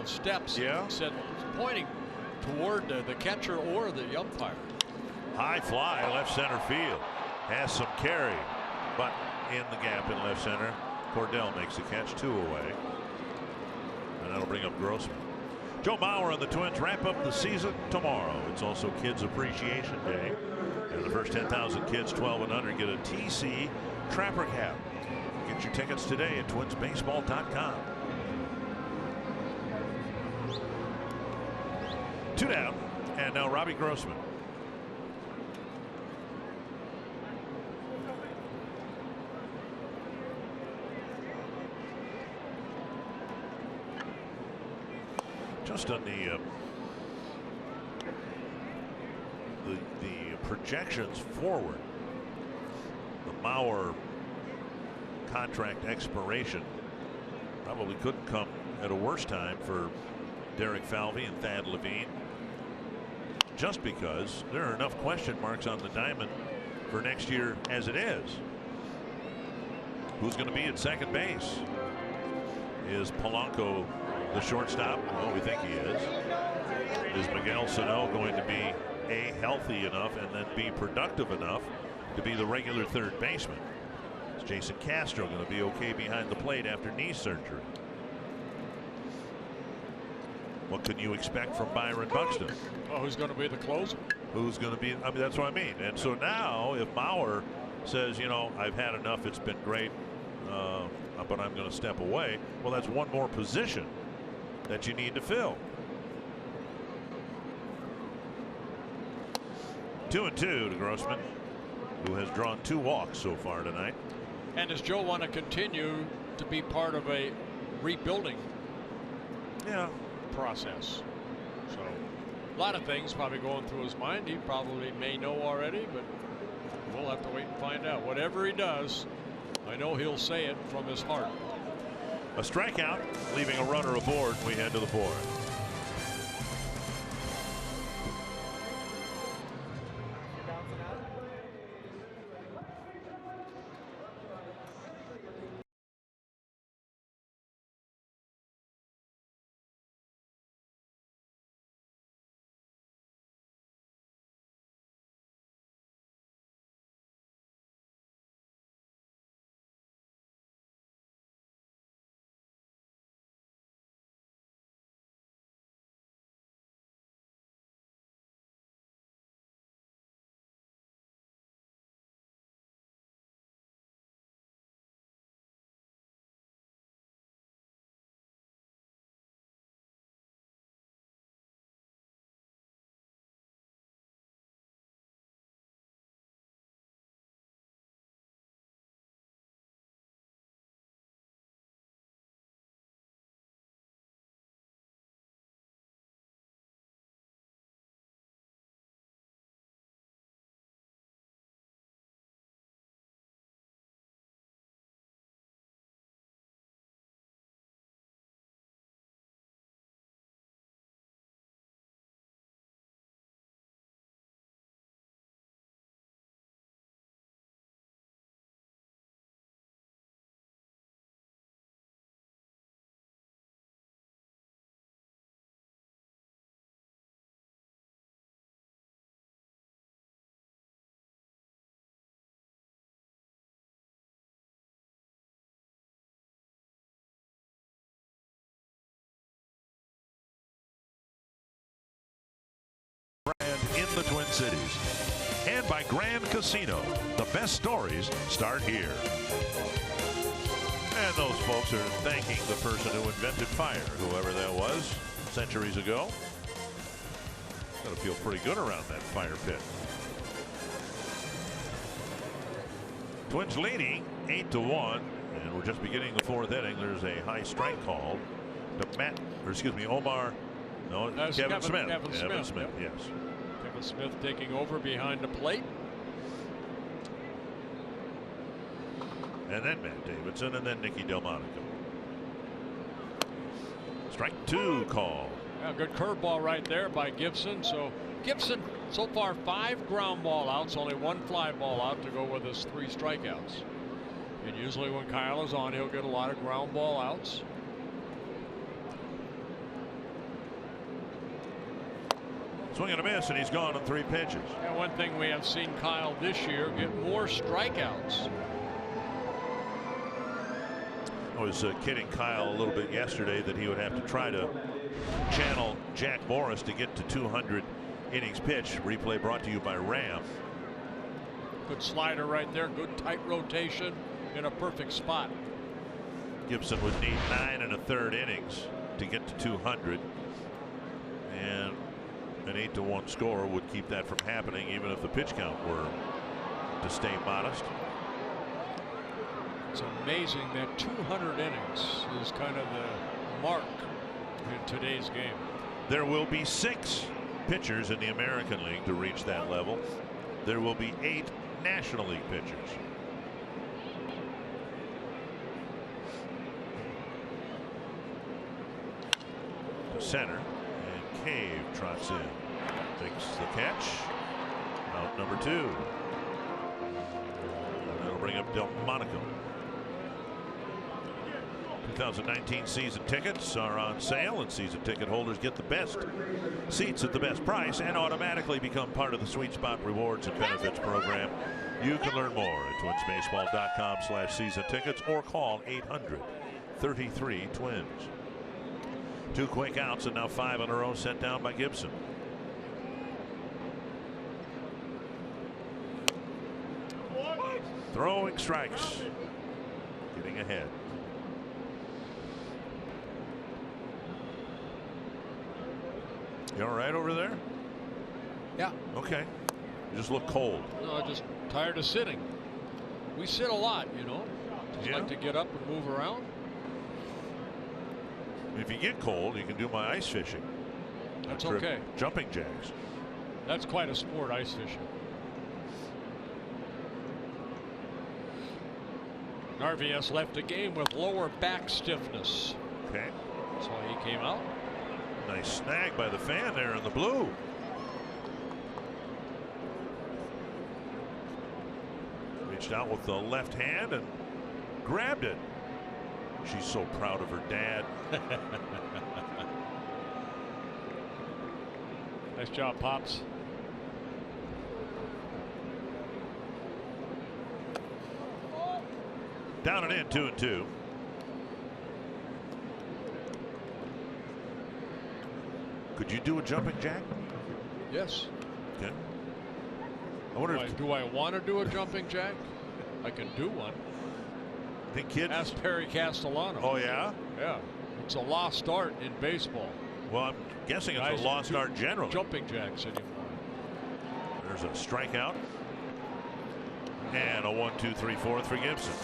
steps. Yeah. And said, pointing toward the catcher or the umpire. High fly left center field. Has some carry, but in the gap in left center. Cordell makes the catch, 2 away. And that'll bring up Grossman. Joe Mauer and the Twins wrap up the season tomorrow. It's also Kids Appreciation Day. And the first 10,000 kids 12 and under get a TC Trapper Cap. Get your tickets today at twinsbaseball.com. 2 down, and now Robbie Grossman. Just on the projections forward, the Mauer contract expiration probably couldn't come at a worse time for Derek Falvey and Thad Levine, just because there are enough question marks on the diamond for next year as it is. Who's going to be at second base? Is Polanco the shortstop? Well, we think he is. Is Miguel Sano going to be A, healthy enough and then B, productive enough to be the regular third baseman? Is Jason Castro going to be okay behind the plate after knee surgery? What can you expect from Byron Buxton? Well, who's going to be the closer? Who's going to be? I mean, that's what I mean. And so now, if Mauer says, I've had enough, it's been great, but I'm going to step away, well, that's one more position that you need to fill. 2-2 to Grossman, who has drawn 2 walks so far tonight. And does Joe want to continue to be part of a rebuilding process? So a lot of things probably going through his mind. He probably may know already, but we'll have to wait and find out. Whatever he does, I know he'll say it from his heart. A strikeout, leaving a runner aboard. We head to the 4th. brand in the Twin Cities. And by Grand Casino. The best stories start here. And those folks are thanking the person who invented fire, whoever that was, centuries ago. Gotta feel pretty good around that fire pit. Twins leading 8-1, and we're just beginning the fourth inning. There's a high strike call to Omar. No, Kevin Smith. Kevin Smith, yes. Kevin Smith taking over behind the plate. And then Matt Davidson, and then Nicky Delmonico. Strike two call. Yeah, good curveball right there by Gibson. So Gibson so far 5 ground ball outs, only 1 fly ball out to go with his 3 strikeouts. And usually when Kyle is on, he'll get a lot of ground ball outs. Swing and a miss, and he's gone on 3 pitches. And one thing we have seen Kyle this year get more strikeouts. I was kidding Kyle a little bit yesterday that he would have to try to channel Jack Morris to get to 200 innings pitched. Replay brought to you by Ram. Good slider right there. Good tight rotation in a perfect spot. Gibson would need 9 1/3 innings to get to 200. And an 8-1 score would keep that from happening even if the pitch count were to stay modest. It's amazing that 200 innings is kind of the mark in today's game. There will be 6 pitchers in the American League to reach that level. There will be 8 National League pitchers. To center, and Cave trots in. Takes the catch. Out number 2. And that'll bring up Delmonico. 2019 season tickets are on sale, and season ticket holders get the best seats at the best price and automatically become part of the Sweet Spot Rewards and Benefits program. You can learn more at twinsbaseball.com/season tickets or call 800-33-TWINS. 2 quick outs, and now 5 in a row sent down by Gibson. Throwing strikes. Getting ahead. You all right over there? Yeah. Okay. You just look cold. No, I'm just tired of sitting. We sit a lot, you know. Just like to get up and move around. If you get cold, you can do my ice fishing. That's okay. Jumping jacks. That's quite a sport, ice fishing. RVS left the game with lower back stiffness. Okay. So he came out. Nice snag by the fan there in the blue. Reached out with the left hand and grabbed it. She's so proud of her dad. Nice job, Pops. Down and in, 2-2. Could you do a jumping jack? Yes. Okay. I wonder do I want to do a jumping jack? I can do one. Think kids? Ask Perry Castellano. Oh yeah? Yeah. It's a lost art in baseball. Well, I'm guessing it's Guys a lost art generally. Jumping jacks anymore. There's a strikeout. And a 1-2-3-4 for Gibson.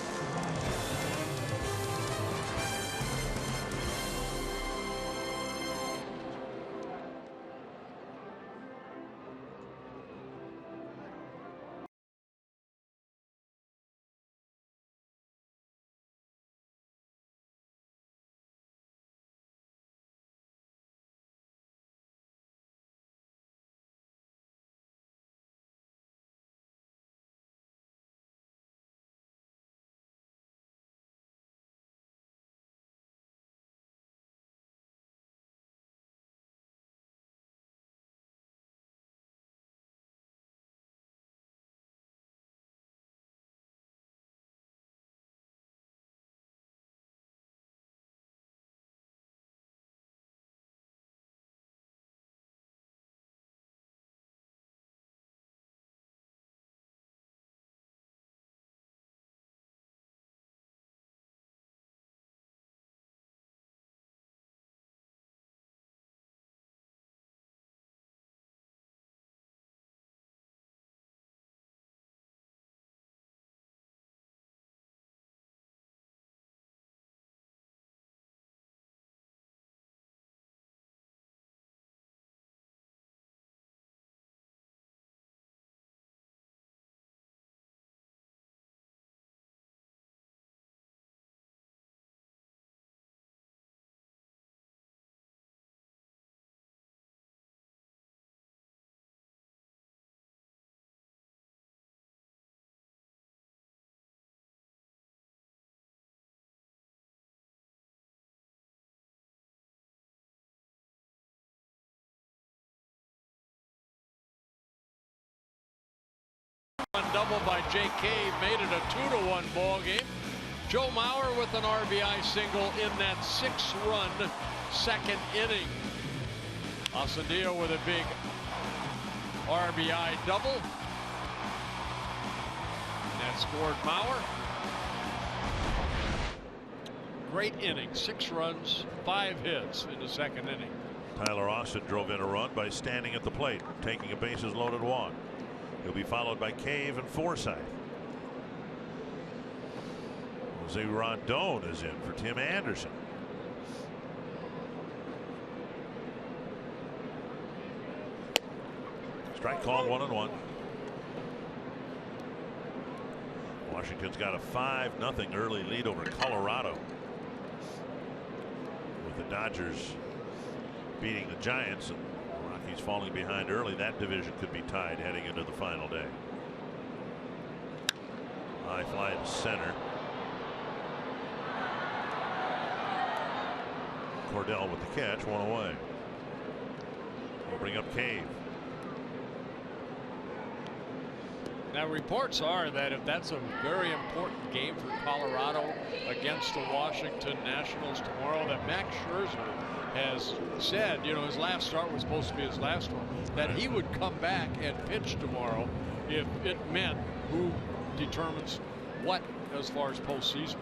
Double by Jake Cave made it a 2-1 ball game. Joe Mauer with an RBI single in that 6-run second inning. Asendio with a big RBI double. And that scored Mauer. Great inning, 6 runs, 5 hits in the second inning. Tyler Austin drove in a run by standing at the plate, taking a bases loaded walk. He'll be followed by Cave and Forsythe. Jose Rondon is in for Tim Anderson. Strike called, 1-1. Washington's got a 5-0 early lead over Colorado, with the Dodgers beating the Giants and the Rockies falling behind early. That division could be tied heading into the final day. High fly to center. Cordell with the catch, 1 away. We'll bring up Cave. Now reports are that if that's a very important game for Colorado against the Washington Nationals tomorrow, that Max Scherzer has said, you know, his last start was supposed to be his last one, that he would come back and pitch tomorrow if it meant who determines what as far as postseason.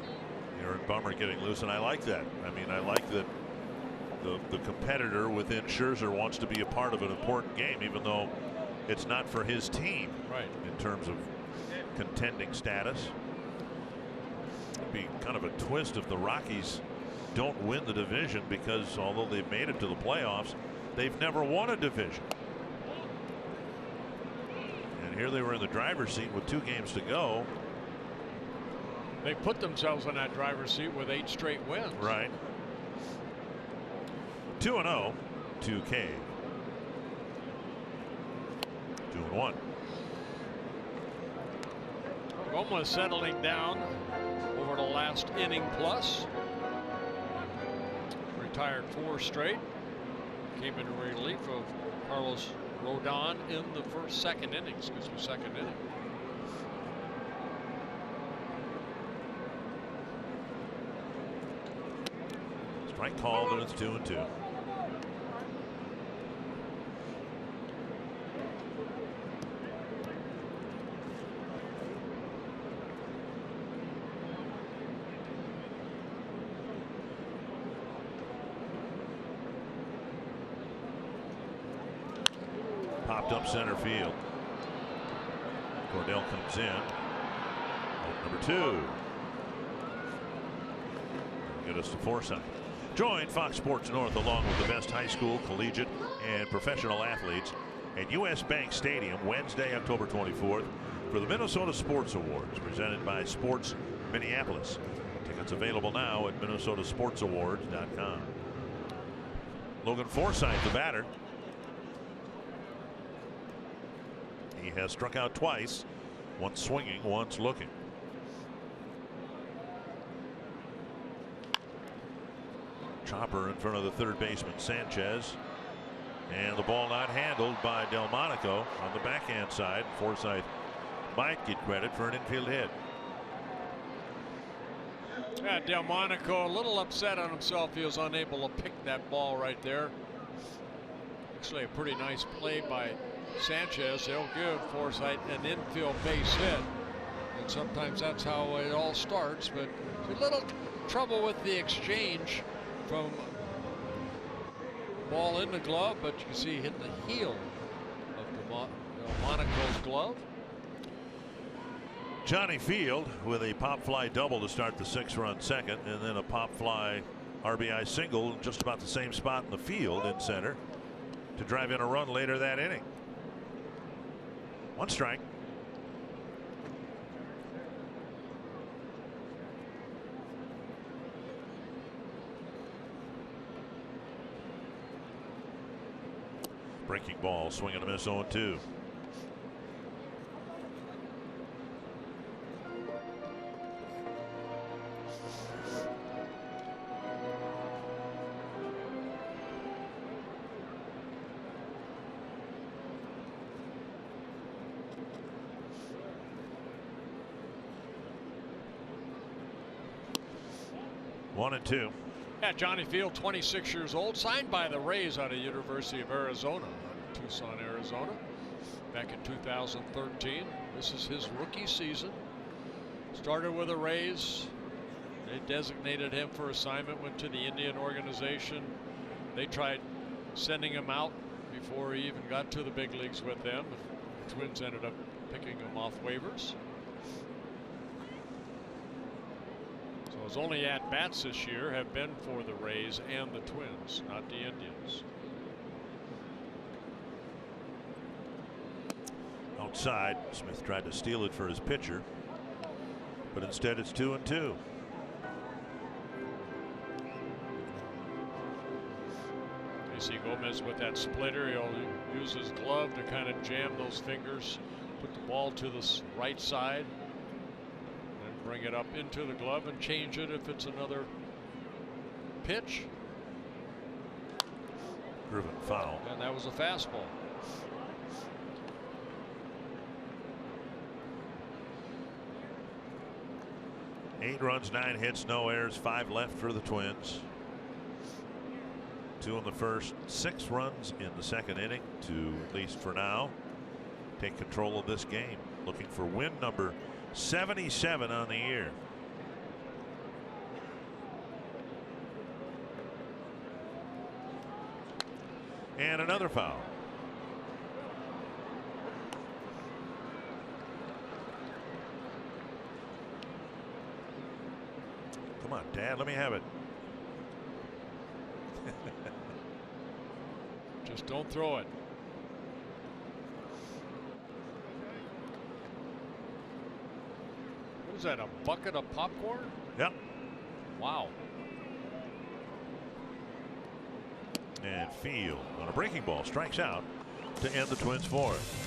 Aaron Bummer getting loose, and I like that. I mean, I like that the competitor within Scherzer wants to be a part of an important game, even though it's not for his team. Right. In terms of contending status. It'd be kind of a twist if the Rockies don't win the division, because although they've made it to the playoffs, they've never won a division. And here they were in the driver's seat with 2 games to go. They put themselves in that driver's seat with 8 straight wins. Right. 2-0 to Cave. 2-1. Goma settling down over the last inning plus. Retired 4 straight. Came in relief of Carlos Rodon in the second inning. Strike called, and it's 2-2. Popped up center field. Cordell comes in. Number 2. Get us to Forsythe. Join Fox Sports North along with the best high school, collegiate, and professional athletes at U.S. Bank Stadium Wednesday, October 24th for the Minnesota Sports Awards, presented by Sports Minneapolis. Tickets available now at minnesotasportsawards.com. Logan Forsythe, the batter. He has struck out twice, once swinging, once looking. Chopper in front of the third baseman Sanchez, and the ball not handled by Delmonico on the backhand side. Forsythe might get credit for an infield hit. Yeah, Delmonico a little upset on himself. He was unable to pick that ball right there. Actually a pretty nice play by Sanchez. They'll give Forsythe an infield base hit, and sometimes that's how it all starts. But a little trouble with the exchange from ball in the glove, but you can see he hit the heel of Delmonico's glove. Johnny Field with a pop fly double to start the 6-run second, and then a pop fly RBI single just about the same spot in the field in center to drive in a run later that inning. 1 strike. Breaking ball, swing and a miss, 0-2. 1-2. Yeah, Johnny Field, 26 years old, signed by the Rays out of University of Arizona, Tucson, Arizona, back in 2013. This is his rookie season. Started with the Rays. They designated him for assignment, went to the Indian organization. They tried sending him out before he even got to the big leagues with them. The Twins ended up picking him off waivers. So his only at-bats this year have been for the Rays and the Twins, not the Indians. Outside, Smith tried to steal it for his pitcher, but instead it's 2-2. You see Gomez with that splitter. He'll use his glove to kind of jam those fingers, put the ball to the right side, and bring it up into the glove and change it if it's another pitch. Driven foul. And that was a fastball. Eight runs, 9 hits, no errors, 5 left for the Twins. 2 in the first, 6 runs in the second inning to, at least for now, take control of this game. Looking for win number 77 on the year. And another foul. Come on, Dad, let me have it. Just don't throw it. What is that, a bucket of popcorn? Yep. Wow. And Field on a breaking ball strikes out to end the Twins' fourth.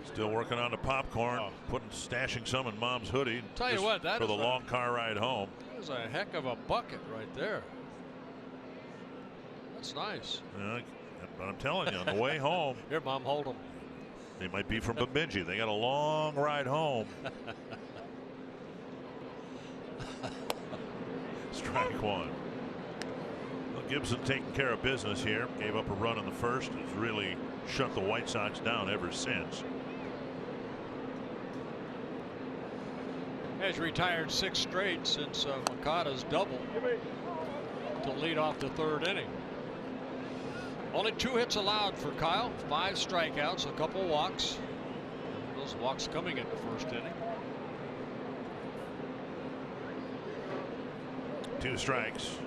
Still working on the popcorn, stashing some in Mom's hoodie. Tell you what, that for is the long car ride home. That is a heck of a bucket right there. That's nice. But I'm telling you, on the way home. Here, Mom, hold them. They might be from Bemidji. They got a long ride home. Strike one. Well, Gibson taking care of business here. Gave up a run in the first. Has really shut the White Sox down ever since. Has retired 6 straight since Makata's double to lead off the 3rd inning. Only 2 hits allowed for Kyle, 5 strikeouts, a couple walks. Those walks coming in the 1st inning. 2 strikes.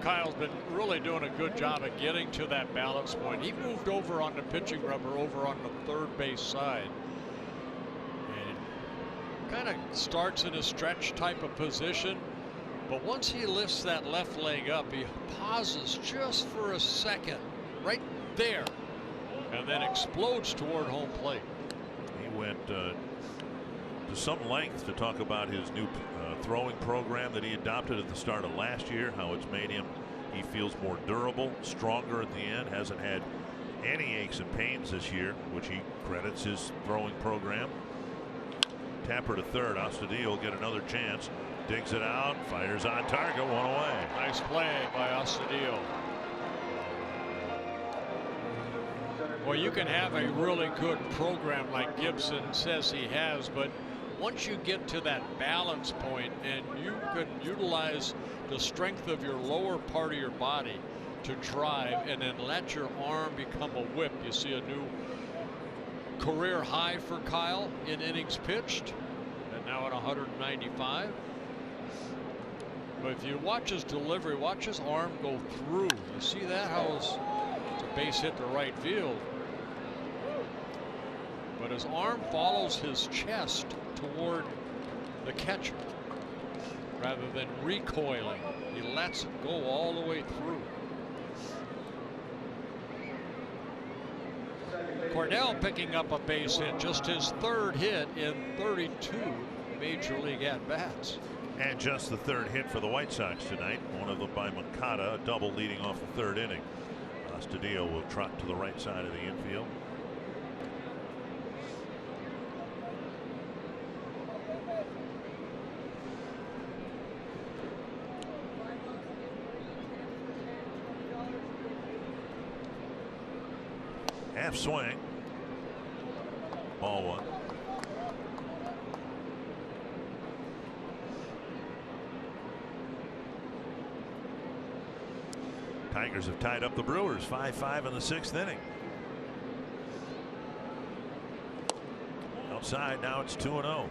Kyle's been really doing a good job of getting to that balance point. He moved over on the pitching rubber over on the third base side. And kind of starts in a stretch type of position. But once he lifts that left leg up, he pauses just for a second right there and then explodes toward home plate. He went to some length to talk about his new throwing program that he adopted at the start of last year, how it's made him, he feels more durable, stronger at the end, hasn't had any aches and pains this year, which he credits his throwing program. Tapper to third. Astudillo will get another chance. Digs it out, fires on target, one away. Nice play by Astudillo. Well, you can have a really good program like Gibson says he has, but once you get to that balance point and you can utilize the strength of your lower part of your body to drive and then let your arm become a whip. You see a new career high for Kyle in innings pitched, and now at 195. But if you watch his delivery, watch his arm go through. You see that? How it's a base hit to right field. But his arm follows his chest toward the catcher rather than recoiling. He lets it go all the way through. Cornell picking up a base hit, just his third hit in 32 major league at-bats. And just the third hit for the White Sox tonight, one of them by Moncada, a double leading off the third inning. Astudillo will trot to the right side of the infield. Half swing. Ball one. Tigers have tied up the Brewers 5-5 in the sixth inning. Outside now it's 2-0.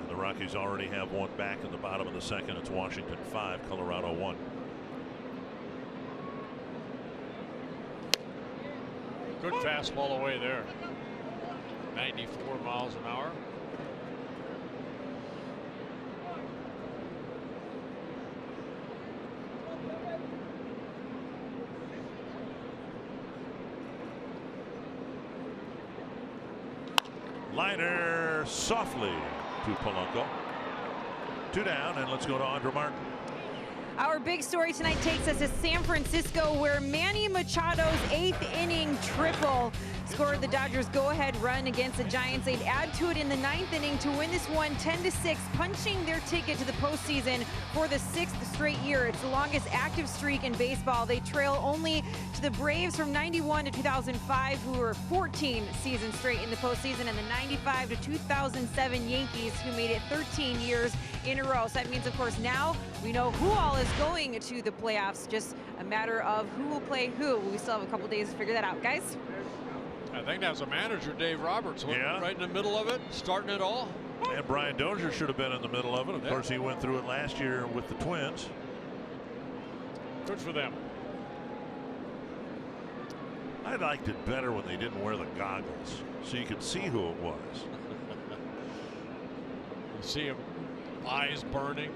The Rockies already have one back in the bottom of the second. It's Washington 5, Colorado 1. Good fastball away there. 94 miles an hour. Liner softly to Polanco. 2 down, and let's go to Andrew Martin. Our big story tonight takes us to San Francisco, where Manny Machado's 8th inning triple scored the Dodgers' go-ahead run against the Giants. They'd add to it in the 9th inning to win this one 10-6, punching their ticket to the postseason for the 6th straight year. It's the longest active streak in baseball. They trail only to the Braves from 91 to 2005, who were 14 seasons straight in the postseason, and the 95 to 2007 Yankees, who made it 13 years in a row. So that means, of course, now we know who all is going to the playoffs. Just a matter of who will play who. We still have a couple days to figure that out, guys. I think that's a manager, Dave Roberts, yeah, right in the middle of it, starting it all. And Brian Dozier should have been in the middle of it. Of course, he went through it last year with the Twins. Good for them. I liked it better when they didn't wear the goggles, so you could see who it was. You see him, eyes burning.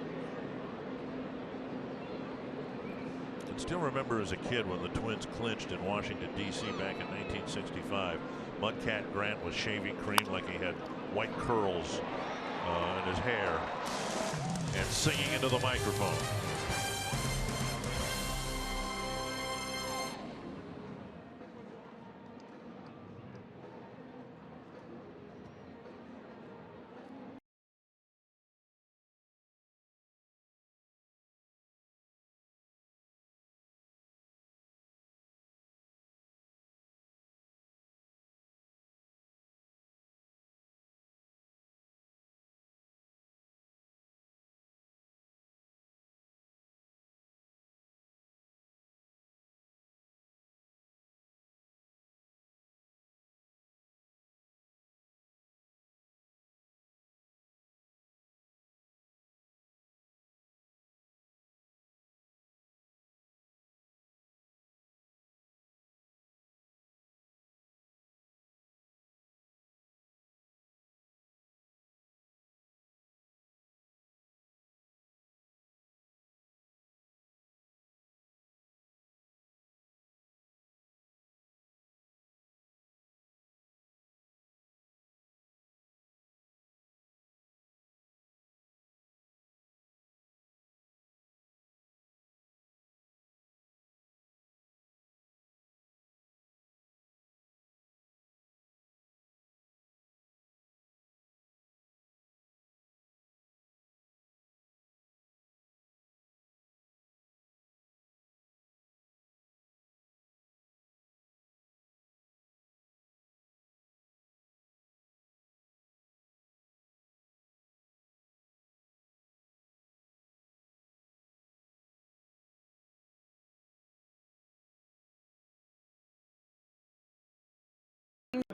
I still remember as a kid when the Twins clinched in Washington, D.C. back in 1965. Mudcat Grant was shaving cream like he had white curls in his hair and singing into the microphone.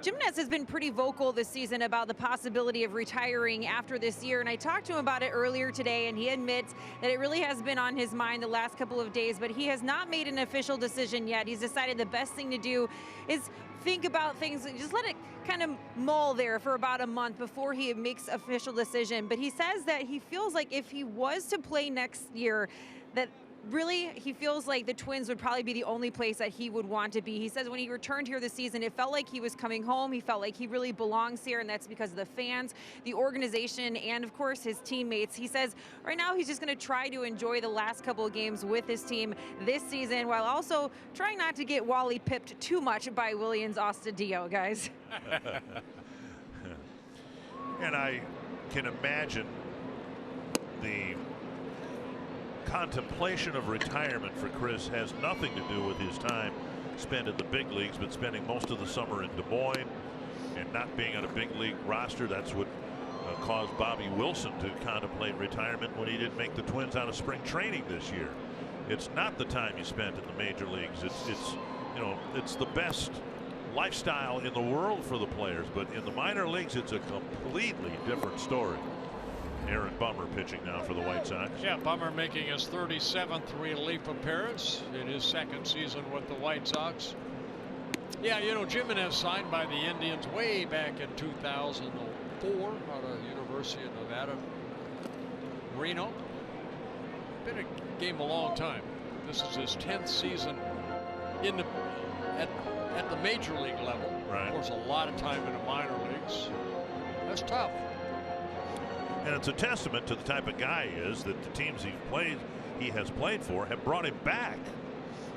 Jimenez has been pretty vocal this season about the possibility of retiring after this year, and I talked to him about it earlier today, and he admits that it really has been on his mind the last couple of days, but he has not made an official decision yet. He's decided the best thing to do is think about things, just let it kind of mull there for about a month before he makes official decision. But he says that he feels like if he was to play next year, that really, he feels like the Twins would probably be the only place that he would want to be. He says when he returned here this season, it felt like he was coming home. He felt like he really belongs here, and that's because of the fans, the organization, and of course his teammates. He says right now he's just going to try to enjoy the last couple of games with his team this season, while also trying not to get Wally pipped too much by Willians Astudillo, guys. And I can imagine the contemplation of retirement for Chris has nothing to do with his time spent in the big leagues, but spending most of the summer in Des Moines and not being on a big league roster. That's what caused Bobby Wilson to contemplate retirement when he didn't make the Twins out of spring training this year. It's not the time you spent in the major leagues. It's the best lifestyle in the world for the players, but in the minor leagues it's a completely different story. Aaron Bummer pitching now for the White Sox. Yeah, Bummer making his 37th relief appearance in his second season with the White Sox. Yeah, you know, Jimenez signed by the Indians way back in 2004 out of University of Nevada, Reno. Been a game a long time. This is his 10th season in the at the major league level. Right. Of course, a lot of time in the minor leagues. That's tough. And it's a testament to the type of guy he is that the teams he has played for have brought him back.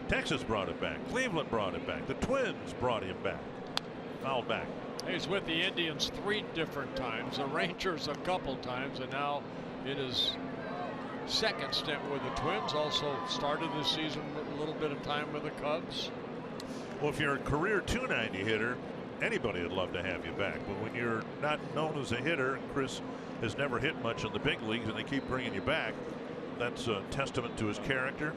Texas brought him back. Cleveland brought him back. The Twins brought him back. Fouled back. He's with the Indians 3 different times, the Rangers a couple times, and now in his second stint with the Twins. Also started this season with a little bit of time with the Cubs. Well, if you're a career .290 hitter, anybody would love to have you back. But when you're not known as a hitter, and Chris has never hit much in the big leagues, and they keep bringing you back, that's a testament to his character.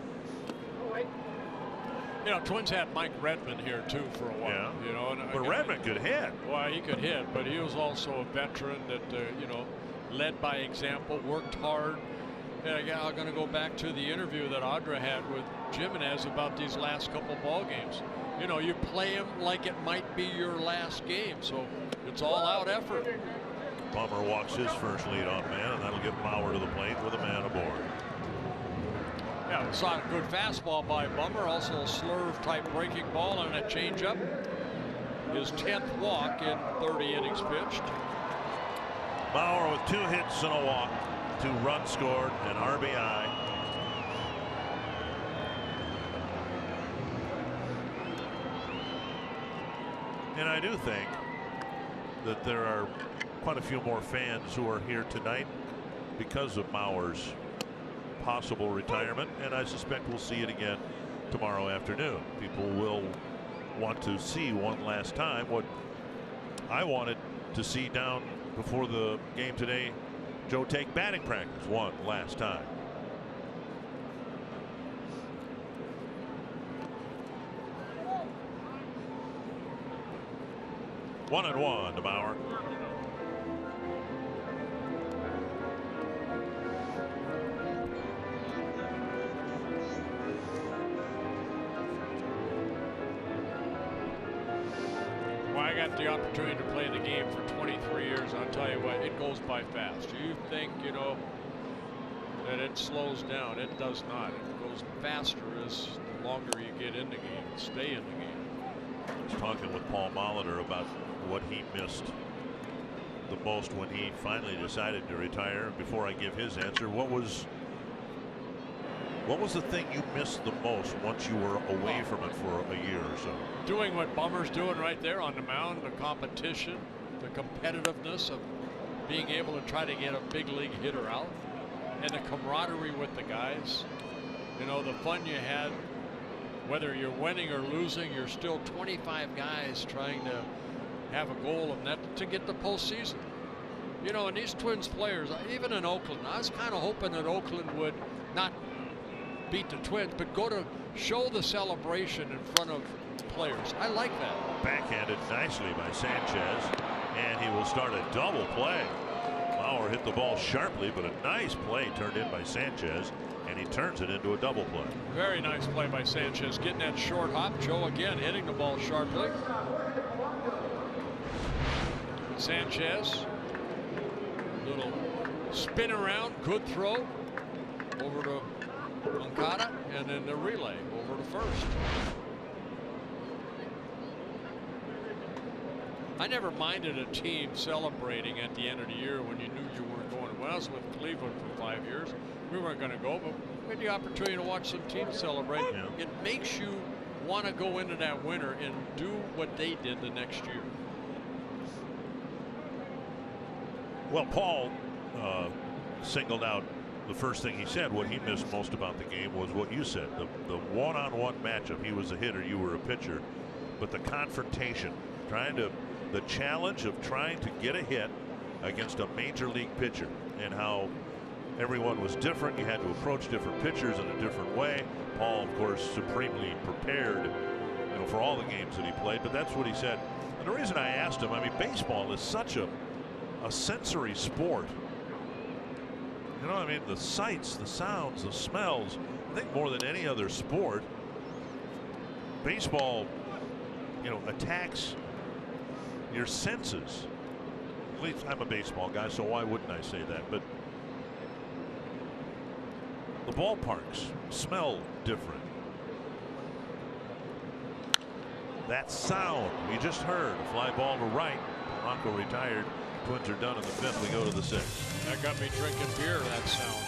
You know, Twins had Mike Redmond here too for a while. Yeah. You know, and but Redmond could hit. Well, he could hit, but he was also a veteran that you know, led by example, worked hard. And again, I'm going to go back to the interview that Audra had with Jimenez about these last couple ball games. You know, you play him like it might be your last game, so it's all out effort. Bummer walks his first leadoff man, and that'll get Bauer to the plate with a man aboard. Yeah, we saw a good fastball by Bummer, also a slurve type breaking ball and a changeup. His 10th walk in 30 innings pitched. Bauer with 2 hits and a walk, 2 runs scored, and RBI. And I do think that there are quite a few more fans who are here tonight because of Bauer's possible retirement, and I suspect we'll see it again tomorrow afternoon. People will want to see one last time what I wanted to see down before the game today. Joe take batting practice one last time. One and one to Bauer. I got the opportunity to play the game for 23 years. I'll tell you what, it goes by fast. You think, you know, that it slows down. It does not. It goes faster as the longer you get in the game, stay in the game. I was talking with Paul Molitor about what he missed the most when he finally decided to retire. Before I give his answer, what was the thing you missed the most once you were away from it for a year or so? Doing what Bummer's doing right there on the mound, the competition, the competitiveness of being able to try to get a big league hitter out, and the camaraderie with the guys. You know, the fun you had, whether you're winning or losing, you're still 25 guys trying to have a goal of that to get the postseason. You know, and these Twins players, even in Oakland, I was kind of hoping that Oakland would not beat the Twins, but go to show the celebration in front of players. I like that. Backhanded nicely by Sanchez, and he will start a double play. Lauer hit the ball sharply, but a nice play turned in by Sanchez, and he turns it into a double play. Very nice play by Sanchez, getting that short hop. Joe again hitting the ball sharply. Sanchez, little spin around, good throw over to Moncada, and then the relay over to first. I never minded a team celebrating at the end of the year when you knew you weren't going. When I was with Cleveland for 5 years, we weren't going to go, but we had the opportunity to watch some teams celebrate. Yeah. It makes you want to go into that winter and do what they did the next year. Well, Paul singled out the first thing he said. What he missed most about the game was what you said, the one-on-one matchup. He was a hitter, you were a pitcher, but the confrontation, the challenge of trying to get a hit against a major league pitcher, and how everyone was different. You had to approach different pitchers in a different way. Paul, of course, supremely prepared, for all the games that he played, but that's what he said. And the reason I asked him, I mean, baseball is such a sensory sport. I mean, the sights, the sounds, the smells, I think more than any other sport, baseball, attacks your senses. At least I'm a baseball guy, so why wouldn't I say that? But the ballparks smell different. That sound we just heard, a fly ball to right. Polanco retired. Twins are done in the 5th. We go to the 6th. That got me drinking beer, that sound.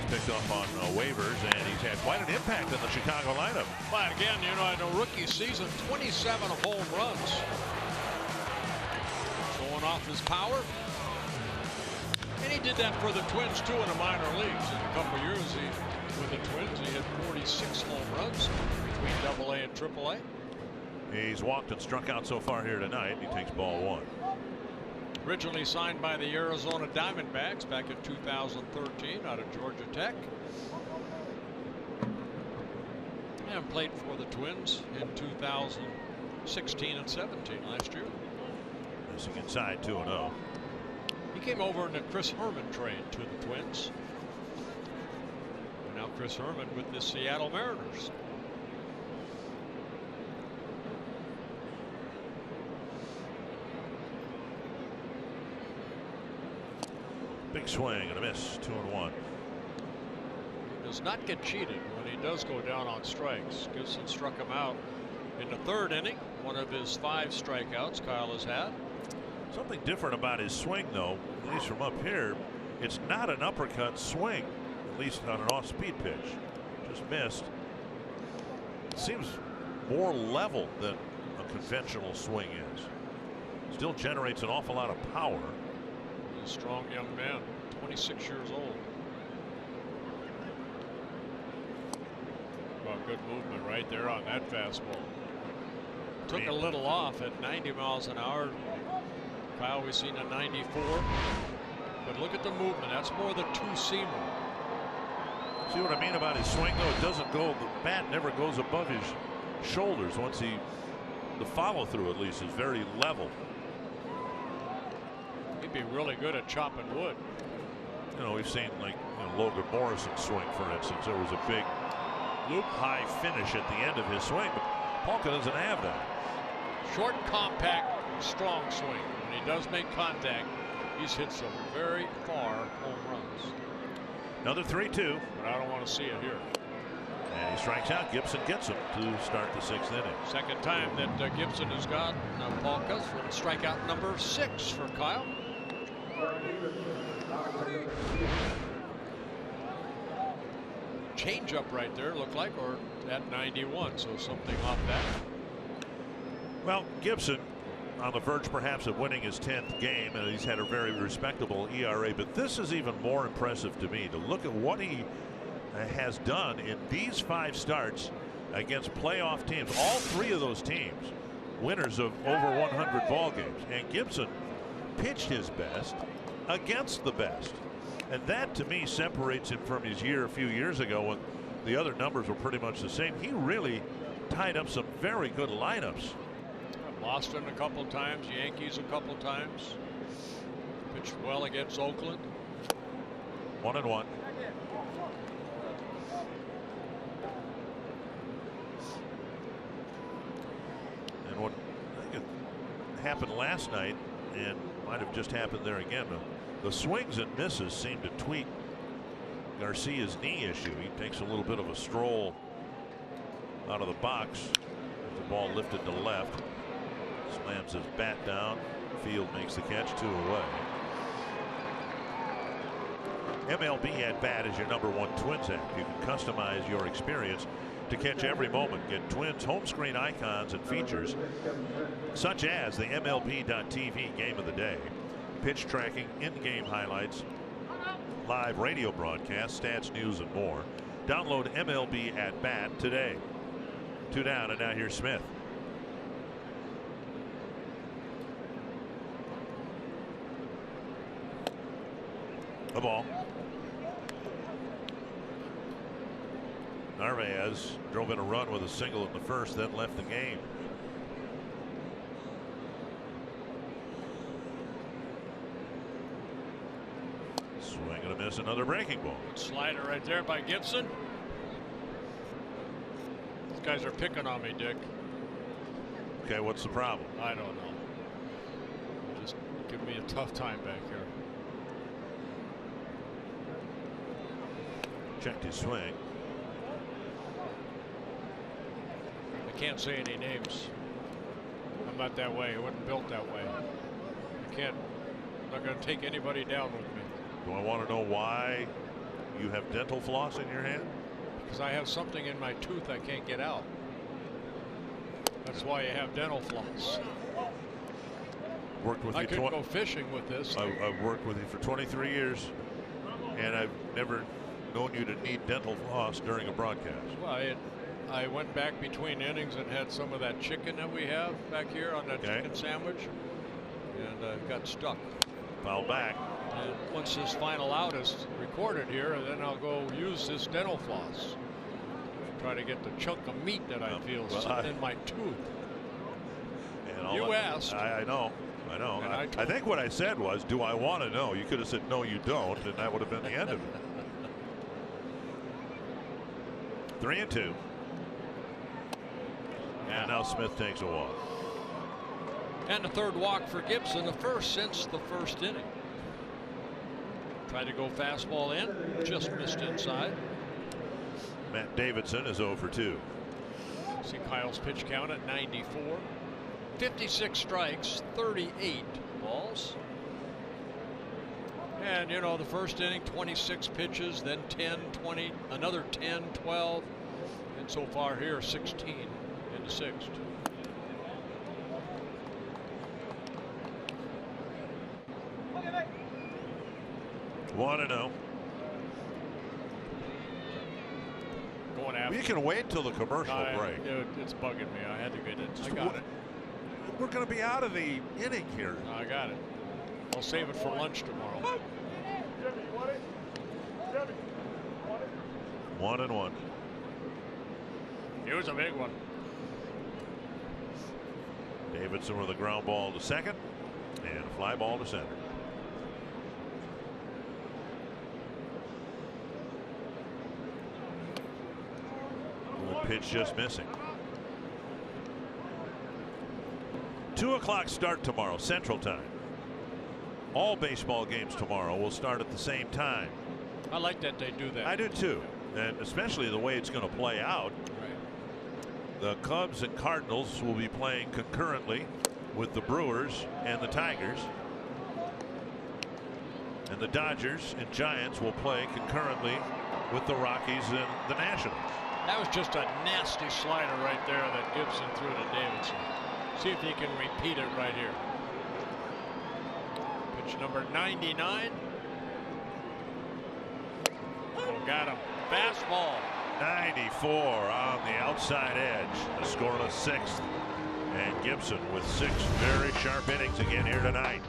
Picked up on waivers, and he's had quite an impact in the Chicago lineup. But again, in the rookie season, 27 home runs. Showing off his power. And he did that for the Twins, too, in the minor leagues. In a couple of years with the Twins, he had 46 home runs between AA and AAA. He's walked and struck out so far here tonight. He takes ball 1. Originally signed by the Arizona Diamondbacks back in 2013 out of Georgia Tech. And played for the Twins in 2016 and 17 last year. Missing inside 2-0. He came over in the Chris Herman trade to the Twins. And now Chris Herman with the Seattle Mariners. Big swing and a miss. 2-1. He does not get cheated when he does go down on strikes. Gibson struck him out in the 3rd inning. One of his 5 strikeouts Kyle has had. Something different about his swing, though, at least from up here. It's not an uppercut swing, at least on an off-speed pitch. Just missed. It seems more level than a conventional swing is. Still generates an awful lot of power. He's a strong young man, 26 years old. Well, good movement right there on that fastball. Took a little off at 90 miles an hour. Kyle, we've seen a 94. But look at the movement. That's more the two-seamer. See what I mean about his swing, though? It doesn't go, the bat never goes above his shoulders. Once the follow-through at least is very level. He'd be really good at chopping wood. You know, we've seen like Logan Morrison swing, for instance. There was a big loop high finish at the end of his swing, but Polka doesn't have that. Short, compact, strong swing. When he does make contact, he's hit some very far home runs. Another 3-2. But I don't want to see it here. And he strikes out. Gibson gets him to start the 6th inning. Second time that Gibson has got Polkas for strikeout number 6 for Kyle. Change up right there, looked like, or at 91, so something off that. Well, Gibson on the verge perhaps of winning his 10th game, and he's had a very respectable ERA, but this is even more impressive to me to look at what he has done in these 5 starts against playoff teams. All 3 of those teams winners of over 100 ball games, and Gibson pitched his best against the best, and that to me separates him from his year a few years ago when the other numbers were pretty much the same. He really tied up some very good lineups. Boston a couple times, Yankees a couple times. Pitched well against Oakland. 1-1. And what I think it happened last night, and might have just happened there again, but the swings and misses seem to tweak Garcia's knee issue. He takes a little bit of a stroll out of the box. The ball lifted to left. Slams his bat down. Field makes the catch, 2 away. MLB at Bat is your #1 Twins app. You can customize your experience to catch every moment. Get Twins home screen icons and features such as the MLB.TV Game of the Day, pitch tracking, in-game highlights, live radio broadcasts, stats, news, and more. Download MLB at Bat today. 2 down, and now here's Smith. The ball. Narvaez drove in a run with a single in the first, then left the game. Swing and a miss, another breaking ball. Good slider right there by Gibson. These guys are picking on me, Dick. Okay, what's the problem? I don't know. Just give me a tough time back here. Checked his swing. I can't say any names. I'm not that way. I wasn't built that way. I can't. I'm not going to take anybody down with me. Do I want to know why you have dental floss in your hand? Because I have something in my tooth I can't get out. That's why you have dental floss. Worked with I you. could go fishing with this. I've worked with you for 23 years, and I've never known you to need dental floss during a broadcast. Well, I went back between innings and had some of that chicken that we have back here on that chicken sandwich, and got stuck. Foul back. And once this final out is recorded here, then I'll go use this dental floss. Try to get the chunk of meat that I feel sitting in my tooth. And you asked. I know. I know. I think what I said was, do I want to know? You could have said, no, you don't, and that would have been the end of it. 3-2. And now Smith takes a walk. And the third walk for Gibson, the first since the first inning. Tried to go fastball in, just missed inside. Matt Davidson is 0 for 2. See Kyle's pitch count at 94. 56 strikes, 38 balls. And you know, the first inning 26 pitches, then 10, 20, another 10, 12, and so far here 16 in the sixth. One and oh. Going after. You can wait till the commercial break. It's bugging me. I had to get it. I got it. We're going to be out of the inning here. I got it. I'll save it for lunch tomorrow. 1-1. It was a big one. Davidson with a ground ball to second and a fly ball to center. The pitch just missing. 2 o'clock start tomorrow, Central Time. All baseball games tomorrow will start at the same time. I like that they do that. I do too, and especially the way it's going to play out. Right. The Cubs and Cardinals will be playing concurrently with the Brewers and the Tigers. And the Dodgers and Giants will play concurrently with the Rockies and the Nationals. That was just a nasty slider right there that Gibson threw to Davidson. See if he can repeat it right here. Pitch number 99. Oh, got him. Fastball. 94 on the outside edge. The scoreless sixth. And Gibson with 6 very sharp innings again here tonight.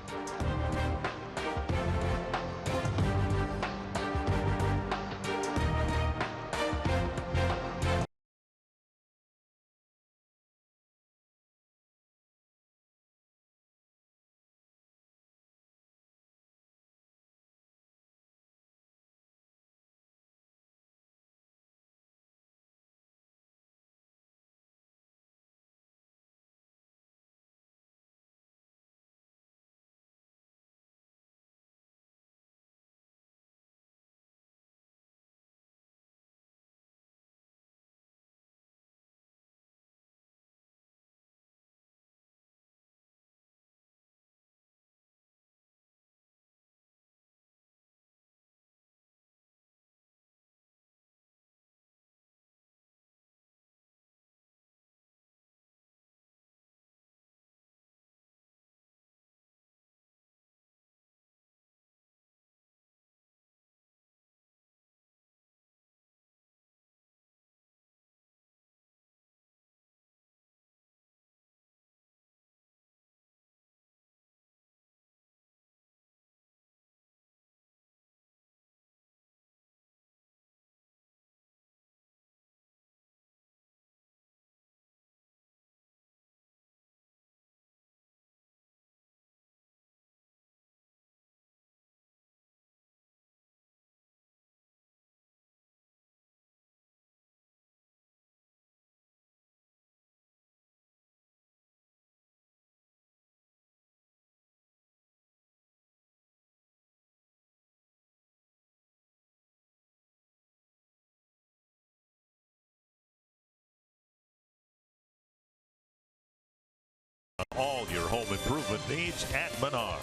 All your home improvement needs at Menards.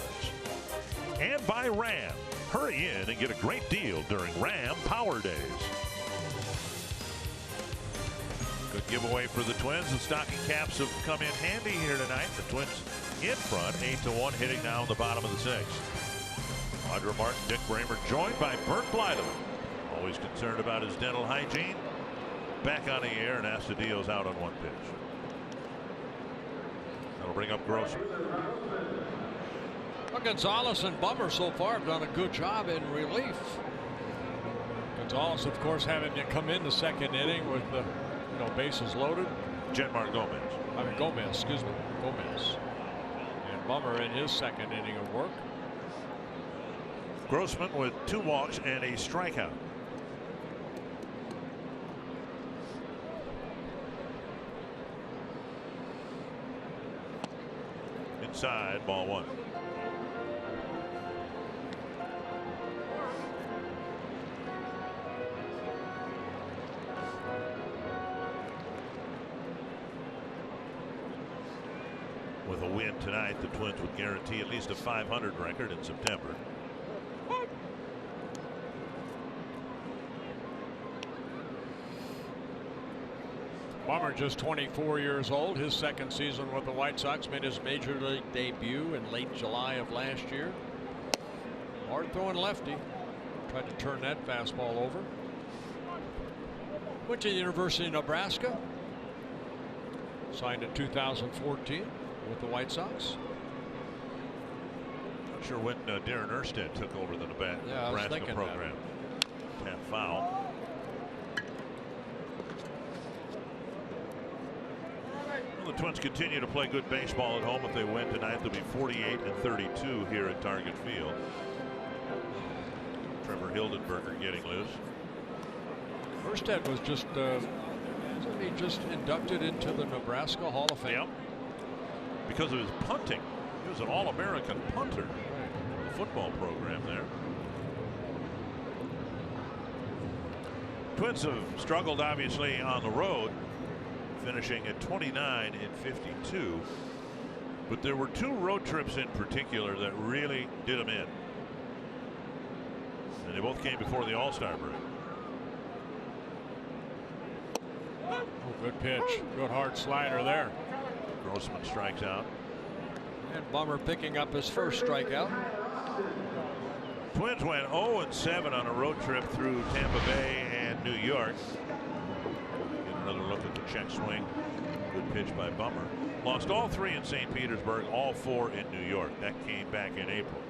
And by Ram. Hurry in and get a great deal during Ram Power Days. Good giveaway for the Twins. The stocking caps have come in handy here tonight. The Twins in front, 8-1, hitting now in the bottom of the sixth. Audra Martin, Dick Bramer joined by Bert Blyden. Always concerned about his dental hygiene. Back on the air, and Astudillo's out on 1 pitch. That'll bring up Grossman. Well, Gonzalez and Bummer so far have done a good job in relief. Gonzalez, of course, having to come in the second inning with the bases loaded. Genmar Gomez. I mean Gomez, excuse me, Gomez. And Bummer in his second inning of work. Grossman with 2 walks and a strikeout. Inside, ball 1. With a win tonight, the Twins would guarantee at least a .500 record in September. Bummer, just 24 years old. His second season with the White Sox, made his major league debut in late July of last year. Hard throwing lefty. Tried to turn that fastball over. Went to the University of Nebraska. Signed in 2014 with the White Sox. Not sure when Darren Erstad took over the Nebraska program. Tap foul. Well, the Twins continue to play good baseball at home. If they win tonight, they'll be 48-32 here at Target Field. Trevor Hildenberger getting loose. Erstad was just he just inducted into the Nebraska Hall of Fame. Yep. Because of his punting. He was an All-American punter for the football program there. Twins have struggled obviously on the road, finishing at 29-52. But there were two road trips in particular that really did them in. And they both came before the All-Star break. Oh, good pitch. Good hard slider there. Grossman strikes out. And Bummer picking up his first strikeout. Twins went 0-7 on a road trip through Tampa Bay and New York. Get another look at the check swing. Good pitch by Bummer. Lost all three in St. Petersburg, all four in New York. That came back in April.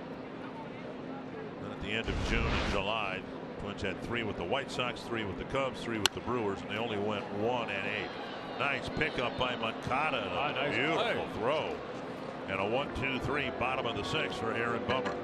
Then at the end of June and July, Twins had 3 with the White Sox, 3 with the Cubs, 3 with the Brewers, and they only went 1-8. Nice pickup by Moncada. Nice beautiful play. throw. And a 1-2-3 bottom of the 6th for Aaron Bummer.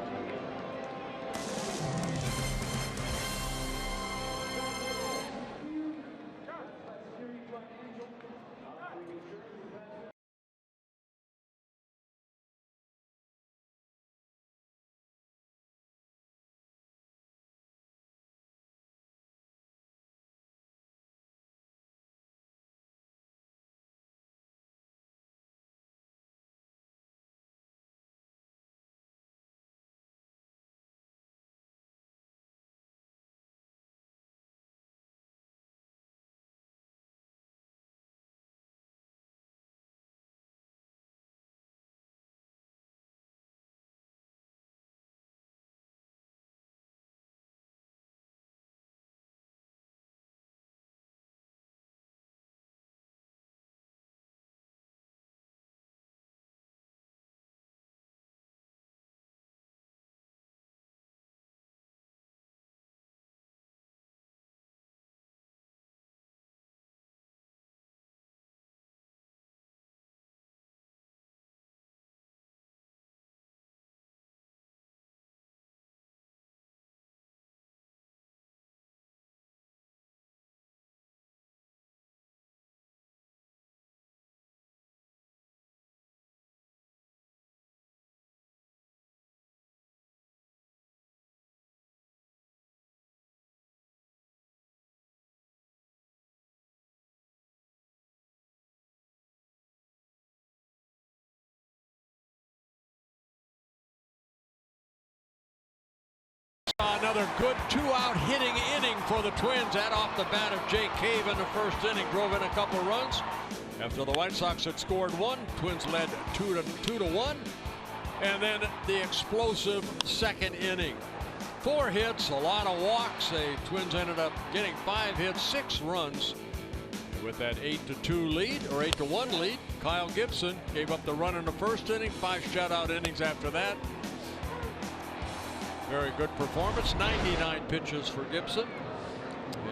Another good 2-out hitting inning for the Twins. That off the bat of Jake Cave in the first inning, drove in a couple runs. After the White Sox had scored 1, Twins led 2-1. And then the explosive second inning. 4 hits, a lot of walks. The Twins ended up getting 5 hits, 6 runs. With that 8-2 lead, or 8-1 lead, Kyle Gibson gave up the run in the first inning, 5 shutout innings after that. Very good performance. 99 pitches for Gibson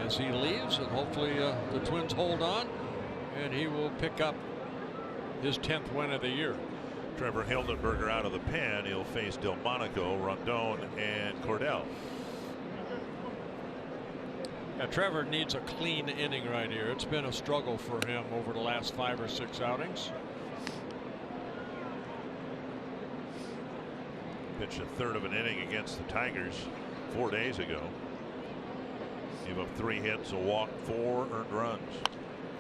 as he leaves, and hopefully the Twins hold on and he will pick up his 10th win of the year. Trevor Hildenberger out of the pen. He'll face Delmonico, Rondon, and Cordell. Yeah, Trevor needs a clean inning right here. It's been a struggle for him over the last 5 or 6 outings. Pitched a third of an inning against the Tigers 4 days ago. Gave up 3 hits, a walk, 4 earned runs.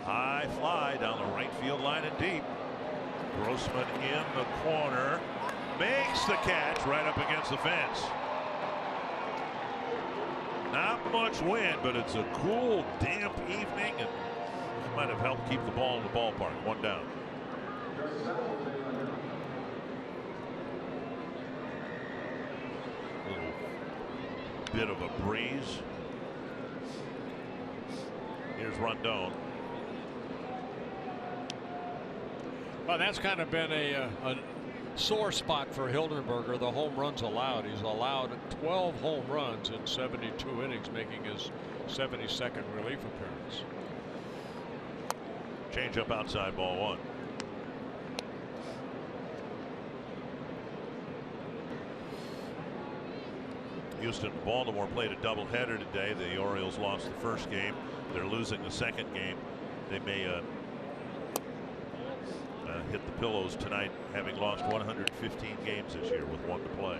High fly down the right field line and deep. Grossman in the corner, makes the catch right up against the fence. Not much wind, but it's a cool, damp evening, and it might have helped keep the ball in the ballpark. One down. A little bit of a breeze. Here's Rondon. Well, that's kind of been a sore spot for Hildenberger, the home runs allowed. He's allowed 12 home runs in 72 innings, making his 72nd relief appearance. Change up outside, ball one. Houston and Baltimore played a doubleheader today. The Orioles lost the first game. They're losing the second game. They may hit the pillows tonight, having lost 115 games this year with one to play.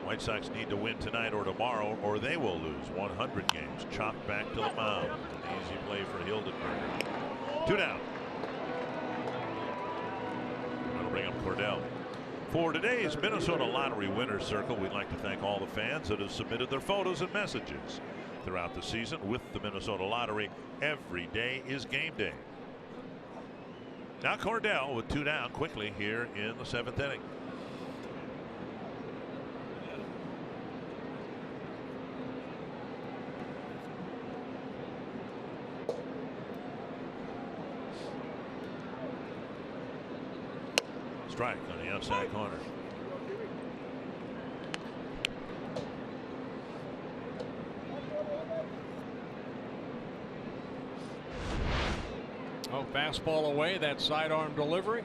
White Sox need to win tonight or tomorrow, or they will lose 100 games. Chopped back to the mound. An easy play for Hildenberger. 2 down. That'll bring up Cordell. For today's Minnesota Lottery Winners Circle, we'd like to thank all the fans that have submitted their photos and messages throughout the season. With the Minnesota Lottery, every day is game day. Now Cordell with 2 down quickly here in the 7th inning. Strike on the outside corner. Oh, fastball away, that sidearm delivery.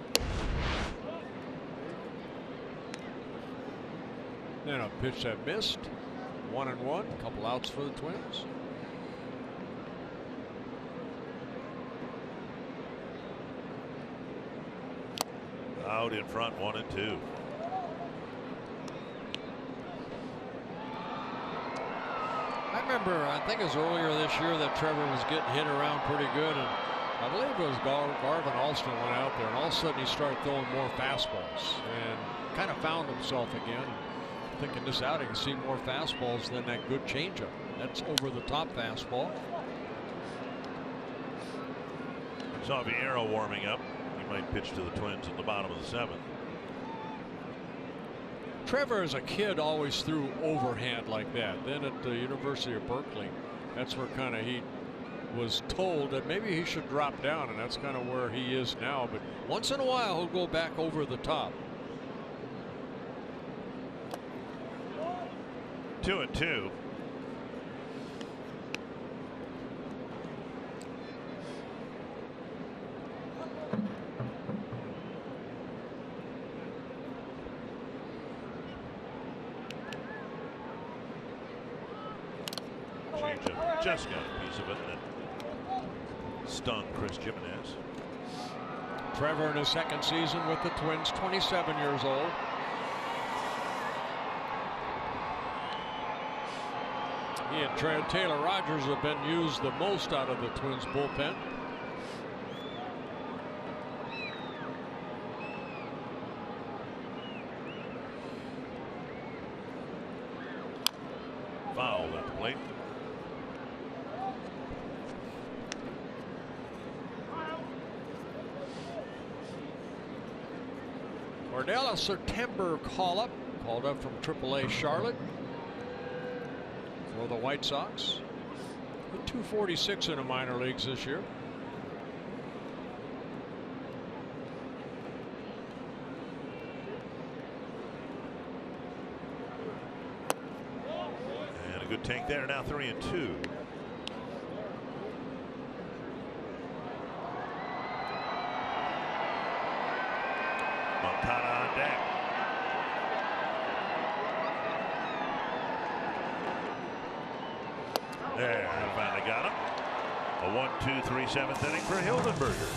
Then a pitch that missed. 1-1, a couple outs for the Twins. Out in front, 1-2. I remember, I think it was earlier this year that Trevor was getting hit around pretty good, and I believe it was Garvin Alston went out there, and all of a sudden he started throwing more fastballs and kind of found himself again. Thinking this outing, he see more fastballs than that good changeup. That's over the top fastball. Saw Vieira warming up. Might pitch to the Twins in the bottom of the 7th. Trevor as a kid always threw overhand like that. Then at the University of Berkeley, that's where kind of he was told that maybe he should drop down, and that's kind of where he is now. But once in a while he'll go back over the top. 2-2. Just got a piece of it that stung Chris Jimenez. Trevor in his 2nd season with the Twins, 27 years old. He and Taylor Rogers have been used the most out of the Twins bullpen. Foul at the plate. Cordell, a September called up from AAA Charlotte for the White Sox. Hit .246 in the minor leagues this year. And a good take there. Now 3-2. Moncada on deck. There, finally got him. A 1-2-3 7th inning for Hildenberger.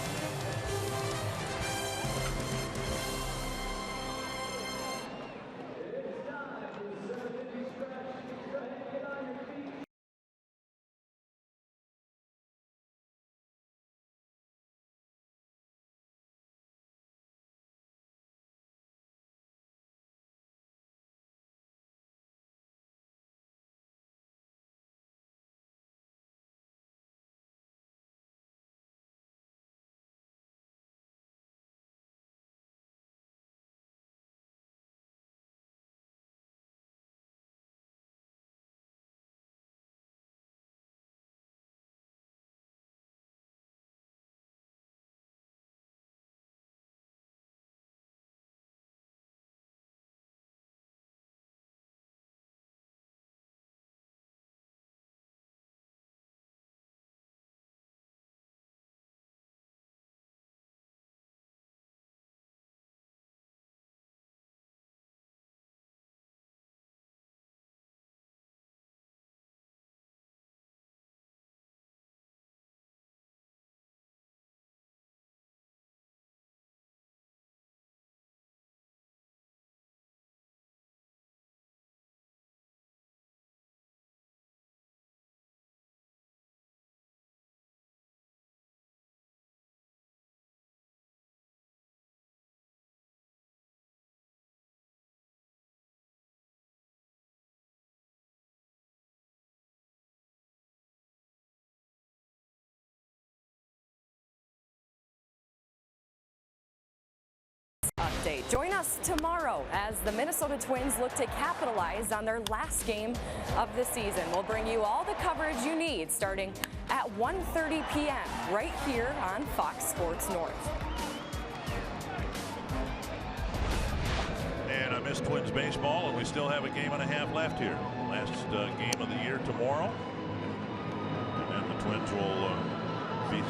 update. Join us tomorrow as the Minnesota Twins look to capitalize on their last game of the season. We'll bring you all the coverage you need starting at 1:30 p.m. right here on Fox Sports North. And I missed Twins baseball, and we still have a game and a half left here. Last game of the year tomorrow. And the Twins will be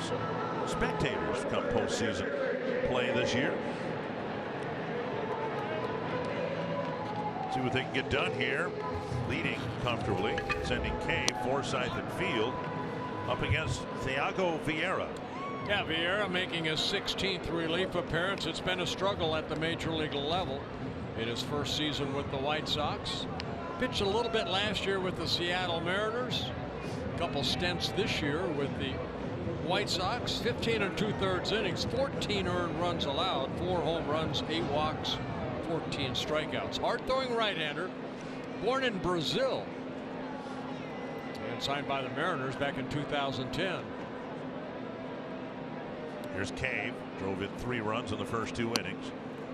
spectators come postseason play this year. See what they can get done here. Leading comfortably, sending Cave, Forsythe, and Field up against Thiago Vieira. Yeah, Vieira making his 16th relief appearance. It's been a struggle at the major league level in his first season with the White Sox. Pitched a little bit last year with the Seattle Mariners. A couple stints this year with the White Sox. 15 2/3 innings, 14 earned runs allowed, 4 home runs, 8 walks, 14 strikeouts. Hard-throwing right-hander, born in Brazil and signed by the Mariners back in 2010. Here's Cave, drove in 3 runs in the first 2 innings.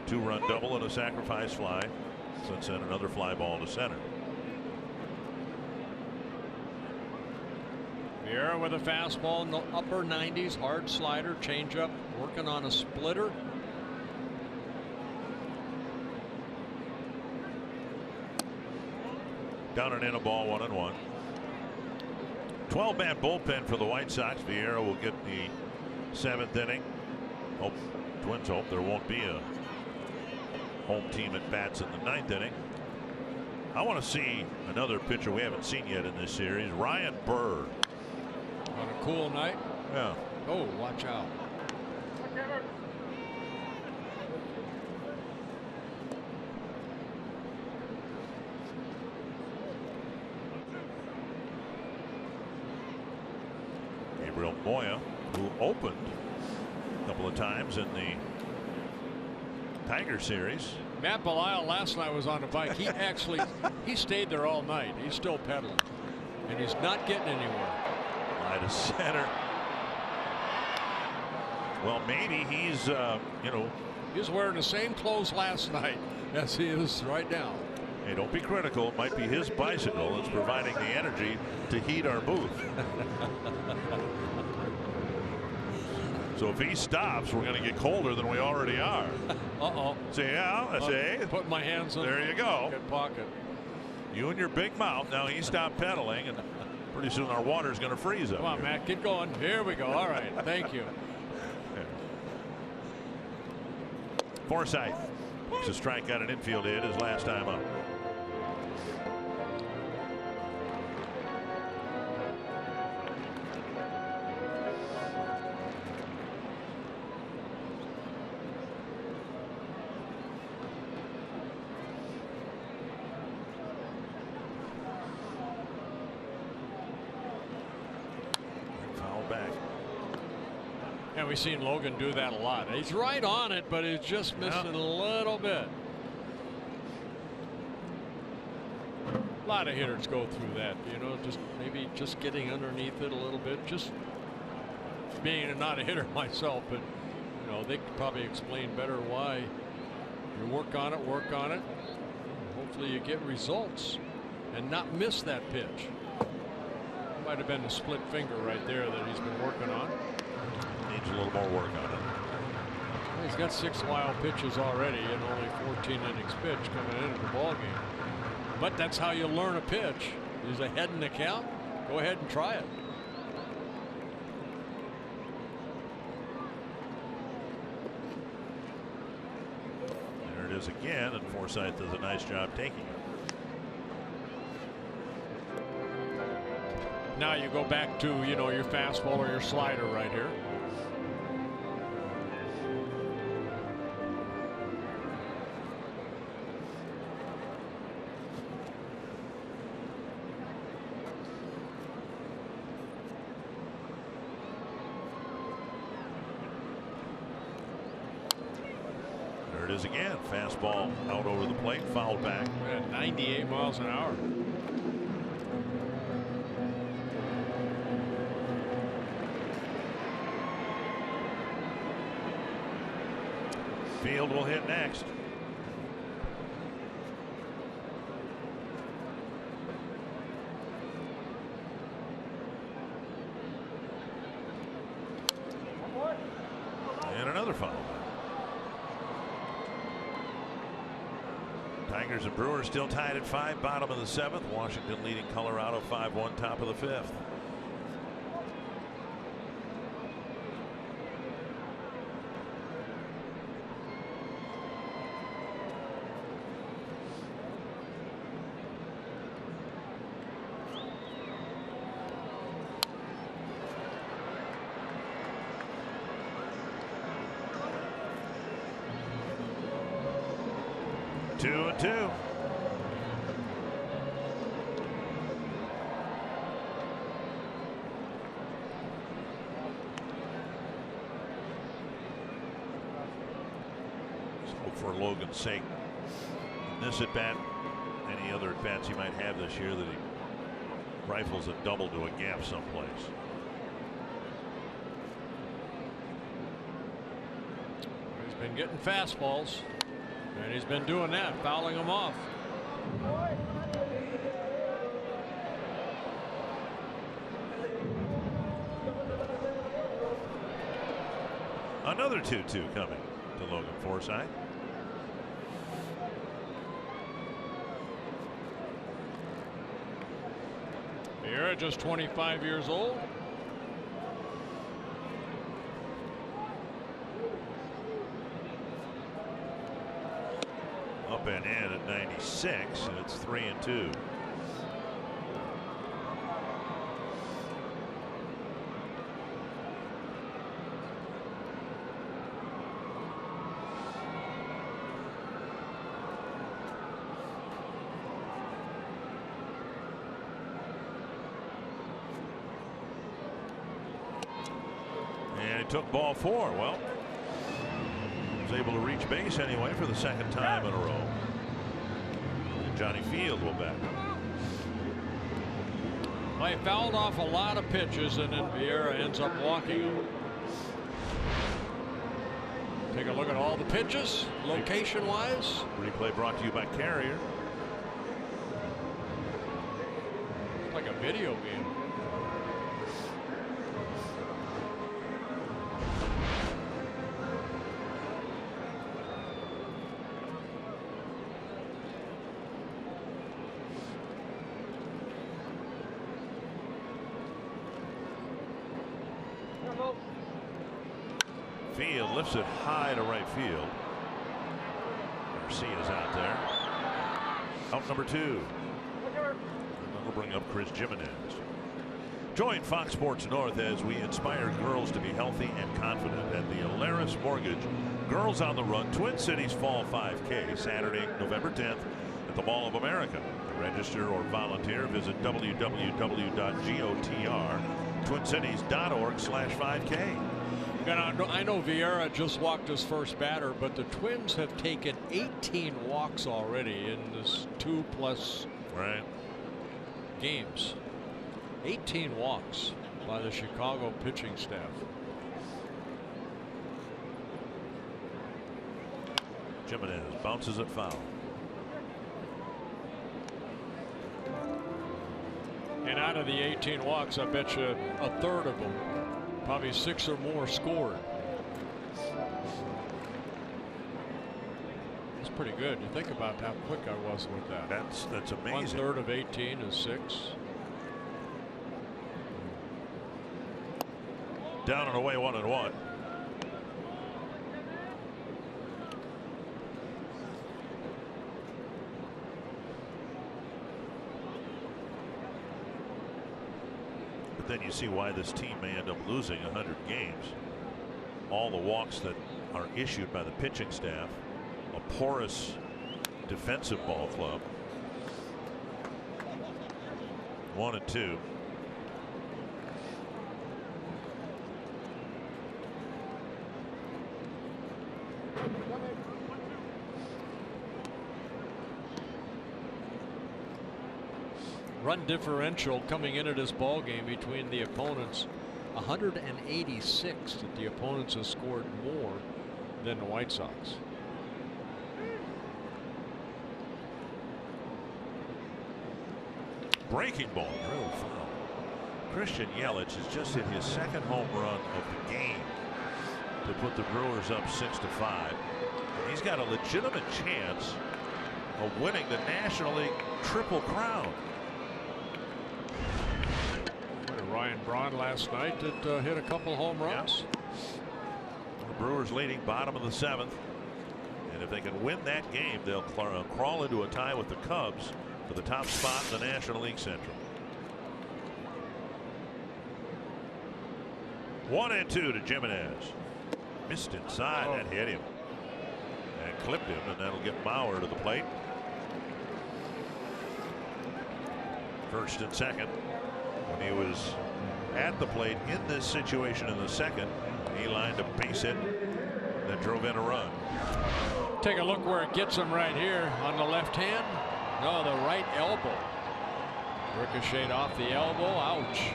2-run double and a sacrifice fly. Since then, another fly ball to center. Vieira with a fastball in the upper 90s, hard slider, changeup, working on a splitter. Down and in, a ball, 1-1. 12-man bullpen for the White Sox. Vieira will get the 7th inning. Twins hope there won't be a home team at bats in the 9th inning. I want to see another pitcher we haven't seen yet in this series, Ryan Burr. On a cool night. Yeah. Oh, watch out. Gabriel Moya, who opened a couple of times in the Tiger series. Matt Belisle last night was on the bike. He actually he stayed there all night. He's still pedaling, and he's not getting anywhere. Line to center. Well, maybe he's he's wearing the same clothes last night as he is right now. Hey, don't be critical. It might be his bicycle that's providing the energy to heat our booth. So if he stops, we're going to get colder than we already are. Uh-oh. See, yeah, I say. Put my hands in there you go. Good pocket. You and your big mouth. Now he stopped pedaling, and pretty soon our water's going to freeze up. Come on, here. Matt, get going. Here we go. All right. Thank you. Forsythe makes a strikeout and infield hit his last time up. Yeah, we've seen Logan do that a lot. He's right on it, but he's just missing a little bit. A lot of hitters go through that, just maybe just getting underneath it a little bit. Just being not a hitter myself, but they could probably explain better why you work on it. Hopefully you get results and not miss that pitch. Might have been the split finger right there that he's been working on. Needs a little more work on it. He's got 6 wild pitches already and only 14 innings pitched coming into the ball game. But that's how you learn a pitch. He's ahead in the count. Go ahead and try it. There it is again, and Forsythe does a nice job taking it. Now you go back to your fastball or your slider right here. There it is again. Fastball out over the plate, fouled back. At 98 miles an hour. Field will hit next. And another foul. Tigers and Brewers still tied at 5, bottom of the 7th. Washington leading Colorado 5-1, top of the 5th. Two and two. So for Logan's sake, in this at bat, any other at bats he might have this year, that he rifles a double to a gap someplace. He's been getting fastballs. And he's been doing that, fouling them off. Another 2-2 coming to Logan Forsythe. Vieira just 25 years old. Up and in at 96, and it's 3-2. And he took ball 4. Well, was able to reach base anyway for the 2nd time in a row. And Johnny Field will bat. Well, he fouled off a lot of pitches, and then Vieira ends up walking him. Take a look at all the pitches, location-wise. Replay brought to you by Carrier. It's like a video game. Field lifts it high to right field. Garcia's out there. Out number 2. And we'll bring up Chris Jimenez. Join Fox Sports North as we inspire girls to be healthy and confident at the Alaris Mortgage Girls on the Run Twin Cities Fall 5K, Saturday, November 10th at the Mall of America. To register or volunteer, visit www.gotr.twincities.org/5K. I know Vieira just walked his first batter, but the Twins have taken 18 walks already in this 2+ games. 18 walks by the Chicago pitching staff. Jimenez bounces it foul. And out of the 18 walks, I bet you a third of them, probably 6 or more, scored. That's pretty good. You think about how quick I was with that. That's amazing. 1/3 of 18 is 6. Down and away, 1-1. But then you see why this team may end up losing 100 games. All the walks that are issued by the pitching staff, a porous defensive ball club. 1-2. Run differential coming into this ball game between the opponents, 186. That the opponents have scored more than the White Sox. breaking ball, drilled foul. Christian Yelich has just hit his second home run of the game to put the Brewers up 6-5. And he's got a legitimate chance of winning the National League Triple Crown. Ryan Braun last night that hit a couple home runs. The Brewers leading bottom of the 7th. And if they can win that game, they'll crawl into a tie with the Cubs for the top spot in the National League Central. 1-2 to Jimenez. Missed inside. That hit him and clipped him, and that'll get Bauer to the plate. First and second. When he was at the plate in this situation in the second, he lined a base hit that drove in a run. Take a look where it gets him right here on the left hand. No, the right elbow. Ricocheted off the elbow. Ouch.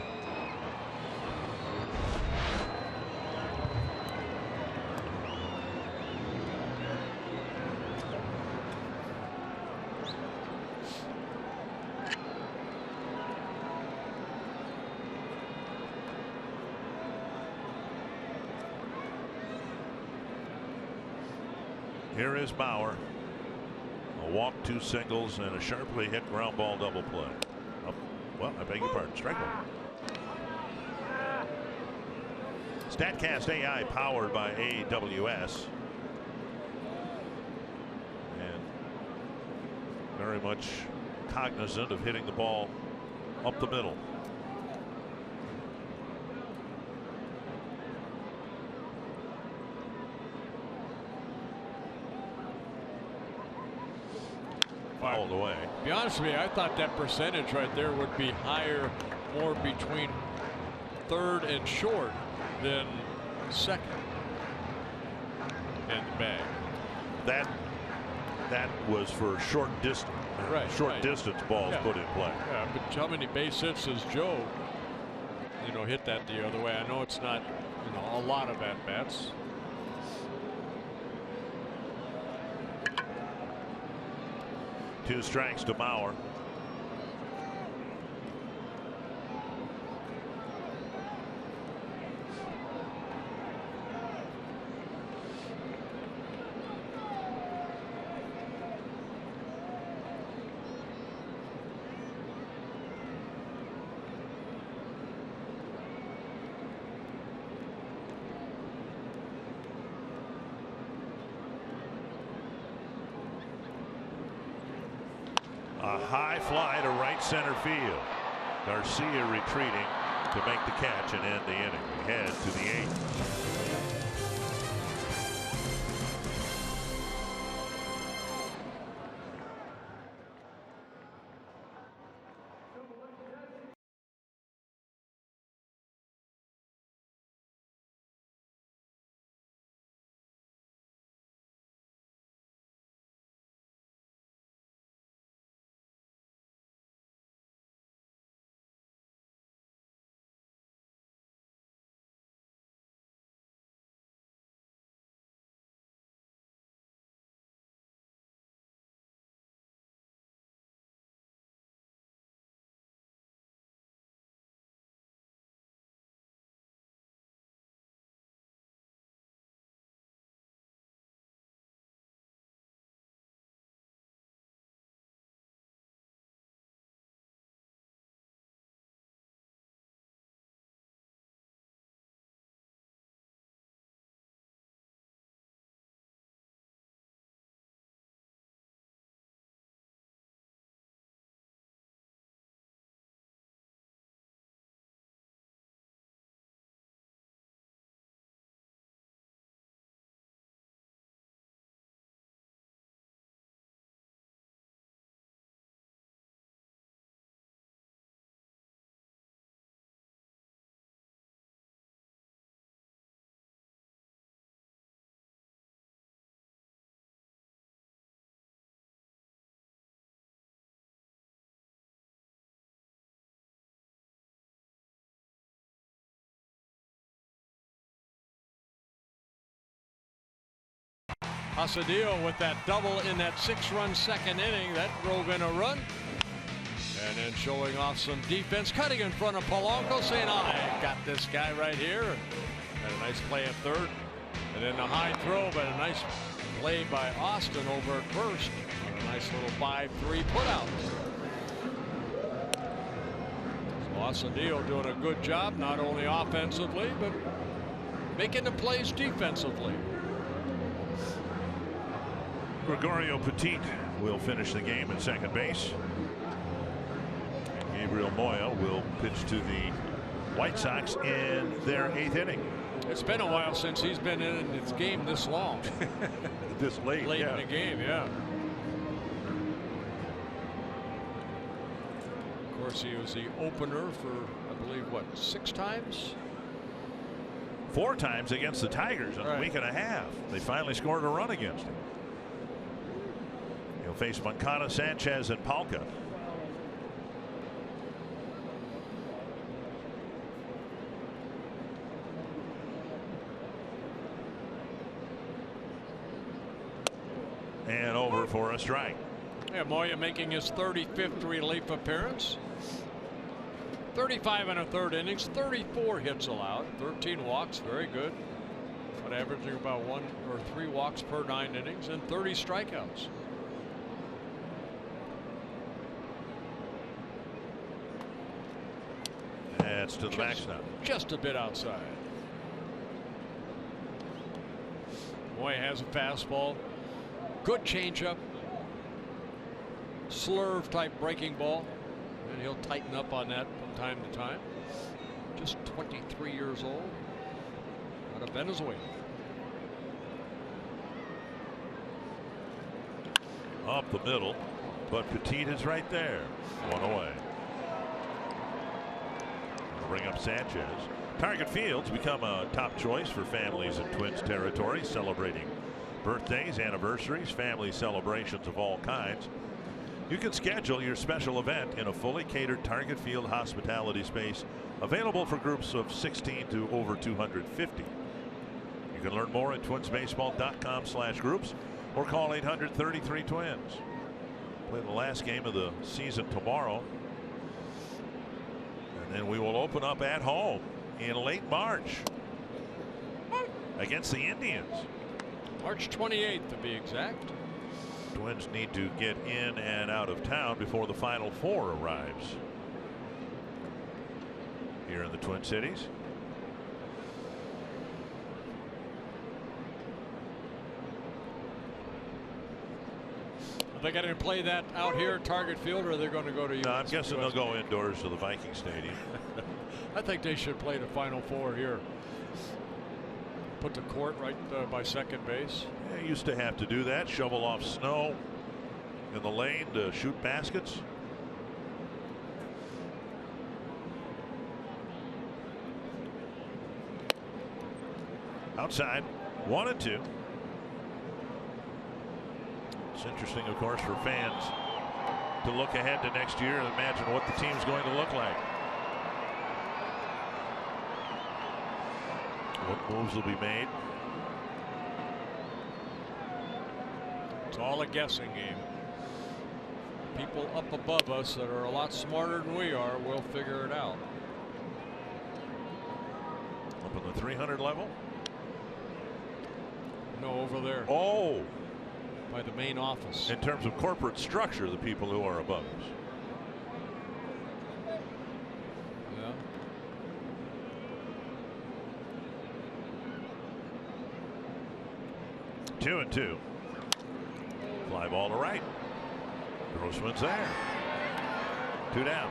Here is Bauer. A walk, 2 singles, and a sharply hit ground ball double play. Oh, well, I beg your pardon. Strike one. StatCast AI powered by AWS. And very much cognizant of hitting the ball up the middle. All the way. To be honest with you, I thought that percentage right there would be higher, more between third and short than second in the bag. That was for short distance. Right. Short distance balls put in play. Yeah, but how many base hits has Joe, hit that the other way? I know it's not, a lot of at bats. Two strikes to Bauer. A high fly to right center field. Garcia retreating to make the catch and end the inning. We head to the 8th. Pasadillo with that double in that 6-run second inning that drove in a run, And then showing off some defense, cutting in front of Polanco, saying, I got this guy right here. Had a nice play at third. And then the high throw, but a nice play by Austin over at first. And a nice little 5-3 putout. So Austin doing a good job, not only offensively, but making the plays defensively. Gregorio Petit will finish the game at second base. And Gabriel Moya will pitch to the White Sox in their 8th inning. It's been a while since he's been in this game this long. This late in the game, yeah. Of course, he was the opener for, I believe, what, 6 times? 4 times against the Tigers in a week and a half. They finally scored a run against him. He'll face Moncada, Sanchez, and Palka. And over for a strike. Yeah, Moya making his 35th relief appearance. 35 1/3 innings, 34 hits allowed, 13 walks, very good. But averaging about 1 or 3 walks per 9 innings and 30 strikeouts. That's to the max now. Just a bit outside. Moya has a fastball. Good changeup. Slurve type breaking ball. And he'll tighten up on that from time to time. Just 23 years old. Out of Venezuela. Up the middle. But Petit is right there. 1 away. Bring up Sanchez. Target Field's become a top choice for families in Twins territory, celebrating birthdays, anniversaries, family celebrations of all kinds. You can schedule your special event in a fully catered Target Field hospitality space available for groups of 16 to over 250. You can learn more at twinsbaseball.com/groups or call 800-33-TWINS. Play the last game of the season tomorrow. And then we will open up at home in late March against the Indians. March 28th to be exact. Twins need to get in and out of town before the Final Four arrives here in the Twin Cities. Are they going to play that out here at Target Field, or are they going to go to? No, I'm guessing they'll go indoors to the Viking Stadium. I think they should play the Final Four here. Put the court right by second base. Yeah, used to have to do that. Shovel off snow in the lane to shoot baskets. Outside, 1-2. It's interesting, of course, for fans to look ahead to next year and imagine what the team's going to look like. What moves will be made? It's all a guessing game. People up above us that are a lot smarter than we are will figure it out. Up on the 300 level? No, over there. Oh! By the main office. In terms of corporate structure, the people who are above us. Yeah. Two and two. Fly ball to right. Grossman's there. 2 down.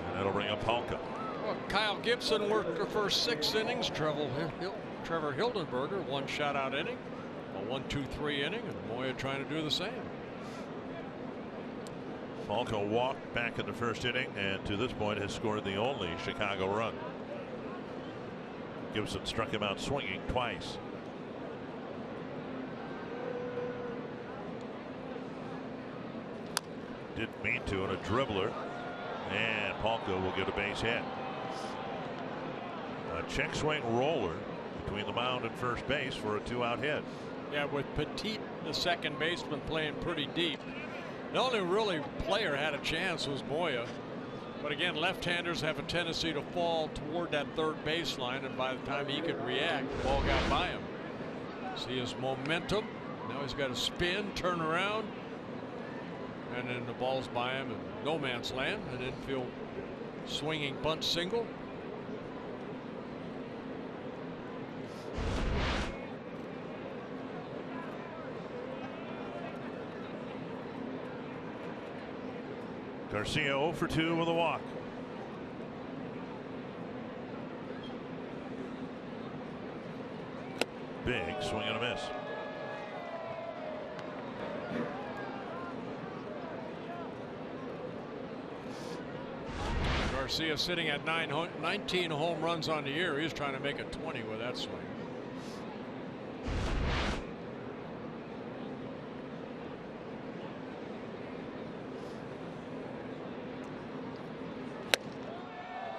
And that'll bring up Palka. Well, Kyle Gibson worked the first 6 innings. Trevor Hildenberger 1 shutout inning, a 1-2-3 inning, and Moya trying to do the same. Palka walked back in the first inning and to this point has scored the only Chicago run. Gibson struck him out swinging twice. Didn't mean to, and a dribbler, and Palka will get a base hit. A check swing roller between the mound and first base for a 2-out hit. Yeah, with Petit, the second baseman, playing pretty deep. The only really player had a chance was Moya. But again, left-handers have a tendency to fall toward that third baseline, and by the time he could react, the ball got by him. See his momentum. Now he's got to spin, turn around, and then the ball's by him in no man's land. An infield swinging bunt single. Garcia 0 for 2 with a walk. Big swing and a miss. Garcia sitting at 19 home runs on the year. He's trying to make it 20 with that swing.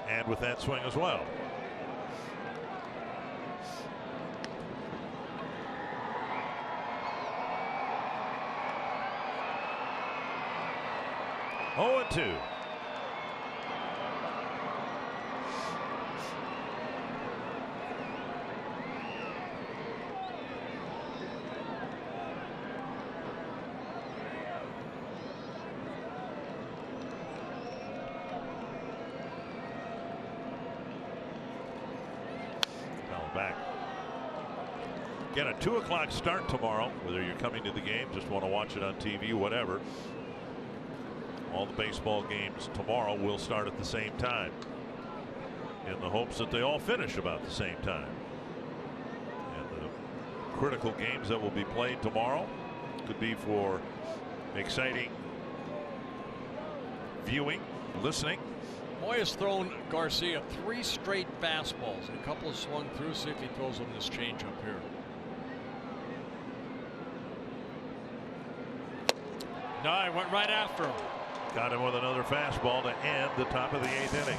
And with that swing as well. Oh, 2. Back. Again, a 2 o'clock start tomorrow, whether you're coming to the game, just want to watch it on TV, whatever. All the baseball games tomorrow will start at the same time in the hopes that they all finish about the same time. And the critical games that will be played tomorrow could be for exciting viewing, listening. Moya's thrown Garcia 3 straight fastballs. A couple swung through. See if he throws him this changeup here. No, he went right after him. Got him with another fastball to end the top of the 8th inning.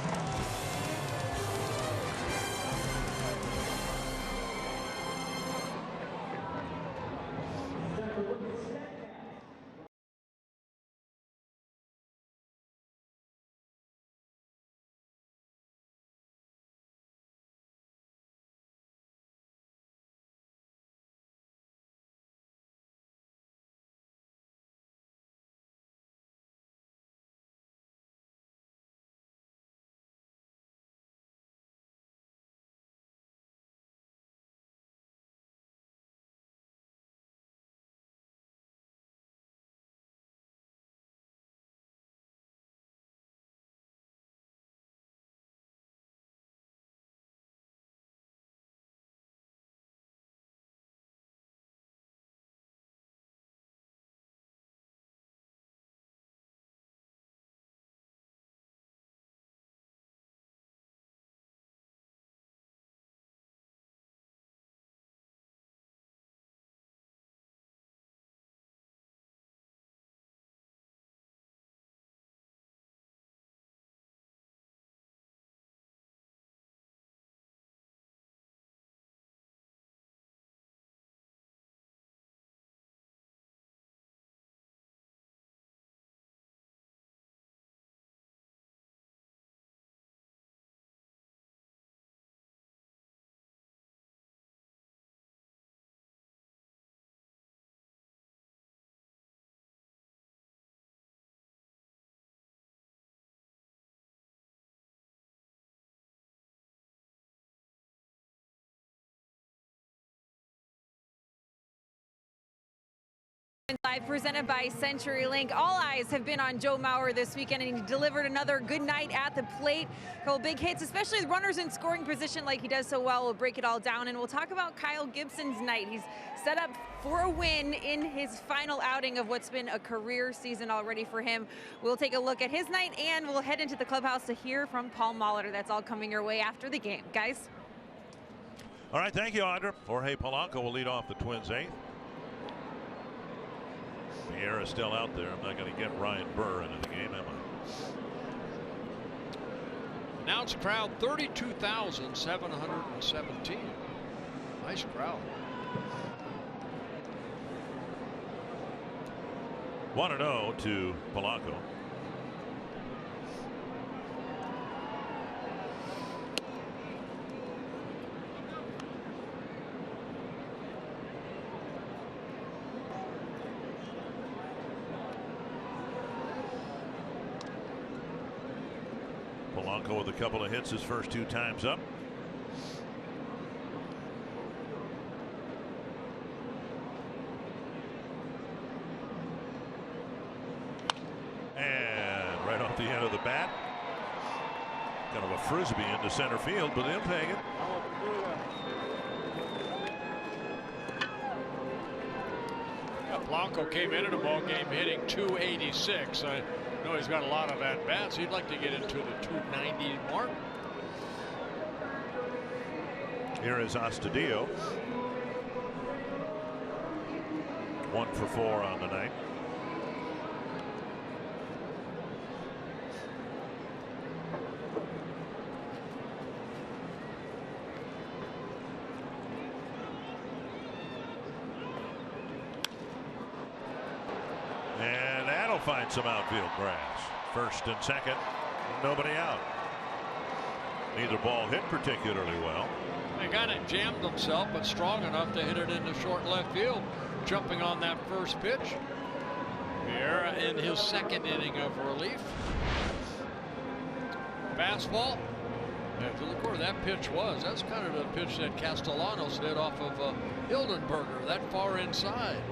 Live presented by CenturyLink. All eyes have been on Joe Mauer this weekend, and he delivered another good night at the plate. A couple big hits, especially with runners in scoring position like he does so well. We'll break it all down, and we'll talk about Kyle Gibson's night. He's set up for a win in his final outing of what's been a career season already for him. We'll take a look at his night, and we'll head into the clubhouse to hear from Paul Molitor. That's all coming your way after the game. Guys? All right, thank you, Audra. Jorge Polanco will lead off the Twins' 8th. The air is still out there. I'm not going to get Ryan Burr into the game, am I? Announced crowd 32,717. Nice crowd. 1-0 to Polanco. Polanco with a couple of hits his first 2 times up. And right off the end of the bat, kind of a frisbee into center field, but they'll take it. Polanco came into the ball game hitting .286. I know he's got a lot of at bats. He'd like to get into the .290 mark. Here is Astudillo. 1 for 4 on the night. And that'll find some outfield grass. First and second, nobody out. Neither ball hit particularly well. He kind of jammed himself, but strong enough to hit it into short left field, jumping on that first pitch. Vieira in his second inning of relief. Fastball. And to look where that pitch was, that's kind of the pitch that Castellanos did off of Hildenberger, that far inside.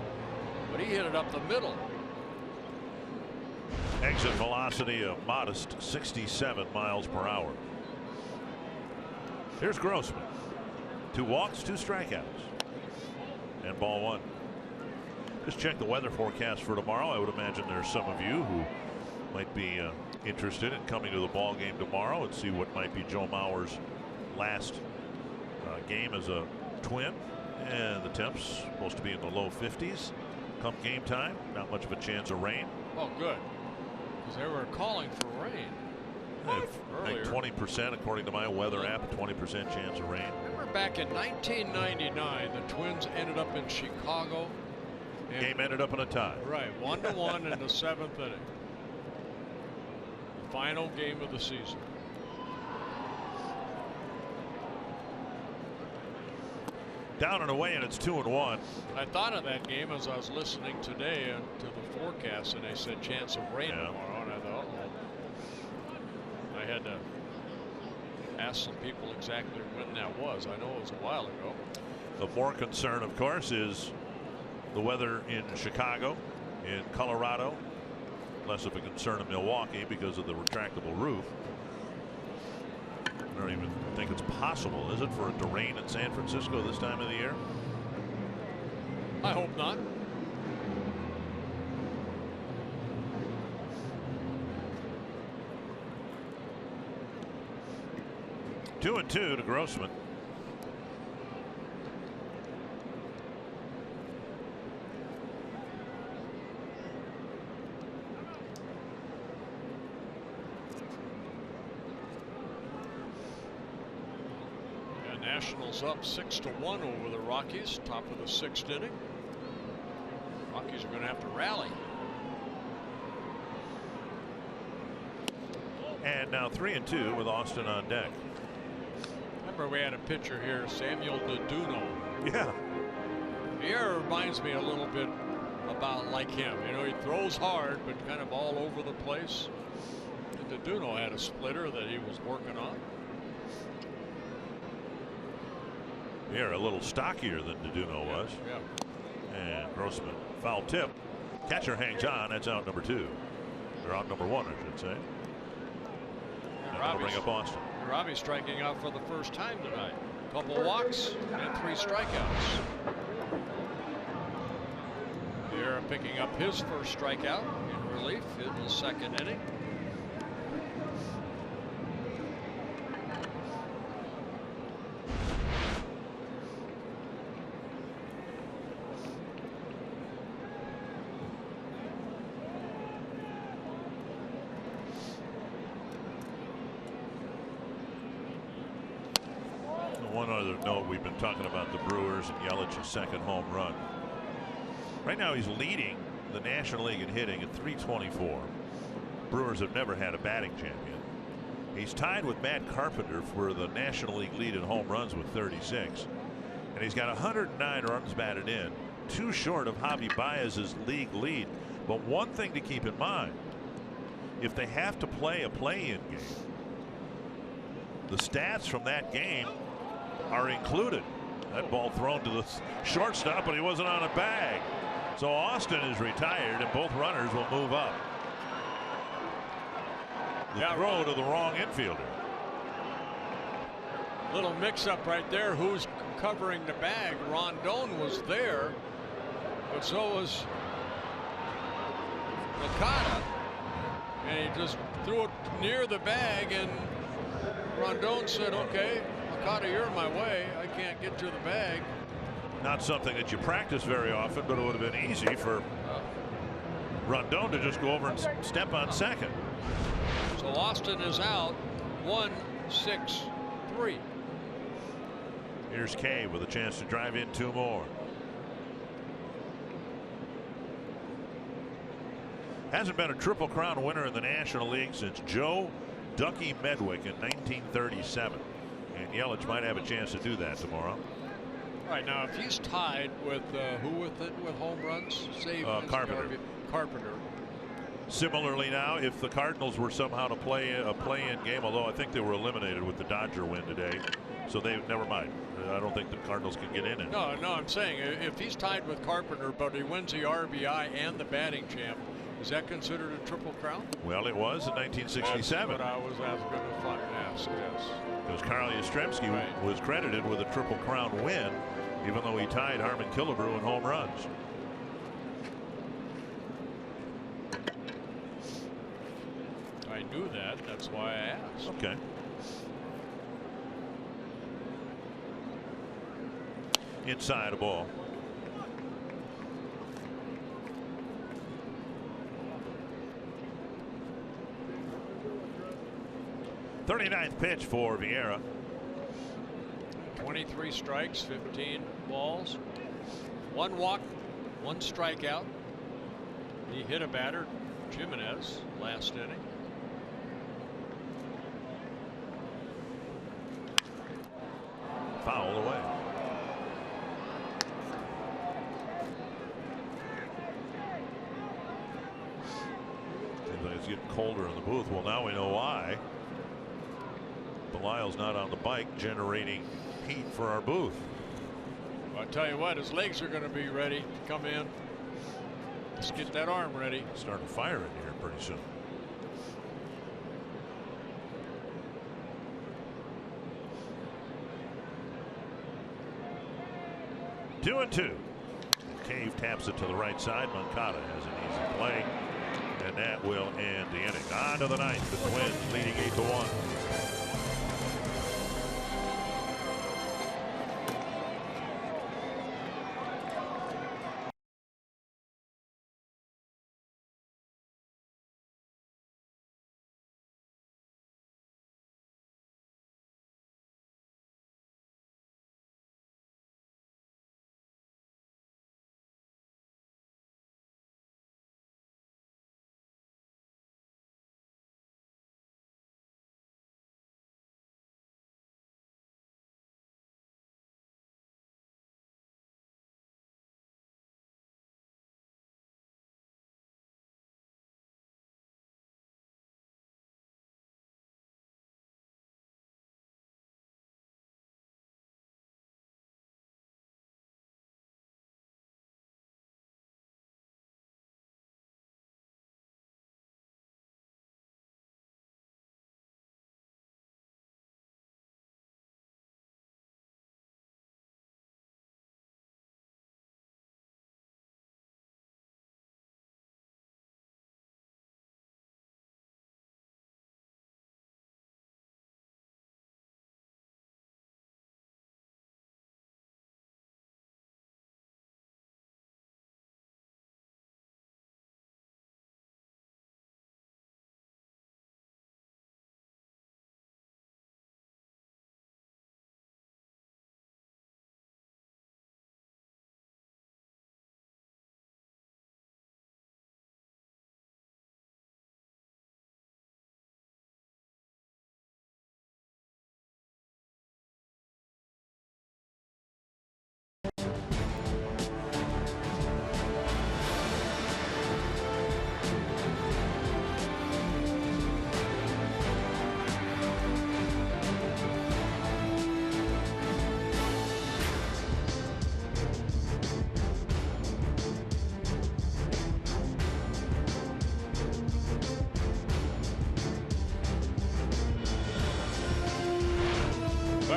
But he hit it up the middle. Exit velocity of modest 67 miles per hour. Here's Grossman. 2 walks, 2 strikeouts. And ball 1. Just check the weather forecast for tomorrow. I would imagine there's some of you who might be interested in coming to the ball game tomorrow and see what might be Joe Mauer's last game as a Twin. And the temps supposed to be in the low 50s come game time. Not much of a chance of rain. Oh, good. Because they were calling for rain. Like 20% according to my weather app, a 20% chance of rain. Remember back in 1999, the Twins ended up in Chicago. Game ended up in a tie. Right, 1-1 in the 7th inning. The final game of the season. Down and away, and it's 2-1. I thought of that game as I was listening today to the forecast, and they said chance of rain tomorrow, and I thought, I had to ask some people exactly when that was. I know it was a while ago. The more concern, of course, is the weather in Chicago, in Colorado. Less of a concern in Milwaukee because of the retractable roof. I don't even think it's possible, is it, for it to rain in San Francisco this time of the year? I hope not. Two and 2 to Grossman. And Nationals up 6-1 over the Rockies, top of the 6th inning. Rockies are going to have to rally. And now 3 and 2 with Austin on deck. Remember, we had a pitcher here, Samuel Deduno. Yeah. He reminds me a little bit about like him. You know, he throws hard, but kind of all over the place. And Deduno had a splitter that he was working on. Here, a little stockier than Deduno was. Yeah. And Grossman, foul tip. Catcher hangs on. That's out number 2. Or out number 1, I should say. And that'll bring up Austin. Robbie striking out for the first time tonight. Couple walks and 3 strikeouts. Vieira picking up his first strikeout in relief in the 2nd inning. One other note, we've been talking about the Brewers and Yelich's 2nd home run. Right now he's leading the National League in hitting at .324. Brewers have never had a batting champion. He's tied with Matt Carpenter for the National League lead in home runs with 36. And he's got 109 runs batted in, 2 short of Javi Baez's league lead. But one thing to keep in mind, if they have to play a play-in game, the stats from that game are included. That ball thrown to the shortstop, but he wasn't on a bag. So Austin is retired, and both runners will move up. The throw to the wrong infielder. Little mix-up right there. Who's covering the bag? Rondon was there, but so was Nakata, and he just threw it near the bag, and Rondon said, "Okay, Nakata, you're in my way. I can't get to the bag." Not something that you practice very often, but it would have been easy for Rondon to just go over and step on second. So Austin is out 1-6-3. Here's Kay with a chance to drive in 2 more. Hasn't been a Triple Crown winner in the National League since Joe Ducky Medwick in 1937. And Yelich might have a chance to do that tomorrow. Right now, if he's tied with who with home runs, save Carpenter. Carpenter. Similarly, now, if the Cardinals were somehow to play a play-in game, although I think they were eliminated with the Dodger win today, so they never mind. I don't think the Cardinals can get in it. No, I'm saying if he's tied with Carpenter, but he wins the RBI and the batting champ, is that considered a Triple Crown? Well, it was in 1967. That's what I was going to ask. Yes. Because Carl Yastrzemski was credited with a Triple Crown win, even though he tied Harmon Killebrew in home runs. I knew that. That's why I asked. Okay. Inside a ball. .39th pitch for Vieira. 23 strikes, 15 balls, 1 walk, 1 strikeout. He hit a batter, Jimenez, last inning. Foul away. Seems like it's getting colder in the booth. Well, now we know why. Belisle's not on the bike, generating heat for our booth. Well, I tell you what, his legs are going to be ready to come in. Let's get that arm ready. Starting to fire in here pretty soon. 2-2. Cave taps it to the right side. Moncada has an easy play, and that will end the inning. On to the ninth. The Twins leading 8-1.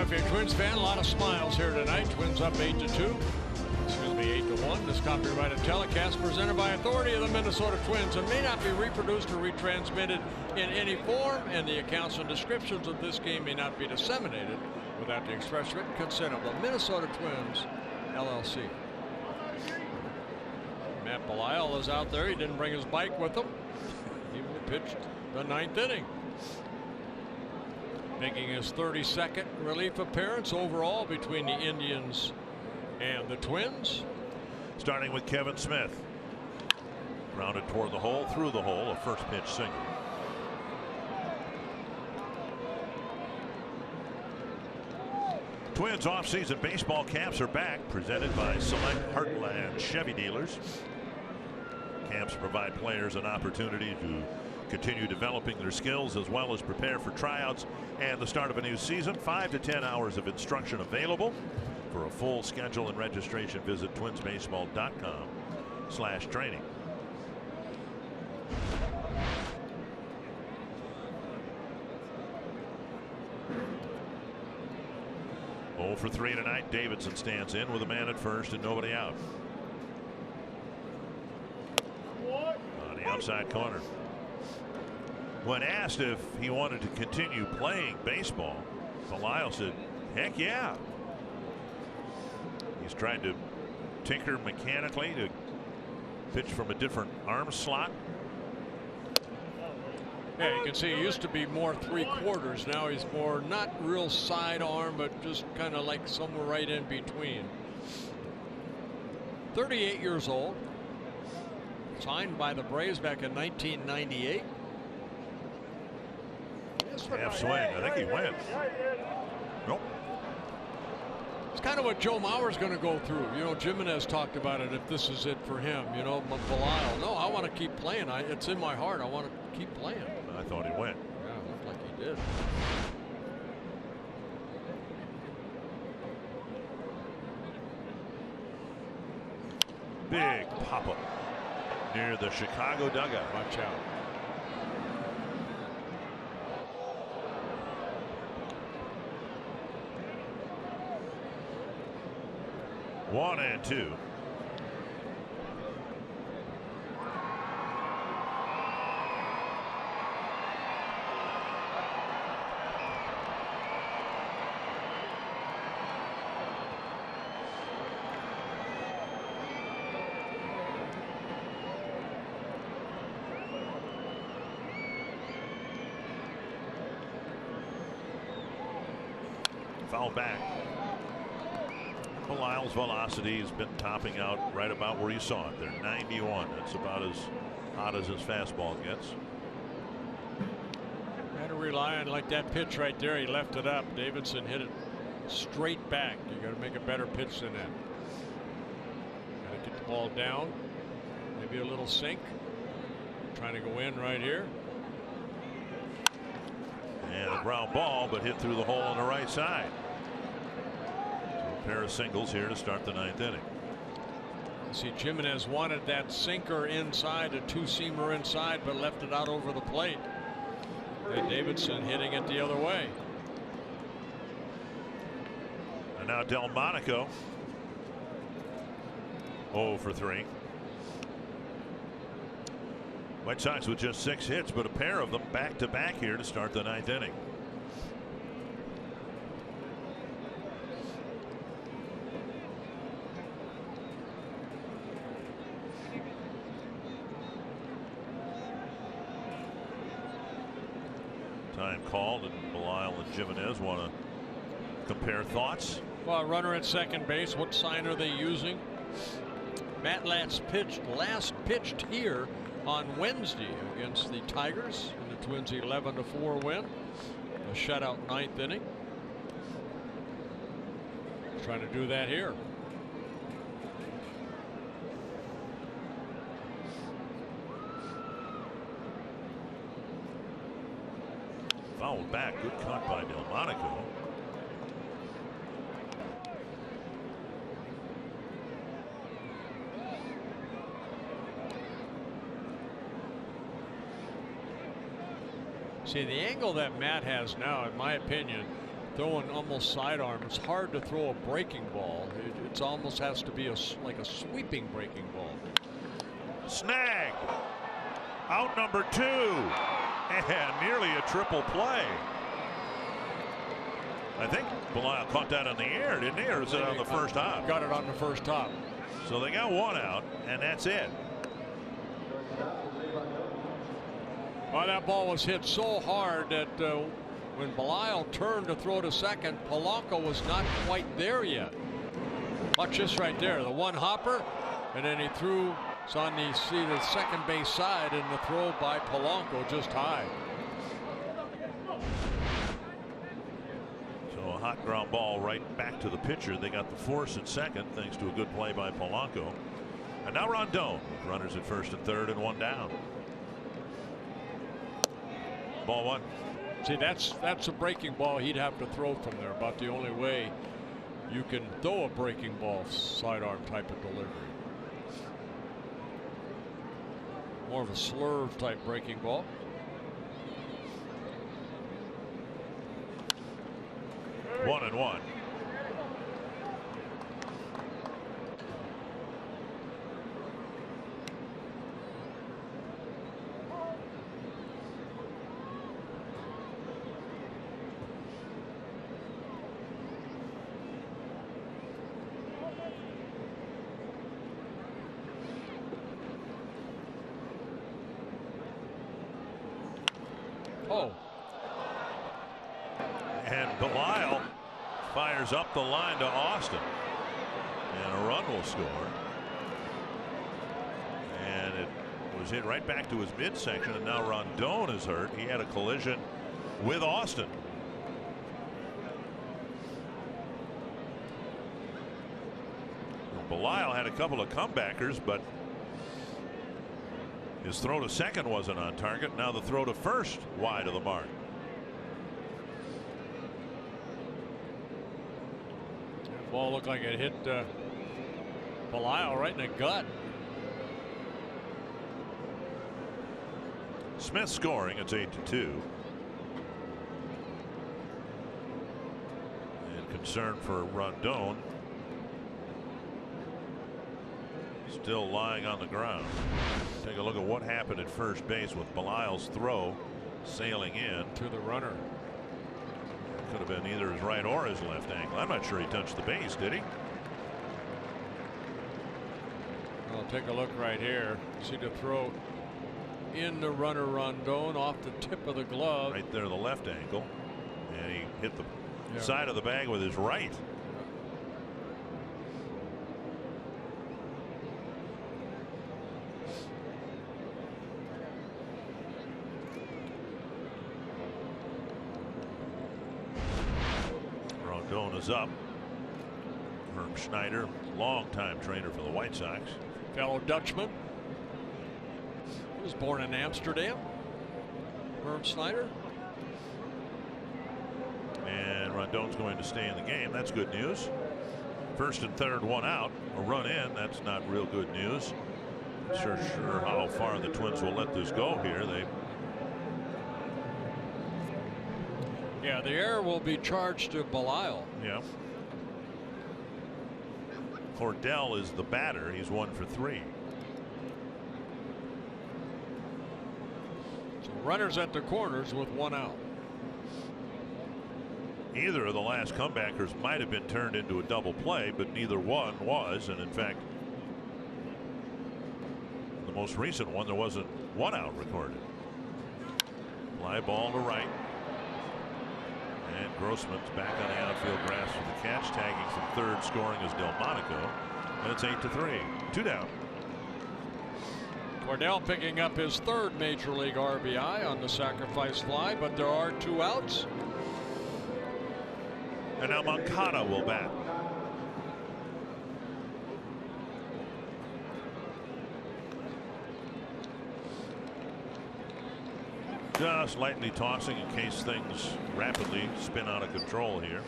if you're a Twins fan, a lot of smiles here tonight. Twins up 8-2. Excuse me, 8-1. This copyrighted telecast presented by authority of the Minnesota Twins and may not be reproduced or retransmitted in any form, and the accounts and descriptions of this game may not be disseminated without the express written consent of the Minnesota Twins, LLC. Matt Belisle is out there. He didn't bring his bike with him. He will pitch the 9th inning. Making his 32nd relief appearance overall between the Indians and the Twins. Starting with Kevin Smith. Grounded toward the hole, through the hole, a first pitch single. Twins off-season baseball camps are back, presented by Select Heartland Chevy dealers. Camps provide players an opportunity to continue developing their skills as well as prepare for tryouts and the start of a new season. 5 to 10 hours of instruction available. For a full schedule and registration, visit twinsbaseball.com/training. Oh for 3 tonight. Davidson stands in with a man at first and nobody out. On the outside corner. When asked if he wanted to continue playing baseball, Belisle said, heck yeah. He's tried to tinker mechanically to pitch from a different arm slot. Yeah, you can see he used to be more 3/4. Now he's more not real sidearm, but just kind of like somewhere right in between. 38 years old. Signed by the Braves back in 1998. Half swing. I think he went. Nope. It's kind of what Joe Mauer's going to go through. You know, Jimenez talked about it, if this is it for him. You know, Belisle, no, I want to keep playing. It's in my heart. I want to keep playing. I thought he went. Yeah, it looked like he did. Big pop-up near the Chicago dugout. Watch out. One and two. Foul back. Belisle's velocity has been topping out right about where you saw it there. 91. That's about as hot as his fastball gets. Got to rely on like that pitch right there. He left it up. Davidson hit it straight back. You got to make a better pitch than that. Got to get the ball down. Maybe a little sink. Trying to go in right here. And a ground ball, but hit through the hole on the right side. Pair of singles here to start the 9th inning. See, Jimenez wanted that sinker inside, a two-seamer inside, but left it out over the plate. And Davidson hitting it the other way. And now Delmonico 0 for 3. White Sox with just 6 hits, but a pair of them back-to-back here to start the 9th inning. Time called, and Belisle and Jimenez want to compare thoughts. Well, runner at second base. What sign are they using? Matt last pitched here on Wednesday against the Tigers in the Twins' 11-4 win. A shutout 9th inning. Trying to do that here. Fouled back. Good cut by Delmonico. See, the angle that Matt has now, in my opinion, throwing almost sidearm. It's hard to throw a breaking ball. It almost has to be like a sweeping breaking ball. Snagged. Out number 2. And nearly a triple play. I think Belisle caught that in the air, didn't he? Or was it on the first hop? Got it on the first hop. So they got 1 out, and that's it. Well, that ball was hit so hard that when Belisle turned to throw to second, Polanco was not quite there yet. Watch this right there, the one hopper, and then he threw. It's on the second base side, and the throw by Polanco just high. So a hot ground ball right back to the pitcher. They got the force at second thanks to a good play by Polanco. And now Rondon with runners at first and third and 1 down. Ball 1. See, that's a breaking ball he'd have to throw from there. About the only way you can throw a breaking ball sidearm type of delivery. More of a slurve type breaking ball. One and 1. Oh. And Belisle fires up the line to Austin. And a run will score. And it was hit right back to his midsection, and now Rondon is hurt. He had a collision with Austin. Belisle had a couple of comebackers, but his throw to second wasn't on target. Now the throw to first wide of the mark. Ball looked like it hit Belisle right in the gut. Smith scoring. It's 8-2. And concern for Rondon. Still lying on the ground. Take a look at what happened at first base with Belisle's throw sailing in to the runner. Could have been either his right or his left ankle. I'm not sure he touched the base, did he? Well, take a look right here. See the throw in the runner Rondon off the tip of the glove. Right there, the left ankle. And he hit the side of the bag with his right. Rondon is up. Herm Schneider, longtime trainer for the White Sox. Fellow Dutchman. He was born in Amsterdam. Herm Schneider. And Rondon's going to stay in the game. That's good news. First and third, 1 out. A run in. That's not real good news. Not sure how far the Twins will let this go here. Yeah, the error will be charged to Belisle. Yeah. Cordell is the batter. He's 1 for 3. So runners at the corners with 1 out. Either of the last comebackers might have been turned into a double play, but neither one was. And in fact, the most recent one, there wasn't 1 out recorded. Fly ball to right. And Grossman's back on the outfield grass for the catch. Tagging from third, scoring is Delmonico. And it's 8-3. 2 down. Cordell picking up his third major league RBI on the sacrifice fly, but there are 2 outs. And now Moncada will bat. Just lightly tossing in case things rapidly spin out of control here.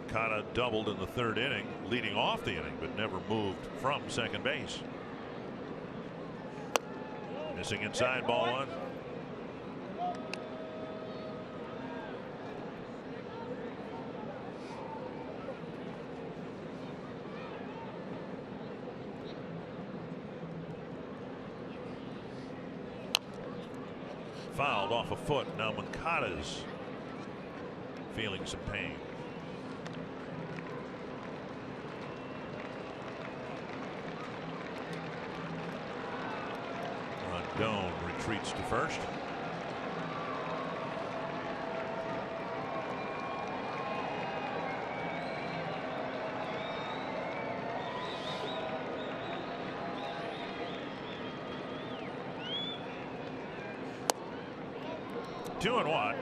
Moncada doubled in the 3rd inning, leading off the inning, but never moved from second base. Missing inside, ball 1. Fouled off a foot. Now Moncada's feeling some pain. Rondon retreats to first. Two and one.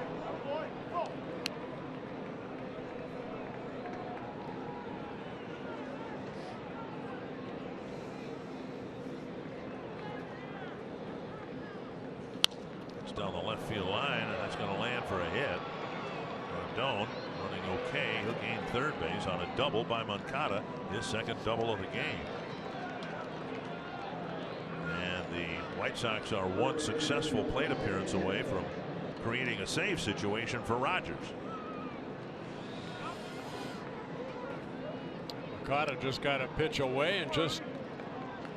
It's down the left field line, and that's going to land for a hit. Rondon running okay. He'll gain third base on a double by Moncada, his second double of the game. And the White Sox are one successful plate appearance away from creating a save situation for Rogers. Moncada just got a pitch away and just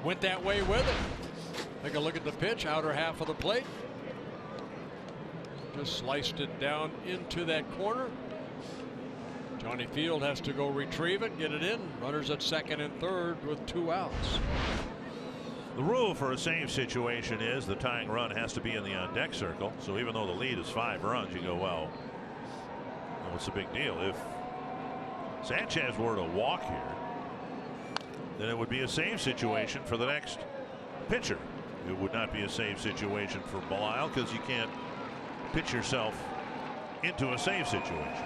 went that way with it. Take a look at the pitch, outer half of the plate. Just sliced it down into that corner. Johnny Field has to go retrieve it, get it in. Runners at second and third with 2 outs. The rule for a save situation is the tying run has to be in the on deck circle. So even though the lead is 5 runs, you go, well, what's the big deal? If Sanchez were to walk here, then it would be a save situation for the next pitcher. It would not be a save situation for Belisle because you can't pitch yourself into a save situation.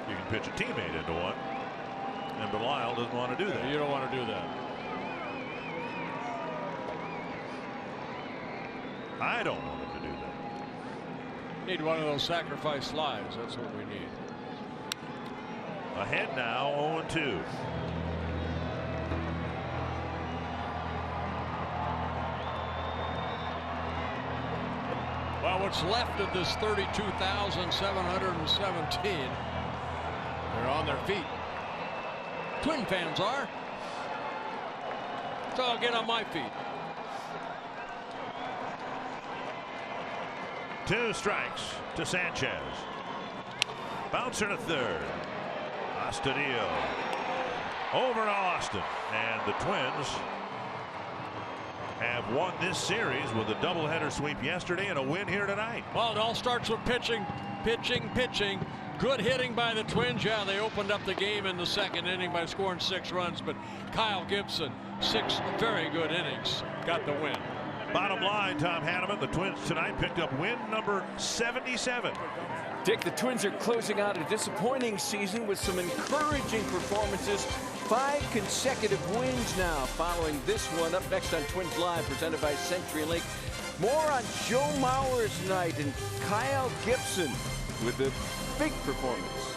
You can pitch a teammate into one, and Belisle doesn't want to do that. You don't want to do that. I don't want him to do that. Need one of those sacrifice slides. That's what we need. Ahead now, 0-2. Well, what's left of this 32,717, they're on their feet. Twin fans are. So I'll get on my feet. 2 strikes to Sanchez. Bouncer to third. Astudillo over to Austin, and the Twins have won this series with a doubleheader sweep yesterday and a win here tonight. Well, it all starts with pitching. Good hitting by the Twins. Yeah, they opened up the game in the 2nd inning by scoring 6 runs, but Kyle Gibson, 6 very good innings, got the win. Bottom line, Tom Hanneman, the Twins tonight picked up win number 77. Dick, the Twins are closing out a disappointing season with some encouraging performances. 5 consecutive wins now following this one. Up next on Twins Live, presented by CenturyLink. More on Joe Mauer's night and Kyle Gibson with a big performance.